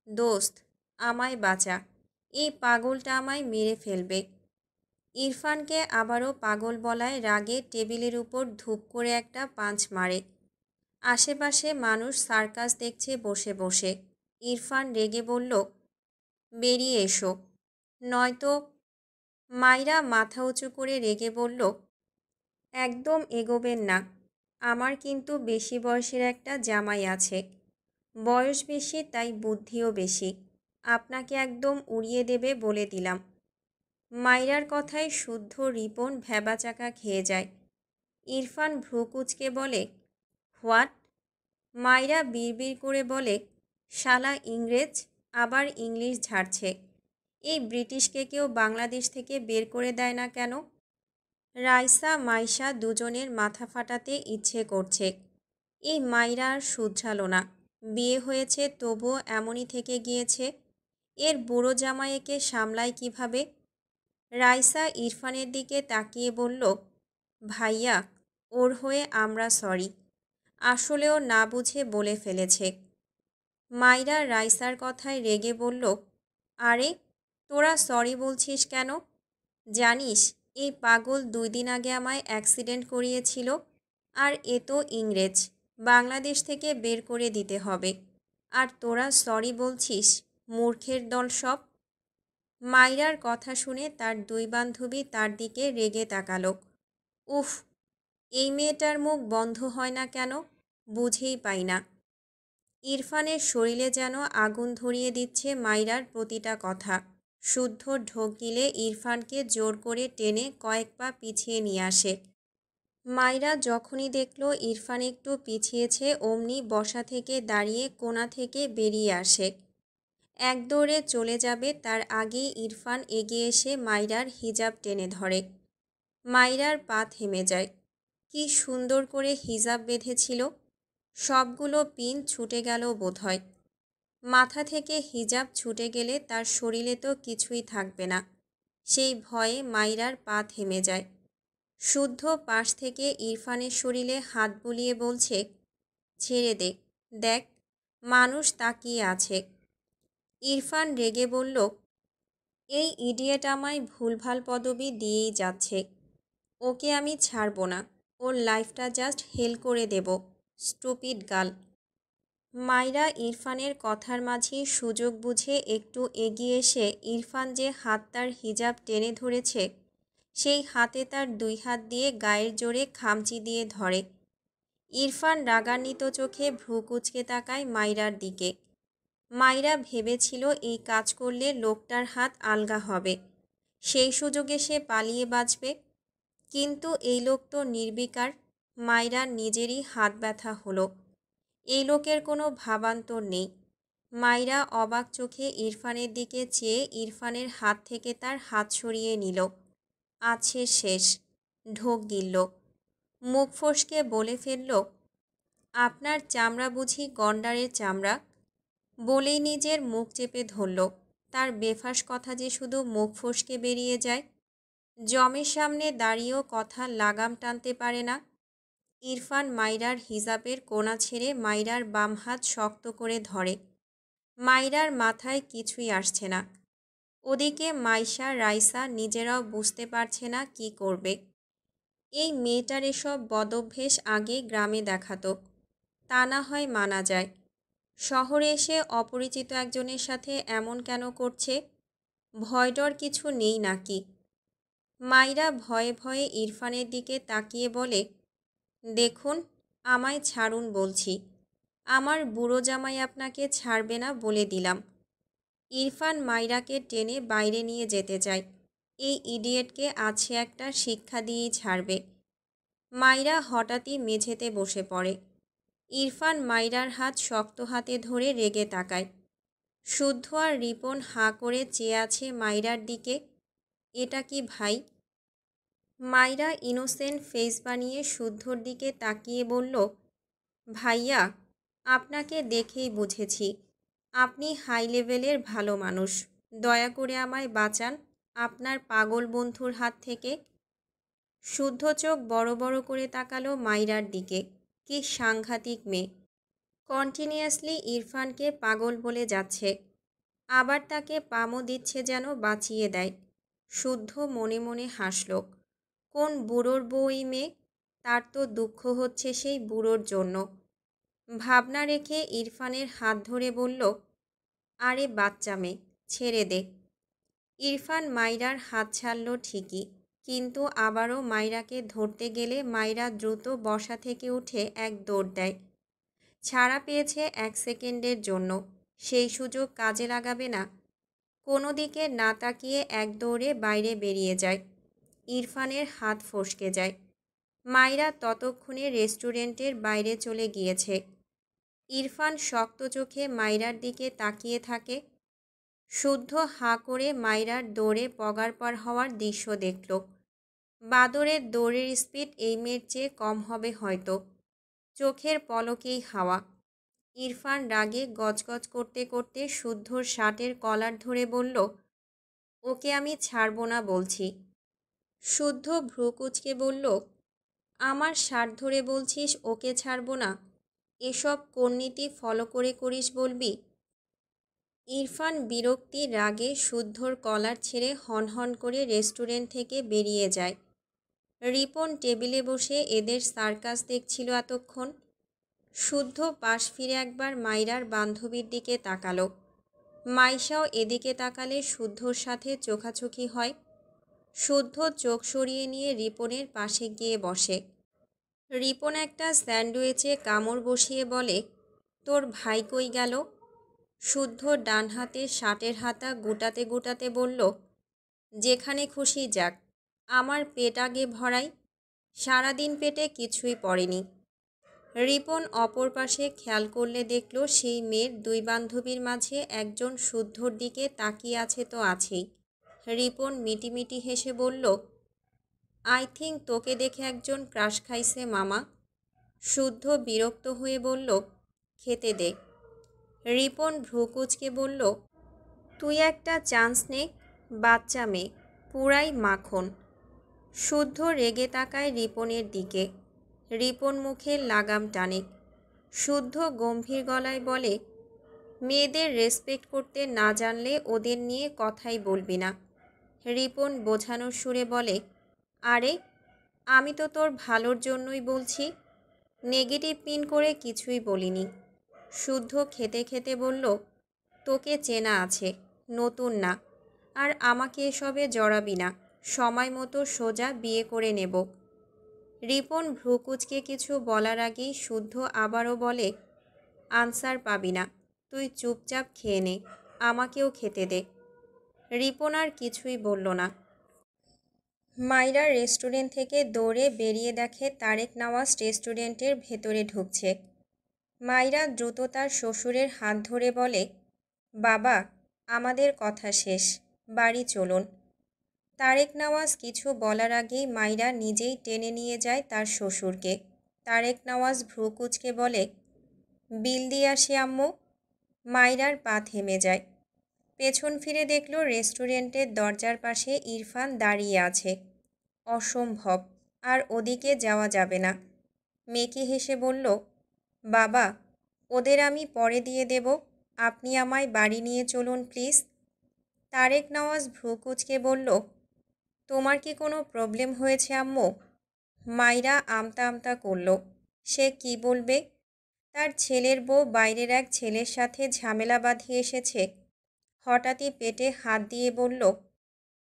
দোস্ত আমায় বাঁচা, এই পাগলটা আমায় মেরে ফেলবে। ইরফানকে আবারও পাগল বলায় রাগে টেবিলের উপর ধূপ করে একটা পাঁচ মারে। আশেপাশে মানুষ সার্কাস দেখছে বসে বসে। ইরফান রেগে বলল, বেরিয়ে এসো, নয়তো। মাইরা মাথা উঁচু করে রেগে বলল, একদম এগোবেন না, আমার কিন্তু বেশি বয়সের একটা জামাই আছে। বয়স বেশি তাই বুদ্ধিও বেশি, আপনাকে একদম উড়িয়ে দেবে বলে দিলাম। মাইরার কথায় শুদ্ধ রিপন ভ্যাবাচাকা খেয়ে যায়। ইরফান ভ্রু কুঁচকে বলে, হোয়াট? মাইরা বিড়বিড় করে বলে, শালা ইংরেজ, আবার ইংলিশ ঝাড়ছে। এই ব্রিটিশকে কেউ বাংলাদেশ থেকে বের করে দেয় না কেন? রাইসা মাইশা দুজনের মাথা ফাটাতে ইচ্ছে করছে। এই মাইরা আর শুধরালো না। বিয়ে হয়েছে তবুও এমনই থেকে গিয়েছে। এর বুড়ো জামাই একে সামলায় কিভাবে? রাইসা ইরফানের দিকে তাকিয়ে বলল, ভাইয়া, ওর হয়ে আমরা সরি। আসলেও না বুঝে বলে ফেলেছে। মাইরা রাইসার কথায় রেগে বলল, আরে, তোরা সরি বলছিস কেন? জানিস এই পাগল 2 দিন আগে আমায় অ্যাক্সিডেন্ট করিয়েছিল। আর এ তো ইংরেজ, বাংলাদেশ থেকে বের করে দিতে হবে। আর তোরা সরি বলছিস? মূর্খের দল সব। মাইরার কথা শুনে তার 2 বান্ধবী তার দিকে রেগে তাকালো। উফ, এই মেয়েটার মুখ বন্ধ হয় না কেন, বুঝেই পাই না। ইরফানের শরীরে যেন আগুন ধরিয়ে দিচ্ছে মাইরার প্রতিটা কথা। শুদ্ধ ঢোক গিলে ইরফানকে জোর করে টেনে কয়েক পা পিছিয়ে নিয়ে আসে। মাইরা যখনই দেখল ইরফান একটু পিছিয়েছে, অমনি বসা থেকে দাঁড়িয়ে কোণা থেকে বেরিয়ে আসে। এক দৌড়ে চলে যাবে তার আগেই ইরফান এগিয়ে এসে মাইরার হিজাব টেনে ধরে। মাইরার পা থেমে যায়। কি সুন্দর করে হিজাব বেঁধেছিল, সবগুলো পিন ছুটে গেল বোধহয়। মাথা থেকে হিজাব ছুটে গেলে তার শরীরে তো কিছুই থাকবে না। সেই ভয়ে মাইরার পা থেমে যায়। শুদ্ধ পাশ থেকে ইরফানের শরীরে হাত বুলিয়ে বলছে, ছেড়ে দে, দেখ মানুষ তাকিয়ে আছে। ইরফান রেগে বলল, এই ইডিয়েট আমায় ভুলভাল পদবি দিয়েই যাচ্ছে। ওকে আমি ছাড়ব না, ওর লাইফটা জাস্ট হেল করে দেব। Stupid girl. মাইরা ইরফানের কথার মাঝে সুযোগ বুঝে একটু এগিয়ে এসে ইরফান যে হাত তার হিজাব টেনে ধরেছে সেই হাতে তার 2 হাত দিয়ে গায়ের জোরে খামচি দিয়ে ধরে। ইরফান রাগান্বিত চোখে ভ্রু কুঁচকে তাকায় মাইরার দিকে। মাইরা ভেবেছিল এই কাজ করলে লোকটার হাত আলগা হবে, সেই সুযোগে সে পালিয়ে বাঁচবে। কিন্তু এই লোক তো নির্বিকার। মাইরার নিজেরই হাত ব্যথা হলো। এই লোকের কোনো ভাবান্তর নেই। মাইরা অবাক চোখে ইরফানের দিকে চেয়ে ইরফানের হাত থেকে তার হাত সরিয়ে নিল। আছে শেষ। ঢোক গিলল। মুখ ফসকে বলে ফেলল, আপনার চামড়া বুঝি গন্ডারের চামড়া? বলেই নিজের মুখ চেপে ধরল। তার বেফাস কথা যে শুধু মুখ ফসকে বেরিয়ে যায়। জমের সামনে দাঁড়িয়েও কথা লাগাম টানতে পারে না। ইরফান মাইরার হিজাবের কোণা ছেড়ে মাইরার বাম হাত শক্ত করে ধরে। মাইরার মাথায় কিছুই আসছে না। ওদিকে মাইশা রাইসা নিজেরাও বুঝতে পারছে না কি করবে। এই মেয়েটার এসব বদভ্যেস আগে গ্রামে দেখাতো, তা না হয় মানা যায়। শহরে এসে অপরিচিত একজনের সাথে এমন কেন করছে? ভয়ডর কিছু নেই নাকি? মাইরা ভয়ে ভয়ে ইরফানের দিকে তাকিয়ে বলে, দেখুন, আমায় ছাড়ুন বলছি। আমার বুড়ো জামাই আপনাকে ছাড়বে না বলে দিলাম। ইরফান মাইরাকে টেনে বাইরে নিয়ে যেতে চায়। এই ইডিয়েটকে আছে একটা শিক্ষা দিয়েই ছাড়বে। মাইরা হঠাৎই মেঝেতে বসে পড়ে। ইরফান মাইরার হাত শক্ত হাতে ধরে রেগে তাকায়। শুদ্ধ আর রিপন হাঁ করে চেয়ে আছে মাইরার দিকে। এটা কি ভাই? মাইরা ইনোসেন্ট ফেস বানিয়ে শুদ্ধর দিকে তাকিয়ে বলল, ভাইয়া, আপনাকে দেখেই বুঝেছি আপনি হাই লেভেলের ভালো মানুষ। দয়া করে আমায় বাঁচান আপনার পাগল বন্ধুর হাত থেকে। শুদ্ধ চোখ বড় বড় করে তাকালো মাইরার দিকে। কি সাংঘাতিক মেয়ে! কন্টিনিউয়াসলি ইরফানকে পাগল বলে যাচ্ছে, আবার তাকে পামও দিচ্ছে যেন বাঁচিয়ে দেয়। শুদ্ধ মনে মনে হাসল। কোন বুড়োর বউ এই মেয়ে? তার তো দুঃখ হচ্ছে সেই বুড়োর জন্য। ভাবনা রেখে ইরফানের হাত ধরে বলল, আরে বাচ্চা মেয়ে, ছেড়ে দে। ইরফান মাইরার হাত ছাড়ল ঠিকই, কিন্তু আবারও মাইরাকে ধরতে গেলে মাইরা দ্রুত বসা থেকে উঠে এক দৌড় দেয়। ছাড়া পেয়েছে 1 সেকেন্ডের জন্য, সেই সুযোগ কাজে লাগাবে না? কোনো দিকে না তাকিয়ে এক দৌড়ে বাইরে বেরিয়ে যায়। ইরফানের হাত ফসকে যায়। মাইরা ততক্ষণে রেস্টুরেন্টের বাইরে চলে গিয়েছে। ইরফান শক্ত চোখে মাইরার দিকে তাকিয়ে থাকে। শুদ্ধ হাঁ করে মাইরার দৌড়ে পগার পার হওয়ার দৃশ্য দেখল। বাদরের দৌড়ের স্পিড এই মেয়ের চেয়ে কম হবে হয়তো। চোখের পলকেই হাওয়া। ইরফান রাগে গজগজ করতে করতে শুদ্ধর শার্টের কলার ধরে বলল, ওকে আমি ছাড়ব না বলছি। শুদ্ধ ভ্রু কুঁচকে বলল, আমার শার্ট ধরে বলছিস ওকে ছাড়ব না? এসব কোন নীতি ফলো করে করিস বলবি? ইরফান বিরক্তি রাগে শুদ্ধর কলার ছেড়ে হনহন করে রেস্টুরেন্ট থেকে বেরিয়ে যায়। রিপন টেবিলে বসে এদের সার্কাস দেখছিল এতক্ষণ। শুদ্ধ পাশ ফিরে একবার মাইরার বান্ধবীর দিকে তাকালো। মাইশাও এদিকে তাকালে শুদ্ধর সাথে চোখাচোখি হয়। শুদ্ধ চোখ সরিয়ে নিয়ে রিপনের পাশে গিয়ে বসে। রিপন একটা স্যান্ডউইচে কামড় বসিয়ে বলে, তোর ভাই কই গেল? শুদ্ধ ডান হাতে শার্টের হাতা গুটাতে গুটাতে বলল, যেখানে খুশি যাক, আমার পেট আগে ভরাই। সারাদিন পেটে কিছুই পড়েনি। রিপন অপর পাশে খেয়াল করলে দেখল সেই মেয়ের দুই বান্ধবীর মাঝে একজন শুদ্ধর দিকে তাকিয়ে আছে তো আছেই। রিপন মিটিমিটি হেসে বলল, আই থিঙ্ক তোকে দেখে একজন ক্রাশ খাইছে মামা। শুদ্ধ বিরক্ত হয়ে বলল, খেতে দে। রিপন ভ্রু কুঁচকে বলল, তুই একটা চান্স নে, বাচ্চা মেয়ে, পুরাই মাখন। শুদ্ধ রেগে তাকায় রিপনের দিকে। রিপন মুখের লাগাম টানে। শুদ্ধ গম্ভীর গলায় বলে, মেয়েদের রেসপেক্ট করতে না জানলে ওদের নিয়ে কথাই বলবি না। রিপন বোঝানোর সুরে বলে, আরে আমি তো তোর ভালোর জন্যই বলছি, নেগেটিভ মিন করে কিছুই বলিনি। শুদ্ধ খেতে খেতে বলল, তোকে চেনা আছে, নতুন না। আর আমাকে এসবে জড়াবি না, সময় মতো সোজা বিয়ে করে নেব। রিপন ভ্রু কুঁচকে কিছু বলার আগেই শুদ্ধ আবারও বলে, আনসার পাবি না, তুই চুপচাপ খেয়ে নে, আমাকেও খেতে দে। রিপন আর কিছুই বলল না। মাইরা রেস্টুরেন্ট থেকে দৌড়ে বেরিয়ে দেখে তারেক নওয়াজ রেস্টুরেন্টের ভেতরে ঢুকছে। মাইরা দ্রুত তার শ্বশুরের হাত ধরে বলে, বাবা, আমাদের কথা শেষ, বাড়ি চলুন। তারেক নওয়াজ কিছু বলার আগেই মাইরা নিজেই টেনে নিয়ে যায় তার শ্বশুরকে। তারেক নওয়াজ ভ্রু কুঁচকে বলে, বিল দিয়ে আসি আম্মু। মাইরার পা থেমে যায়। পেছন ফিরে দেখল রেস্টুরেন্টের দরজার পাশে ইরফান দাঁড়িয়ে আছে। অসম্ভব, আর ওদিকে যাওয়া যাবে না। মেকি হেসে বলল, বাবা, ওদের আমি পরে দিয়ে দেব, আপনি আমায় বাড়ি নিয়ে চলুন প্লিজ। তারেক নওয়াজ ভ্রু কুঁচকে বলল, তোমার কি কোনো প্রবলেম হয়েছে আম্মু? মাইরা আমতা আমতা করল। সে কি বলবে? তার ছেলের বউ বাইরের এক ছেলের সাথে ঝামেলা বাঁধিয়ে এসেছে। হঠাৎই পেটে হাত দিয়ে বলল,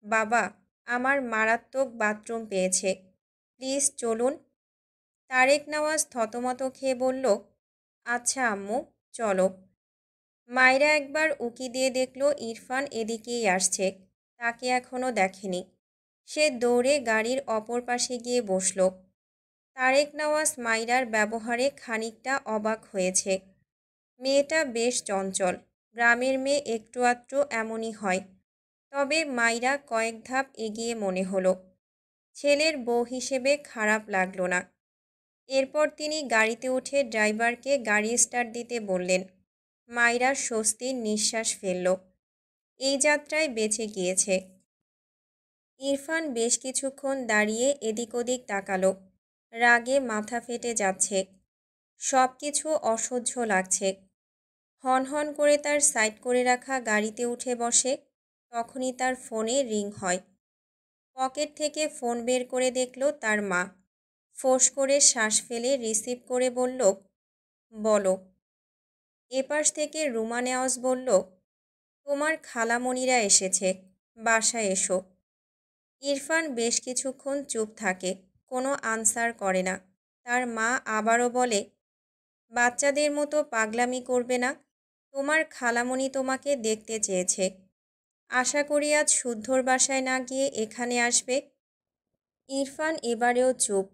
বাবা, আমার মারাত্মক বাথরুম পেয়েছে, প্লিজ চলুন। তারেক নওয়াজ থতমত খেয়ে বলল, আচ্ছা আম্মু, চলো। মাইরা একবার উকি দিয়ে দেখল ইরফান এদিকেই আসছে, তাকে এখনও দেখেনি। সে দৌড়ে গাড়ির অপর পাশে গিয়ে বসল। তারেক নওয়াজ মাইরার ব্যবহারে খানিকটা অবাক হয়েছে। মেয়েটা বেশ চঞ্চল, গ্রামের মেয়ে একটু আধটু এমনই হয়। তবে মাইরা কয়েক ধাপ এগিয়ে মনে হলো। ছেলের বউ হিসেবে খারাপ লাগলো না। এরপর তিনি গাড়িতে উঠে ড্রাইভারকে গাড়ি স্টার্ট দিতে বললেন। মাইরা স্বস্তির নিঃশ্বাস ফেলল। এই যাত্রায় বেঁচে গিয়েছে। ইরফান বেশ কিছুক্ষণ দাঁড়িয়ে এদিক ওদিক তাকালো। রাগে মাথা ফেটে যাচ্ছে। সব কিছু অসহ্য লাগছে। হনহন করে তার সাইড করে রাখা গাড়িতে উঠে বসে। তখনই তার ফোনে রিং হয়। পকেট থেকে ফোন বের করে দেখল তার মা। ফোঁস করে শ্বাস ফেলে রিসিভ করে বলল, বলো। এপাশ থেকে রুমা নেওয়াজ বলল, তোমার খালামণিরা এসেছে, বাসায় এসো। ইরফান বেশ কিছুক্ষণ চুপ থাকে, কোনো আনসার করে না। তার মা আবারও বলে, বাচ্চাদের মতো পাগলামি করবে না, তোমার খালামণি তোমাকে দেখতে চেয়েছে। আশা করি আজ শুদ্ধর বাসায় না গিয়ে এখানে আসবে। ইরফান এবারেও চুপ।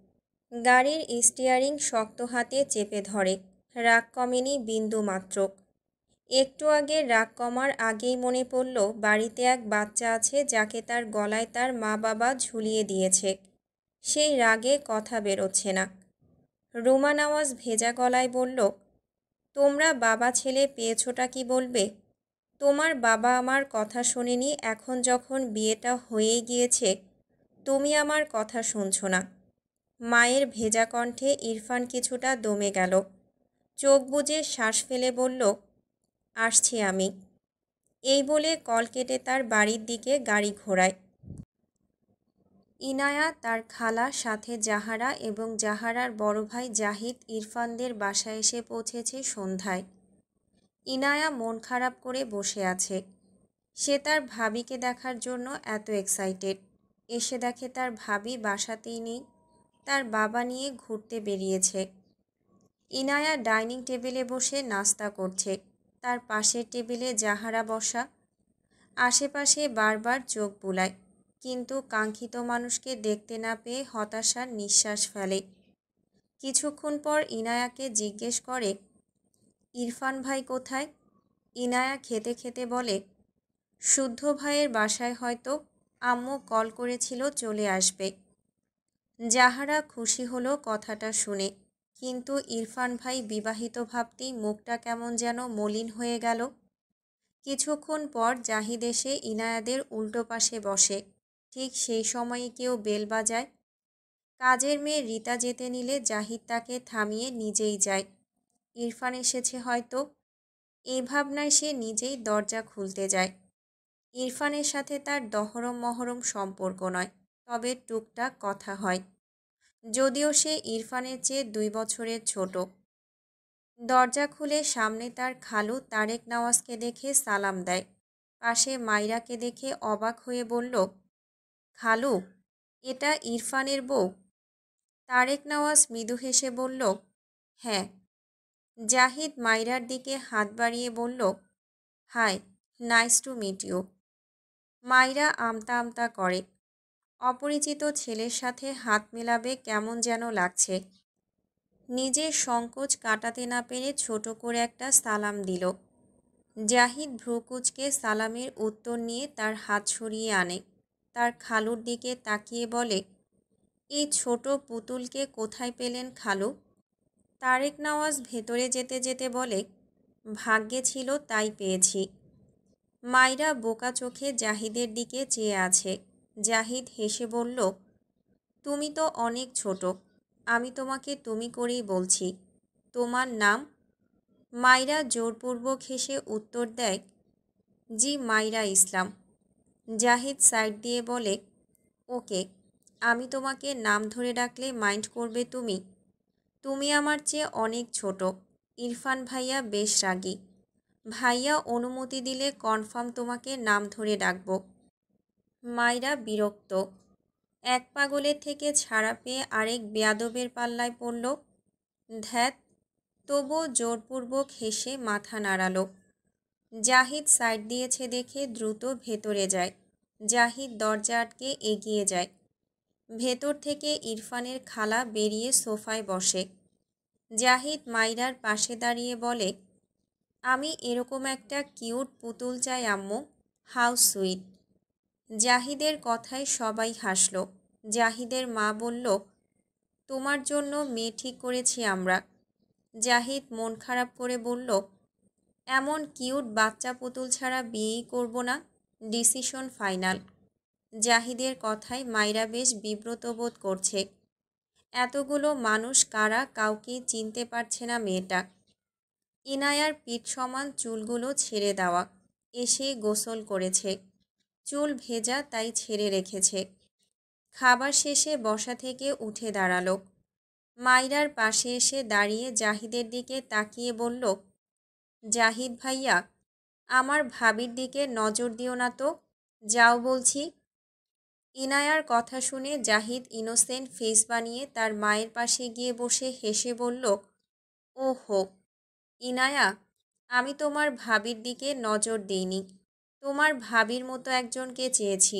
গাড়ির স্টিয়ারিং শক্ত হাতে চেপে ধরে। রাগ কমেনি বিন্দু মাত্র। একটু আগে রাগ কমার আগেই মনে পড়ল বাড়িতে এক বাচ্চা আছে যাকে তার গলায় তার মা বাবা ঝুলিয়ে দিয়েছে। সেই রাগে কথা বেরোচ্ছে না। রুমা নওয়াজ ভেজা গলায় বলল, তোমরা বাবা ছেলে পেয়েছোটা কি বলবে? তোমার বাবা আমার কথা শোনেনি, এখন যখন বিয়েটা হয়েই গিয়েছে তুমি আমার কথা শুনছো না। মায়ের ভেজা কণ্ঠে ইরফান কিছুটা দমে গেল। চোখ বুজে শ্বাস ফেলে বলল, আসছি আমি। এই বলে কল কেটে তার বাড়ির দিকে গাড়ি ঘোরায়। ইনায়া, তার খালা, সাথে জাহারা এবং জাহারার বড় ভাই জাহিদ ইরফানদের বাসায় এসে পৌঁছেছে সন্ধ্যায়। ইনায়া মন খারাপ করে বসে আছে। সে তার ভাবিকে দেখার জন্য এত এক্সাইটেড। এসে দেখে তার ভাবি বাসাতেই নেই, তার বাবা নিয়ে ঘুরতে বেরিয়েছে। ইনায়া ডাইনিং টেবিলে বসে নাস্তা করছে। তার পাশের টেবিলে জাহারা বসা। আশেপাশে বারবার চোখ বুলায়, কিন্তু কাঙ্ক্ষিত মানুষকে দেখতে না পেয়ে হতাশার নিঃশ্বাস ফেলে। কিছুক্ষণ পর ইনায়াকে জিজ্ঞেস করে, ইরফান ভাই কোথায়? ইনায়া খেতে খেতে বলে, শুদ্ধ ভাইয়ের বাসায় হয়তো, আম্মু কল করেছিল, চলে আসবে। জাহারা খুশি হলো কথাটা শুনে, কিন্তু ইরফান ভাই বিবাহিত ভাবতেই মুখটা কেমন যেন মলিন হয়ে গেল। কিছুক্ষণ পর জাহিদ এসে ইনায়াদের উল্টো পাশে বসে। ঠিক সেই সময়ে কেউ বেল বাজায়। কাজের মেয়ে রীতা যেতে নিলে জাহিদ তাকে থামিয়ে নিজেই যায়। ইরফান এসেছে হয়তো, এই ভাবনায় সে নিজেই দরজা খুলতে যায়। ইরফানের সাথে তার দহরম মহরম সম্পর্ক নয়, তবে টুকটাক কথা হয়, যদিও সে ইরফানের চেয়ে 2 বছরের ছোট। দরজা খুলে সামনে তার খালু তারেক নওয়াজকে দেখে সালাম দেয়। পাশে মাইরাকে দেখে অবাক হয়ে বলল, খালু, এটা ইরফানের বউ? তারেক নওয়াজ মৃদু হেসে বলল, হ্যাঁ। জাহিদ মাইরার দিকে হাত বাড়িয়ে বলল, hi, nice to meet you. Maira আমতা আমতা করে। অপরিচিত ছেলের সাথে হাত মেলাবে কেমন যেন লাগছে। নিজের সংকোচ কাটাতে না পেরে ছোট করে একটা সালাম দিল। জাহিদ ভ্রুকুচকে সালামের উত্তর নিয়ে তার হাত সরিয়ে আনে। তার খালুর দিকে তাকিয়ে বলে, এই ছোট পুতুলকে কোথায় পেলেন খালু? তারেক নওয়াজ ভেতরে যেতে যেতে বলে, ভাগ্যে ছিল তাই পেয়েছি। মাইরা বোকা চোখে জাহিদের দিকে চেয়ে আছে। জাহিদ হেসে বলল, তুমি তো অনেক ছোট, আমি তোমাকে তুমি করেই বলছি। তোমার নাম? মাইরা জোরপূর্বক হেসে উত্তর দেয়, জি, মাইরা ইসলাম। জাহিদ সাইড দিয়ে বলে, ওকে, আমি তোমাকে নাম ধরে ডাকলে মাইন্ড করবে তুমি? তুমি আমার চেয়ে অনেক ছোট। ইরফান ভাইয়া বেশ রাগী। ভাইয়া অনুমতি দিলে কনফার্ম তোমাকে নাম ধরে ডাকব। মাইরা বিরক্ত। এক পাগলের থেকে ছাড়া পেয়ে আরেক বেয়াদবের পাল্লায় পড়ল। ধ্যাত, তবুও জোরপূর্বক হেসে মাথা নাড়ালো। জাহিদ সাইড দিয়েছে দেখে দ্রুত ভেতরে যায়। জাহিদ দরজা আটকে এগিয়ে যায়। ভেতর থেকে ইরফানের খালা বেরিয়ে সোফায় বসে। জাহিদ মাইরার পাশে দাঁড়িয়ে বলে, আমি এরকম একটা কিউট পুতুল চাই আম্মু, হাউ সুইট। জাহিদের কথায় সবাই হাসল। জাহিদের মা বলল, তোমার জন্য মেয়ে ঠিক করেছি আমরা। জাহিদ মন খারাপ করে বলল, এমন কিউট বাচ্চা পুতুল ছাড়া বিয়েই করব না, ডিসিশন ফাইনাল। জাহিদের কথায় মাইরা বেশ বিব্রত বোধ করছে। এতগুলো মানুষ কারা, কাউকেই চিনতে পারছে না মেয়েটা। ইনায়ার পিঠ সমান চুলগুলো ছেড়ে দেওয়া, এসে গোসল করেছে, চুল ভেজা তাই ছেড়ে রেখেছে। খাবার শেষে বসা থেকে উঠে দাঁড়ালো। মাইরার পাশে এসে দাঁড়িয়ে জাহিদের দিকে তাকিয়ে বলল, জাহিদ ভাইয়া, আমার ভাবির দিকে নজর দিও না তো, যাও বলছি। ইনায়ার কথা শুনে জাহিদ ইনোসেন্ট ফেস বানিয়ে তার মায়ের পাশে গিয়ে বসে হেসে বলল, ওহো ইনায়া, আমি তোমার ভাবির দিকে নজর দিইনি, তোমার ভাবির মতো একজনকে চেয়েছি।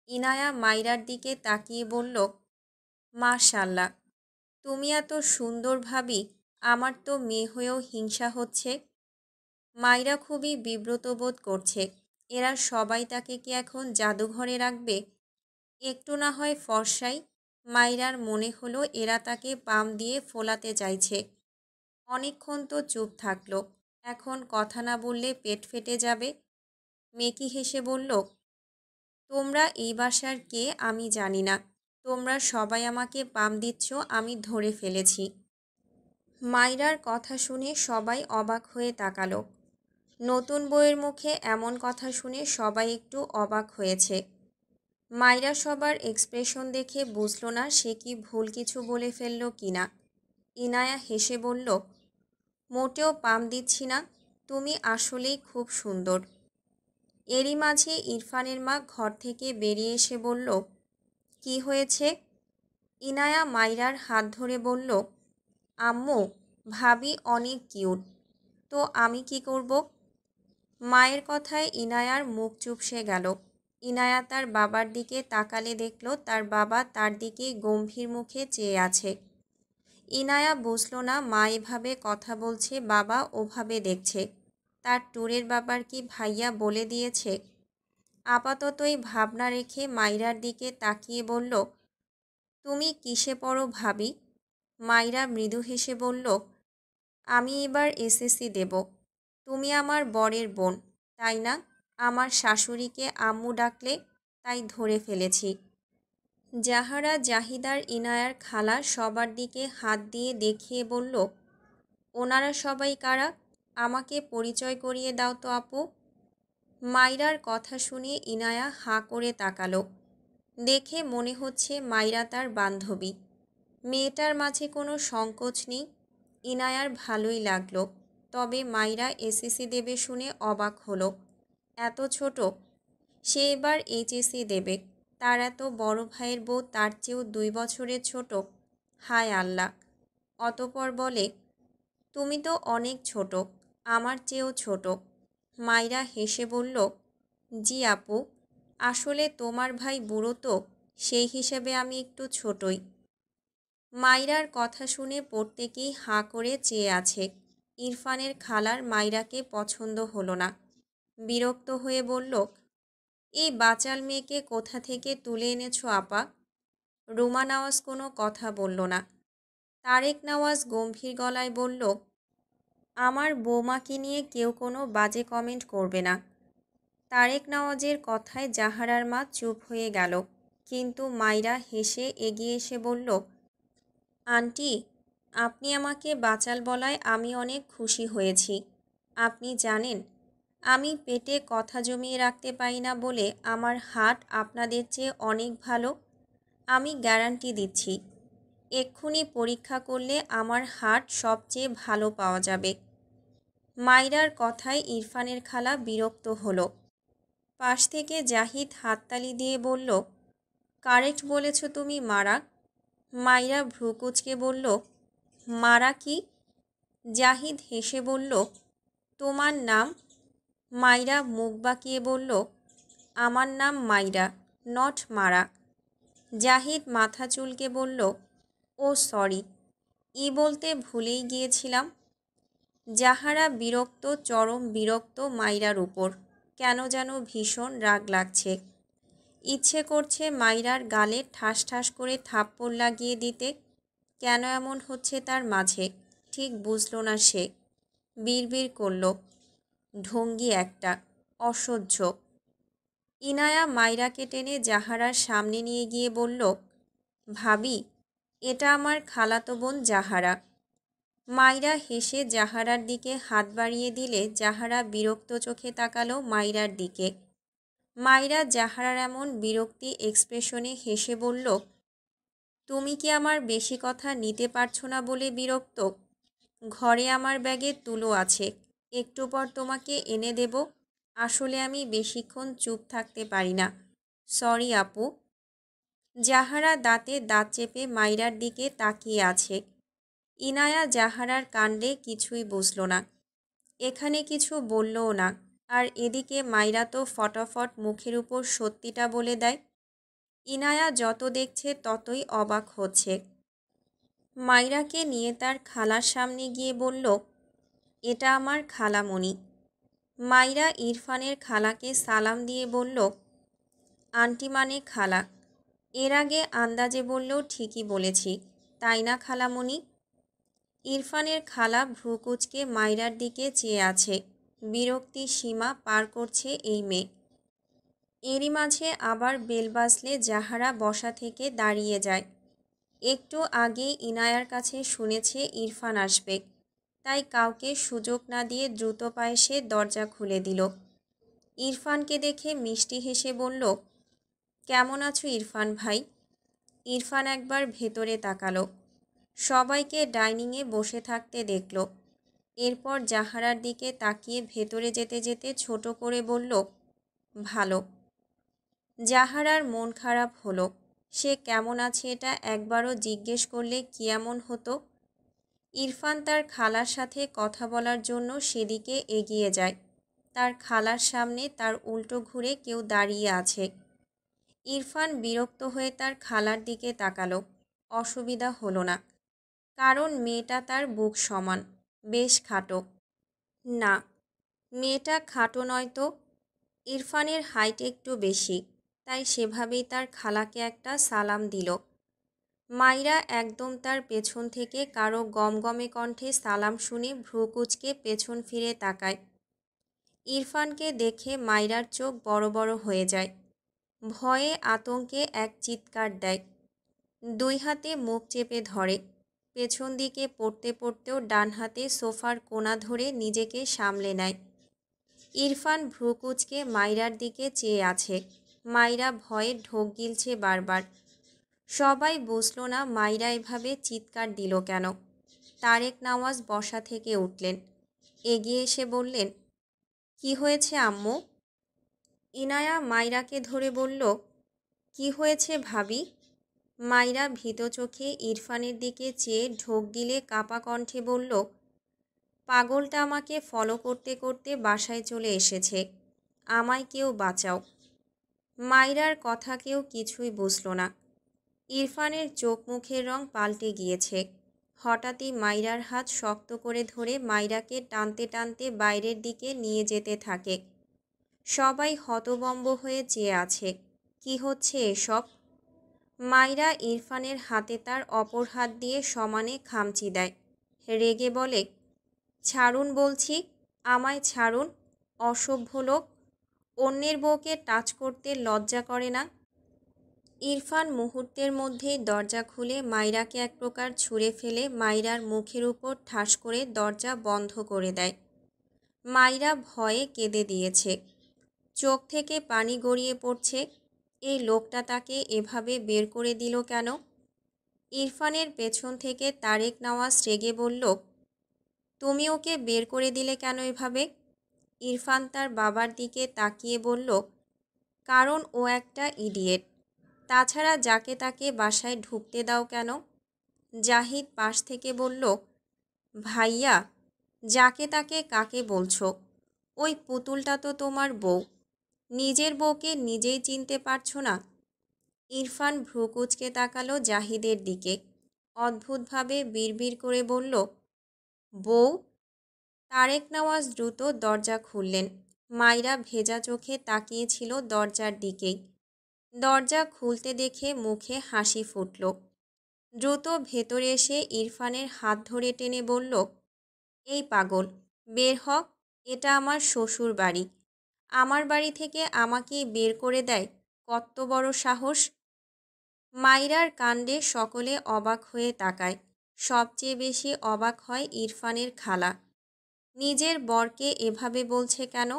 ইনায়া মাইরার দিকে তাকিয়ে বলল, মাশাল্লাহ, তুমি এত সুন্দর ভাবি, আমার তো মেয়ে হয়েও হিংসা হচ্ছে। মাইরা খুবই বিব্রত বোধ করছে। এরা সবাই তাকে কি এখন জাদুঘরে রাখবে? একটু না হয় ফর্সাই। মাইরার মনে হলো এরা তাকে পাম দিয়ে ফোলাতে চাইছে। অনেকক্ষণ তো চুপ থাকলো। এখন কথা না বললে পেট ফেটে যাবে। মেকি হেসে বলল, তোমরা এই বাসার কে আমি জানি না। তোমরা সবাই আমাকে পাম দিচ্ছ, আমি ধরে ফেলেছি। মাইরার কথা শুনে সবাই অবাক হয়ে তাকালো। নতুন বউয়ের মুখে এমন কথা শুনে সবাই একটু অবাক হয়েছে। মাইরা সবার এক্সপ্রেশন দেখে বুঝল না সে কি ভুল কিছু বলে ফেলল কিনা। ইনায়া হেসে বলল, মোটেও পাম দিচ্ছি না, তুমি আসলেই খুব সুন্দর। এরই মাঝে ইরফানের মা ঘর থেকে বেরিয়ে এসে বলল, কি হয়েছে? ইনায়া মাইরার হাত ধরে বলল, আম্মু, ভাবি অনেক কিউট, তো আমি কি করব? মায়ের কথায় ইনায়ার মুখ চুপসে গেল। ইনায়া তার বাবার দিকে তাকালে দেখল তার বাবা তার দিকে গম্ভীর মুখে চেয়ে আছে। ইনায়া বুঝল না মা এভাবে কথা বলছে, বাবা ওভাবে দেখছে। তার ট্যুরের বাবার কি ভাইয়া বলে দিয়েছে? আপাততই ভাবনা রেখে মাইরার দিকে তাকিয়ে বলল, তুমি কিসে পড়ো ভাবি? মাইরা মৃদু হেসে বলল, আমি এবার এসএসসি দেব। তুমি আমার বরের বোন, তাই না? আমার শাশুড়িকে আম্মু ডাকলে, তাই ধরে ফেলেছি। জাহারা, জাহিদার, ইনায়ার খালা সবার দিকে হাত দিয়ে দেখিয়ে বলল, ওনারা সবাই কারা? আমাকে পরিচয় করিয়ে দাও তো আপু। মাইরার কথা শুনে ইনায়া হাঁ করে তাকালো। দেখে মনে হচ্ছে মাইরা তার বান্ধবী। মেয়েটার মাঝে কোনো সংকোচ নেই। ইনায়ার ভালোই লাগলো। তবে মাইরা এসএসসি দেবে শুনে অবাক হলো। এত ছোট? সে এবার এইচএসসি দেবে। তার এত বড় ভাইয়ের বউ তার চেয়েও 2 বছরের ছোট। হায় আল্লাহ! অতঃপর বলে, তুমি তো অনেক ছোট, আমার চেয়েও ছোট। মাইরা হেসে বলল, জি আপু, আসলে তোমার ভাই বুড়ো তো, সেই হিসেবে আমি একটু ছোটই। মাইরার কথা শুনে প্রত্যেকেই হাঁ করে চেয়ে আছে। ইরফানের খালার মাইরাকে পছন্দ হলো না। বিরক্ত হয়ে বলল, এই বাচাল মেয়েকে কোথা থেকে তুলে এনেছো আপা? রুমা নওয়াজ কোনো কথা বলল না। তারেক নওয়াজ গম্ভীর গলায় বলল, আমার বৌমাকে নিয়ে কেউ কোনো বাজে কমেন্ট করবে না। তারেক নওয়াজের কথায় জাহারার মা চুপ হয়ে গেল। কিন্তু মাইরা হেসে এগিয়ে এসে বলল, আন্টি, আপনি আমাকে বাচাল বলায় আমি অনেক খুশি হয়েছি। আপনি জানেন, আমি পেটে কথা জমিয়ে রাখতে পারি না বলে আমার হার্ট আপনাদের চেয়ে অনেক ভালো। আমি গ্যারান্টি দিচ্ছি, এক্ষুনি পরীক্ষা করলে আমার হার্ট সবচেয়ে ভালো পাওয়া যাবে। মাইরার কথায় ইরফানের খালা বিরক্ত হলো। পাশ থেকে জাহিদ হাততালি দিয়ে বলল, কারেক্ট বলেছ তুমি মারা। মাইরা ভ্রু কুঁচকে বলল, মারা কি? জাহিদ হেসে বলল, তোমার নাম। মাইরা মুখ বাঁকিয়ে বলল, আমার নাম মাইরা, নট মারা। জাহিদ মাথা চুলকে বলল, ও সরি, বলতে ভুলেই গিয়েছিলাম। জাহারা বিরক্ত, চরম বিরক্ত মাইরার উপর। কেন যেন ভীষণ রাগ লাগছে। ইচ্ছে করছে মাইরার গালে ঠাস ঠাস করে থাপ্পড় লাগিয়ে দিতে। কেন এমন হচ্ছে তার মাঝে ঠিক বুঝল না সে। বিড়বিড় করল, ঢঙ্গি একটা, অসহ্য। ইনায়া মাইরাকে টেনে জাহারার সামনে নিয়ে গিয়ে বলল, ভাবি, এটা আমার খালাতো বোন জাহারা। মাইরা হেসে জাহারার দিকে হাত বাড়িয়ে দিলে জাহারা বিরক্ত চোখে তাকালো মাইরার দিকে। মাইরা জাহারার এমন বিরক্তি এক্সপ্রেশনে হেসে বলল, তুমি কি আমার বেশি কথা নিতে পারছো না বলে বিরক্ত? ঘরে আমার ব্যাগে তুলো আছে, একটু পর তোমাকে এনে দেব। আসলে আমি বেশিক্ষণ চুপ থাকতে পারি না, সরি আপু। জাহারা দাঁতে দাঁত চেপে মাইরার দিকে তাকিয়ে আছে। ইনায়া জাহারার কাণ্ডে কিছুই বুঝল না, এখানে কিছু বললও না। আর এদিকে মাইরা তো ফটাফট মুখের উপর সত্যিটা বলে দেয়। ইনায়া যত দেখছে ততই অবাক হচ্ছে। মাইরাকে নিয়ে তার খালার সামনে গিয়ে বলল, এটা আমার খালামণি। মাইরা ইরফানের খালাকে সালাম দিয়ে বলল, আন্টি মানে খালা। এর আগে আন্দাজে বললেও ঠিকই বলেছি, তাই না খালামণি? ইরফানের খালা ভ্রুকুচকে মাইরার দিকে চেয়ে আছে। বিরক্তি সীমা পার করছে এই মেয়ে। এরই মাঝে আবার বেল বাজলে জাহারা বসা থেকে দাঁড়িয়ে যায়। একটু আগেই ইনায়ার কাছে শুনেছে ইরফান আসবে, তাই কাউকে সুযোগ না দিয়ে দ্রুত পায়ে সে দরজা খুলে দিল। ইরফানকে দেখে মিষ্টি হেসে বলল, কেমন আছো ইরফান ভাই? ইরফান একবার ভেতরে তাকালো। সবাইকে ডাইনিংয়ে বসে থাকতে দেখল। এরপর জাহারার দিকে তাকিয়ে ভেতরে যেতে যেতে ছোট করে বলল, ভালো। জাহারার মন খারাপ হলো। সে কেমন আছে এটা একবারও জিজ্ঞেস করলে কি এমন হতো। ইরফান তার খালার সাথে কথা বলার জন্য সেদিকে এগিয়ে যায়। তার খালার সামনে তার উল্টো ঘুরে কেউ দাঁড়িয়ে আছে। ইরফান বিরক্ত হয়ে তার খালার দিকে তাকালো। অসুবিধা হলো না, কারণ মেয়েটা তার বুক সমান, বেশ খাটো। না, মেয়েটা খাটো নয় তো। ইরফানের হাইট একটু বেশি, তাই সেভাবেই তার খালাকে একটা সালাম দিল। মাইরা একদম তার পেছন থেকে কারো গমগমে কণ্ঠে সালাম শুনে ভ্রুকুচকে পেছন ফিরে তাকায়। ইরফানকে দেখে মাইরার চোখ বড় বড় হয়ে যায়। ভয়ে আতঙ্কে এক চিৎকার দেয়। দুই হাতে মুখ চেপে ধরে। পেছন দিকে পড়তে পড়তেও ডান হাতে সোফার কোণা ধরে নিজেকে সামলে নেয়। ইরফান ভ্রুকুচকে মাইরার দিকে চেয়ে আছে। মাইরা ভয়ে ঢোক গিলছে বারবার। সবাই বুঝল না মাইরা এভাবে চিৎকার দিল কেন। তারেক নওয়াজ বসা থেকে উঠলেন। এগিয়ে এসে বললেন, কি হয়েছে আম্মু? ইনায়া মাইরাকে ধরে বলল, কি হয়েছে ভাবি? মাইরা ভীত চোখে ইরফানের দিকে চেয়ে ঢোক গিলে কাপা কণ্ঠে বলল, পাগলটা আমাকে ফলো করতে করতে বাসায় চলে এসেছে, আমায় কেউ বাঁচাও। মাইরার কথা কেউ কিছুই বুঝল না। ইরফানের চোখ মুখের রং পাল্টে গিয়েছে। হঠাৎই মাইরার হাত শক্ত করে ধরে মাইরাকে টানতে টানতে বাইরের দিকে নিয়ে যেতে থাকে। সবাই হতভম্ব হয়ে চেয়ে আছে। কি হচ্ছে এসব? মাইরা ইরফানের হাতে তার অপর হাত দিয়ে সমানে খামচি দেয়। রেগে বলে, ছাড়ুন বলছি, আমায় ছাড়ুন, অসভ্য লোক। অন্যের বউকে টাচ করতে লজ্জা করে না? ইরফান মুহূর্তের মধ্যেই দরজা খুলে মাইরাকে এক প্রকার ছুঁড়ে ফেলে মাইরার মুখের উপর ঠাস করে দরজা বন্ধ করে দেয়। মাইরা ভয়ে কেঁদে দিয়েছে। চোখ থেকে পানি গড়িয়ে পড়ছে। এই লোকটা তাকে এভাবে বের করে দিল কেন? ইরফানের পেছন থেকে তারেক নওয়াজ রেগে বলল, তুমি ওকে বের করে দিলে কেন এভাবে? ইরফান তার বাবার দিকে তাকিয়ে বলল, কারণ ও একটা ইডিয়েট। তাছাড়া যাকে তাকে বাসায় ঢুকতে দাও কেন? জাহিদ পাশ থেকে বলল, ভাইয়া, যাকে তাকে কাকে বলছো? ওই পুতুলটা তো তোমার বউ। নিজের বউকে নিজেই চিনতে পারছো না? ইরফান ভ্রুকুচকে তাকালো জাহিদের দিকে। অদ্ভুতভাবে বিড়বিড় করে বলল, বউ? তারেক নওয়াজ দ্রুত দরজা খুললেন। মাইরা ভেজা চোখে তাকিয়েছিল দরজার দিকেই। দরজা খুলতে দেখে মুখে হাসি ফুটল। দ্রুত ভেতরে এসে ইরফানের হাত ধরে টেনে বলল, এই পাগল, বের হ। এটা আমার শ্বশুর বাড়ি। আমার বাড়ি থেকে আমাকেই বের করে দেয়? কত বড় সাহস! মাইরার কাণ্ডে সকলে অবাক হয়ে তাকায়। সবচেয়ে বেশি অবাক হয় ইরফানের খালা। নিজের বরকে এভাবে বলছে কেন?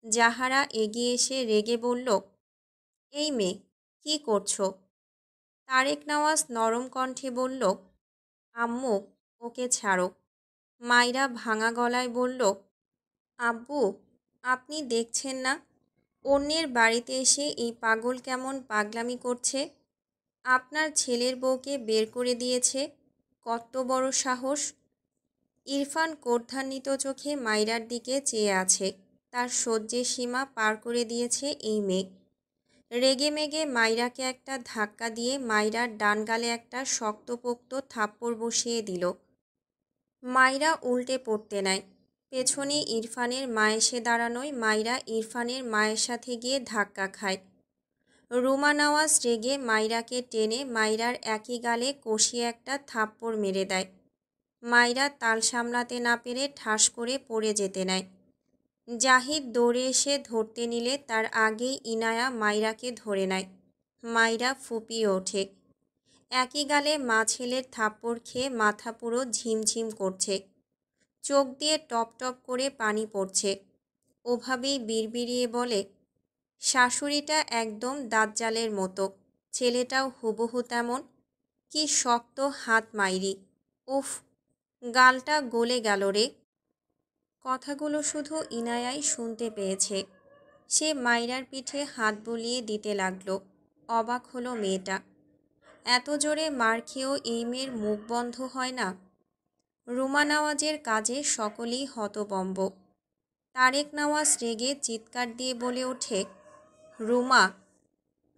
জাহারা এগিয়ে এসে রেগে বলল, এই মেয়ে, কি করছো? তারেক নওয়াজ নরম কণ্ঠে বলল, আম্মু, ওকে ছাড়ো। মাইরা ভাঙা গলায় বলল, আব্বু, আপনি দেখছেন না অন্যের বাড়িতে এসে এই পাগল কেমন পাগলামি করছে? আপনার ছেলের বউকে বের করে দিয়েছে, কত বড় সাহস! ইরফান ক্রোধান্বিত চোখে মাইরার দিকে চেয়ে আছে। তার সহ্যের সীমা পার করে দিয়েছে এই মেয়ে। রেগেমেগে মাইরাকে একটা ধাক্কা দিয়ে মাইরার ডান গালে একটা শক্তপোক্ত থাপ্পড় বসিয়ে দিল। মাইরা উল্টে পড়তে নেয়। পেছনে ইরফানের মা এসে দাঁড়ানোয় মাইরা ইরফানের মায়ের সাথে গিয়ে ধাক্কা খায়। রুমা নওয়াজ রেগে মাইরাকে টেনে মাইরার একই গালে কষিয়ে একটা থাপ্পড় মেরে দেয়। মাইরা তাল সামলাতে না পেরে ঠাস করে পড়ে যেতে নেয়। জাহিদ দৌড়ে এসে ধরতে নিলে তার আগেই ইনায়া মাইরাকে ধরে নেয়। মাইরা ফুপিয়ে ওঠে। একই গালে মা ছেলের থাপ্পড় খেয়ে মাথা পুরো ঝিমঝিম করছে। চোখ দিয়ে টপ টপ করে পানি পড়ছে। ওভাবেই বিড়বিড়িয়ে বলে, শাশুড়িটা একদম দাজ্জালের মতো, ছেলেটাও হুবহু তেমন। কি শক্ত হাত মাইরি, উফ, গালটা গলে গেল রে। কথাগুলো শুধু ইনায়াই শুনতে পেয়েছে। সে মাইরার পিঠে হাত বুলিয়ে দিতে লাগলো। অবাক হলো মেয়েটা। এত জোরে মার খেয়েও এই মেয়ের মুখ বন্ধ হয় না। রুমা নওয়াজের কাজে সকলেই হতবম্ব। তারেক নওয়াজ রেগে চিৎকার দিয়ে বলে ওঠে, রুমা।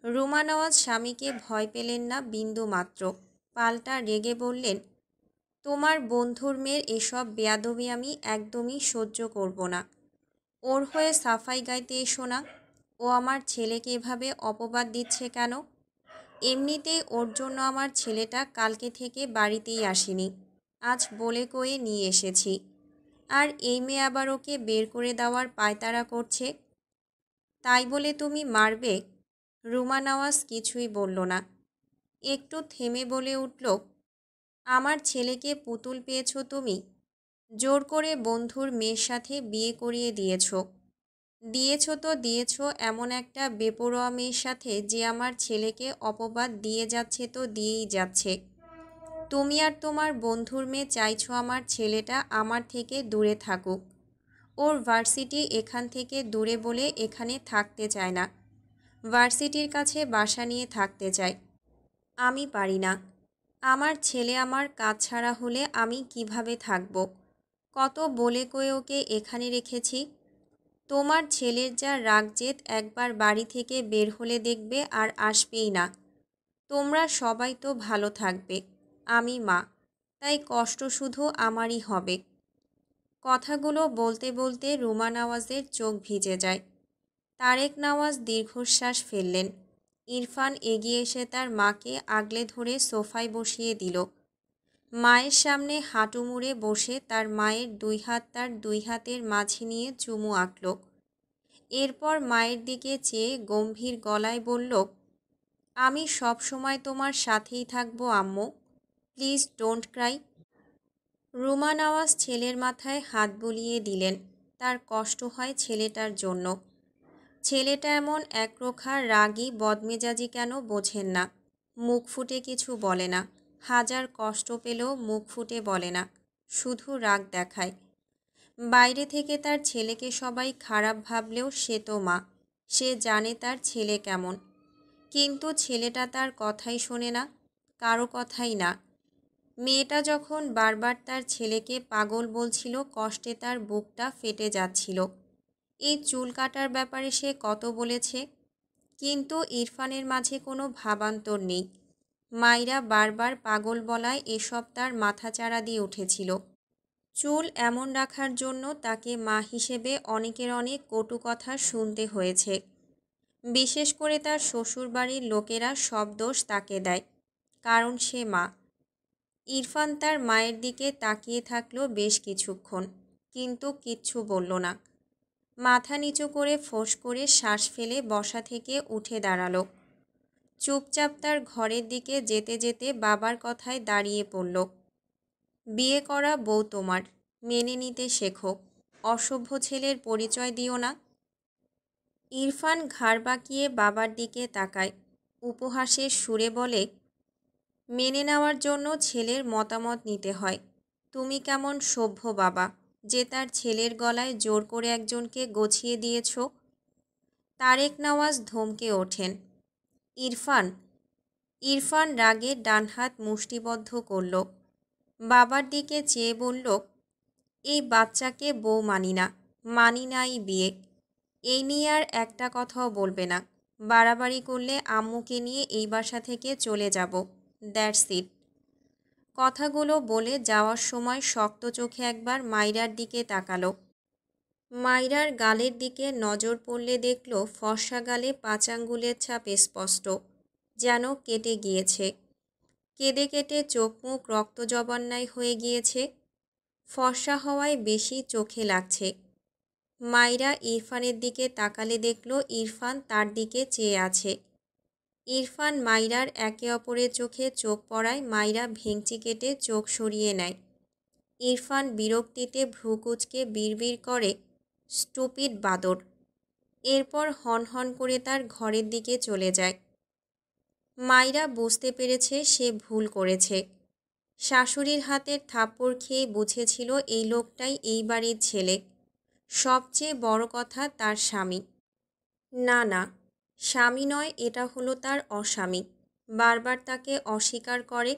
রুমা নওয়াজ স্বামীকে ভয় পেলেন না বিন্দু মাত্র। পাল্টা রেগে বললেন, তোমার বন্ধুর মেয়ের এসব বেয়াদবি আমি একদমই সহ্য করব না। ওর হয়ে সাফাই গাইতে এসো না। ও আমার ছেলেকে এভাবে অপবাদ দিচ্ছে কেন? এমনিতেই ওর জন্য আমার ছেলেটা কালকে থেকে বাড়িতেই আসেনি। আজ বলে কয়ে নিয়ে এসেছি। আর এই মেয়ে আবার ওকে বের করে দেওয়ার পায়তারা করছে। তাই বলে তুমি মারবে? রুমা নওয়াজ কিছুই বলল না। একটু থেমে বলে উঠল, আমার ছেলেকে পুতুল পেয়েছ তুমি? জোর করে বন্ধুর মেয়ের সাথে বিয়ে করিয়ে দিয়েছ। তো দিয়েছ এমন একটা বেপরোয়া মেয়ের সাথে যে আমার ছেলেকে অপবাদ দিয়ে যাচ্ছে তো দিয়েই যাচ্ছে। তুমি আর তোমার বন্ধুর মেয়ে চাইছো আমার ছেলেটা আমার থেকে দূরে থাকুক। ওর ভার্সিটি এখান থেকে দূরে বলে এখানে থাকতে চায় না। ভার্সিটির কাছে বাসা নিয়ে থাকতে চায়। আমি পারি না। আমার ছেলে আমার কাজ ছাড়া হলে আমি কিভাবে থাকব? কত বলে কয়ে ওকে এখানে রেখেছি। তোমার ছেলের যা রাগ জেদ, একবার বাড়ি থেকে বের হলে দেখবে আর আসবেই না। তোমরা সবাই তো ভালো থাকবে। আমি মা, তাই কষ্ট শুধু আমারই হবে। কথাগুলো বলতে বলতে রুমা নওয়াজের চোখ ভিজে যায়। তারেক নওয়াজ দীর্ঘশ্বাস ফেললেন। ইরফান এগিয়ে এসে তার মাকে আগলে ধরে সোফায় বসিয়ে দিল। মায়ের সামনে হাঁটু মুড়ে বসে তার মায়ের দুই হাত তার দুই হাতের মাঝে নিয়ে চুমু আঁকল। এরপর মায়ের দিকে চেয়ে গম্ভীর গলায় বলল, আমি সব সময় তোমার সাথেই থাকবো আম্মু, please don't Cry. Ruma Nawaz ছেলের মাথায় হাত বুলিয়ে দিলেন। তার কষ্ট হয় ছেলেটার জন্য। ছেলেটা এমন একরোখা রাগী বদমেজাজি কেন বোঝেন না। মুখ ফুটে কিছু বলে না। হাজার কষ্ট পেলেও মুখ ফুটে বলে না, শুধু রাগ দেখায়। বাইরে থেকে তার ছেলেকে সবাই খারাপ ভাবলেও সে তো মা, সে জানে তার ছেলে কেমন। কিন্তু ছেলেটা তার কথাই শোনে না, কারো কথাই না। মেয়েটা যখন বারবার তার ছেলেকে পাগল বলছিল, কষ্টে তার বুকটা ফেটে যাচ্ছিল। এই চুল কাটার ব্যাপারে সে কত বলেছে, কিন্তু ইরফানের মাঝে কোনো ভাবান্তর নেই। মাইরা বারবার পাগল বলায় এসব তার মাথাচাড়া দিয়ে উঠেছিল। চুল এমন রাখার জন্য তাকে মা হিসেবে অনেকের অনেক কটু কথা শুনতে হয়েছে। বিশেষ করে তার শ্বশুরবাড়ির লোকেরা সব দোষ তাকে দেয়, কারণ সে মা। ইরফান তার মায়ের দিকে তাকিয়ে থাকলো বেশ কিছুক্ষণ, কিন্তু কিচ্ছু বলল না। মাথা নিচু করে ফোঁস করে শ্বাস ফেলে বসা থেকে উঠে দাঁড়ালো। চুপচাপ তার ঘরের দিকে যেতে যেতে বাবার কথায় দাঁড়িয়ে পড়ল। বিয়ে করা বউ তোমার, মেনে নিতে শেখো। অসভ্য ছেলের পরিচয় দিও না। ইরফান ঘাড় বাঁকিয়ে বাবার দিকে তাকায়। উপহাসের সুরে বলে, মেনে নেওয়ার জন্য ছেলের মতামত নিতে হয়। তুমি কেমন সভ্য বাবা, যে তার ছেলের গলায় জোর করে একজনকে গছিয়ে দিয়েছ। তারেক নওয়াজ ধমকে ওঠেন। ইরফান। ইরফান রাগে ডান হাত মুষ্টিবদ্ধ করল। বাবার দিকে চেয়ে বলল, এই বাচ্চাকে বউ মানি না, মানি নাই বিয়ে। এই নিয়ে আর একটা কথাও বলবে না। বাড়াবাড়ি করলে আম্মুকে নিয়ে এই বাসা থেকে চলে যাব, দ্যাটস ইট। কথাগুলো বলে যাওয়ার সময় শক্ত চোখে একবার মাইরার দিকে তাকালো। মাইরার গালের দিকে নজর পড়লে দেখল ফর্সা গালে 5 আঙ্গুলের ছাপ স্পষ্ট, যেন কেটে গিয়েছে। কেঁদে কেটে চোখ মুখ রক্ত জবান্নায় হয়ে গিয়েছে, ফর্সা হওয়ায় বেশি চোখে লাগছে। মাইরা ইরফানের দিকে তাকালে দেখল ইরফান তার দিকে চেয়ে আছে। ইরফান মাইরার একে অপরের চোখে চোখ পড়ায় মাইরা ভেঙচি কেটে চোখ সরিয়ে নেয়। ইরফান বিরক্তিতে ভ্রুকুচকে বিড়বিড় করে, স্টুপিড বাদর। এরপর হনহন করে তার ঘরের দিকে চলে যায়। মাইরা বুঝতে পেরেছে সে ভুল করেছে। শাশুড়ির হাতের থাপ্পড় খেয়ে বুঝেছিল এই লোকটাই এই বাড়ির ছেলে, সবচেয়ে বড় কথা তার স্বামী। না না, স্বামী নয়, এটা হলো তার অস্বামী। বারবার তাকে অস্বীকার করে।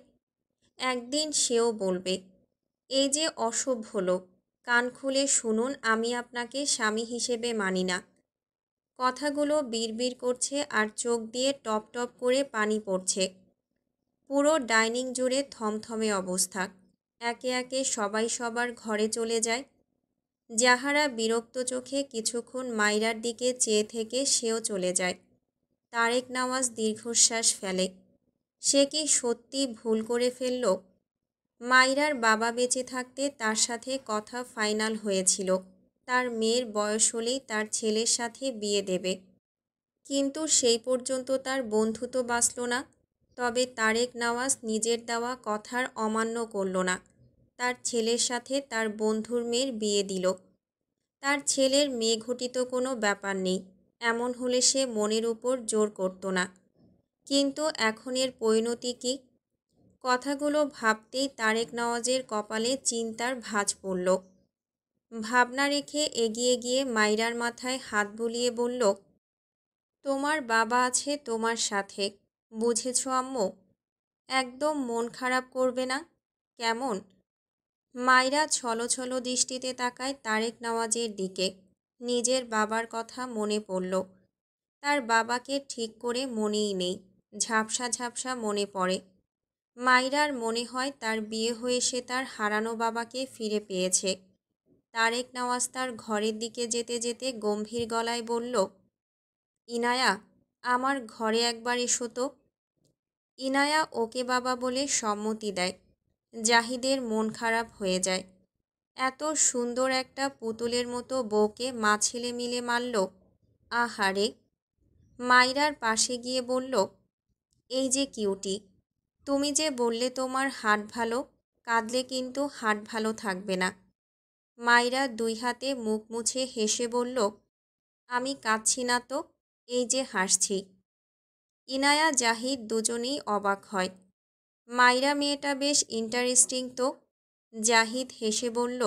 একদিন সেও বলবে, এই যে অসভ্য লোক, কান খুলে শুনুন, আমি আপনাকে স্বামী হিসেবে মানি না। কথাগুলো বিড়বিড় করছে আর চোখ দিয়ে টপ টপ করে পানি পড়ছে। পুরো ডাইনিং জুড়ে থমথমে অবস্থা। একে একে সবাই সবার ঘরে চলে যায়। যাহারা বিরক্ত চোখে কিছুক্ষণ মাইরার দিকে চেয়ে থেকে সেও চলে যায়। তারেক নওয়াজ দীর্ঘশ্বাস ফেলে। সে কি সত্যি ভুল করে ফেলল? মাইরার বাবা বেঁচে থাকতে তার সাথে কথা ফাইনাল হয়েছিল, তার মেয়ের বয়স হলেই তার ছেলের সাথে বিয়ে দেবে। কিন্তু সেই পর্যন্ত তার বন্ধু তো বাঁচল না। তবে তারেক নওয়াজ নিজের দেওয়া কথার অমান্য করল না। তার ছেলের সাথে তার বন্ধুর মেয়ের বিয়ে দিল। তার ছেলের মেয়ে ঘটিত কোনো ব্যাপার নেই, এমন হলে সে মনের উপর জোর করত না। কিন্তু এখন এর পরিণতি কী? কথাগুলো ভাবতেই তারেক নওয়াজের কপালে চিন্তার ভাঁজ পড়ল। ভাবনা রেখে এগিয়ে গিয়ে মাইরার মাথায় হাত বুলিয়ে বলল, তোমার বাবা আছে তোমার সাথে, বুঝেছ আম্মু? একদম মন খারাপ করবে না, কেমন? মাইরা ছলো ছলো দৃষ্টিতে তাকায় তারেক নওয়াজের দিকে। নিজের বাবার কথা মনে পড়ল। তার বাবাকে ঠিক করে মনেই নেই, ঝাপসা ঝাপসা মনে পড়ে। মাইরার মনে হয় তার বিয়ে হয়ে সে তার হারানো বাবাকে ফিরে পেয়েছে। তারেক নওয়াজ তার ঘরের দিকে যেতে যেতে গম্ভীর গলায় বলল, ইনায়া, আমার ঘরে একবার এসো তো। ইনায়া ওকে বাবা বলে সম্মতি দেয়। জাহিদের মন খারাপ হয়ে যায়। এত সুন্দর একটা পুতুলের মতো বউকে মা ছেলে মিলে মারল। আহারে। মাইরার পাশে গিয়ে বলল, এই যে কিউটি, তুমি যে বললে তোমার হাট ভালো, কাঁদলে কিন্তু হাট ভালো থাকবে না। মাইরা দুই হাতে মুখ মুছে হেসে বলল, আমি কাঁদছি না তো, এই যে হাসছি। ইনায়া জাহিদ দুজনেই অবাক হয়। মাইরা মেয়েটা বেশ ইন্টারেস্টিং তো। জাহিদ হেসে বলল,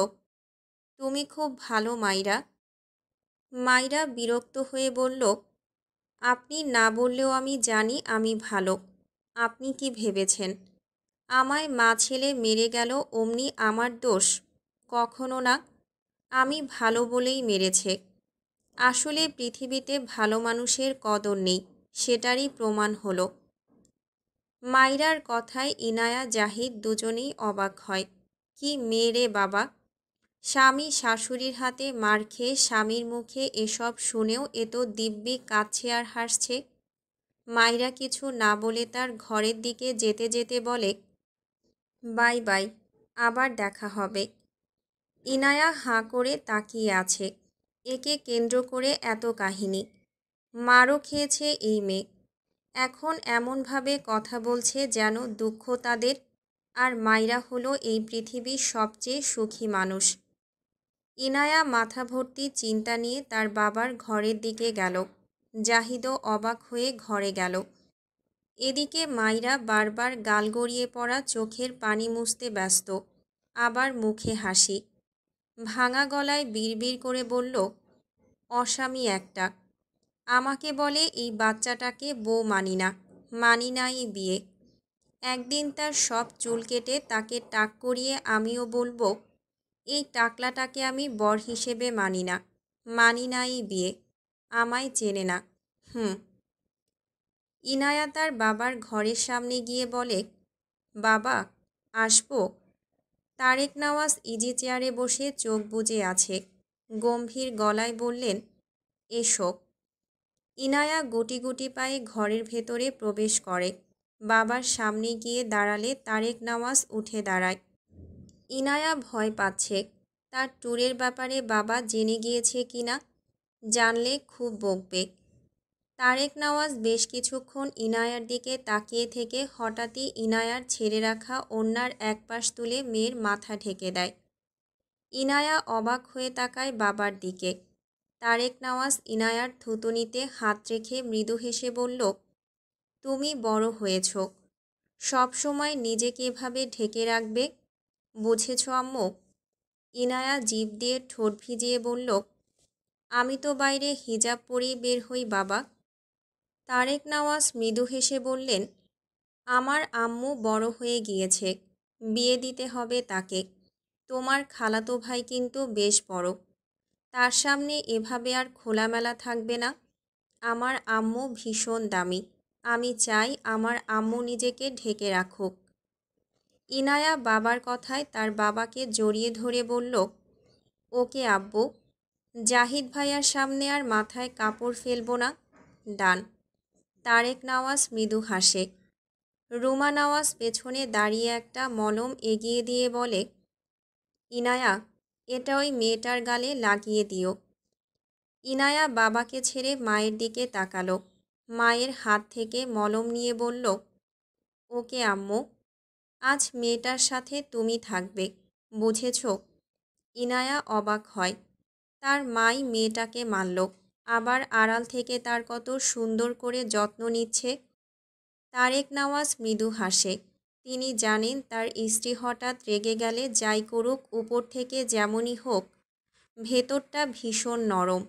তুমি খুব ভালো মাইরা। মাইরা বিরক্ত হয়ে বলল, আপনি না বললেও আমি জানি আমি ভালো। আপনি কি ভেবেছেন আমায় মা ছেলে মেরে গেল অমনি আমার দোষ? কখনো না। আমি ভালো বলেই মেরেছে। আসলে পৃথিবীতে ভালো মানুষের কদর নেই, সেটারই প্রমাণ হলো। মাইরার কথায় ইনায়া জাহিদ দুজনেই অবাক হয়। কি মেয়ে রে বাবা! স্বামী শাশুড়ির হাতে মার খেয়ে স্বামীর মুখে এসব শুনেও এ তো দিব্যি কাঁদছে আর হাসছে। মাইরা কিছু না বলে তার ঘরের দিকে যেতে যেতে বলে, বাই বাই, আবার দেখা হবে। ইনায়া হাঁ করে তাকিয়ে আছে। একে কেন্দ্র করে এত কাহিনী। মারও খেয়েছে এই মেয়ে, এখন এমনভাবে কথা বলছে যেন দুঃখ তাদের। আর মাইরা হলো এই পৃথিবীর সবচেয়ে সুখী মানুষ। ইনায়া মাথা ভর্তি চিন্তা নিয়ে তার বাবার ঘরের দিকে গেল। জাহিদও অবাক হয়ে ঘরে গেল। এদিকে মাইরা বারবার গাল গড়িয়ে পড়া চোখের পানি মুছতে ব্যস্ত, আবার মুখে হাসি। ভাঙা গলায় বিড়বিড় করে বলল, অস্বামী একটা। আমাকে বলে এই বাচ্চাটাকে বউ মানি না, মানি নাই বিয়ে। একদিন তার সব চুল কেটে তাকে টাক করিয়ে আমিও বলবো, এই টাকলাটাকে আমি বর হিসেবে মানি না, মানি নাই বিয়ে, আমায় চেনে না। ইনায়া তার বাবার ঘরের সামনে গিয়ে বলে, বাবা, আসবো? তারেক নওয়াজ ইজি চেয়ারে বসে চোখ বুজে আছে। গম্ভীর গলায় বললেন, এসো। ইনায়া গুটি গুটি পায়ে ঘরের ভেতরে প্রবেশ করে। বাবার সামনে গিয়ে দাঁড়ালে তারেক নওয়াজ উঠে দাঁড়ায়। ইনায়া ভয় পাচ্ছে তার ট্যুরের ব্যাপারে বাবা জেনে গিয়েছে কিনা, জানলে খুব বকবে। তারেক নওয়াজ বেশ কিছুক্ষণ ইনায়ার দিকে তাকিয়ে থেকে হঠাৎই ইনায়ার ছেড়ে রাখা ওড়নার এক পাশ তুলে মেয়ের মাথা ঢেকে দেয়। ইনায়া অবাক হয়ে তাকায় বাবার দিকে। তারেক নওয়াজ ইনায়ার থুতনিতে হাত রেখে মৃদু হেসে বলল, তুমি বড় হয়েছ, সব সময় নিজেকে এভাবে ঢেকে রাখবে, বুঝেছ আম্মু? ইনায়া জিভ দিয়ে ঠোঁট ভিজিয়ে বলল, আমি তো বাইরে হিজাব পরেই বের হই বাবা। তারেক নওয়াজ মৃদু হেসে বললেন, আমার আম্মু বড় হয়ে গিয়েছে, বিয়ে দিতে হবে তাকে। তোমার খালাতো ভাই কিন্তু বেশ বড়, তার সামনে এভাবে আর খোলামেলা থাকবে না। আমার আম্মু ভীষণ দামি, আমি চাই আমার আম্মু নিজেকে ঢেকে রাখুক। ইনায়া বাবার কথায় তার বাবাকে জড়িয়ে ধরে বলল, ওকে আব্বু, জাহিদ ভাইয়ার সামনে আর মাথায় কাপড় ফেলবো না, ডান। তারেক নওয়াজ মৃদু হাসে। রুমা নওয়াজ পেছনে দাঁড়িয়ে একটা মলম এগিয়ে দিয়ে বলে, ইনায়া, এটা ওই মেয়েটার গালে লাগিয়ে দিও। ইনায়া বাবাকে ছেড়ে মায়ের দিকে তাকালো। মায়ের হাত থেকে মলম নিয়ে বলল, ওকে আম্মু, আজ মেয়েটার সাথে তুমি থাকবে, বুঝেছ? ইনায়া অবাক হয়, তার মাই মেয়েটাকে মারল, আবার আড়াল থেকে তার কত সুন্দর করে যত্ন নিচ্ছে। তারেক নওয়াজ মৃদু হাসে। তিনি জানেন তার স্ত্রী হঠাৎ রেগে গেলে যাই করুক উপর থেকে যেমনই হোক, ভেতরটা ভীষণ নরম।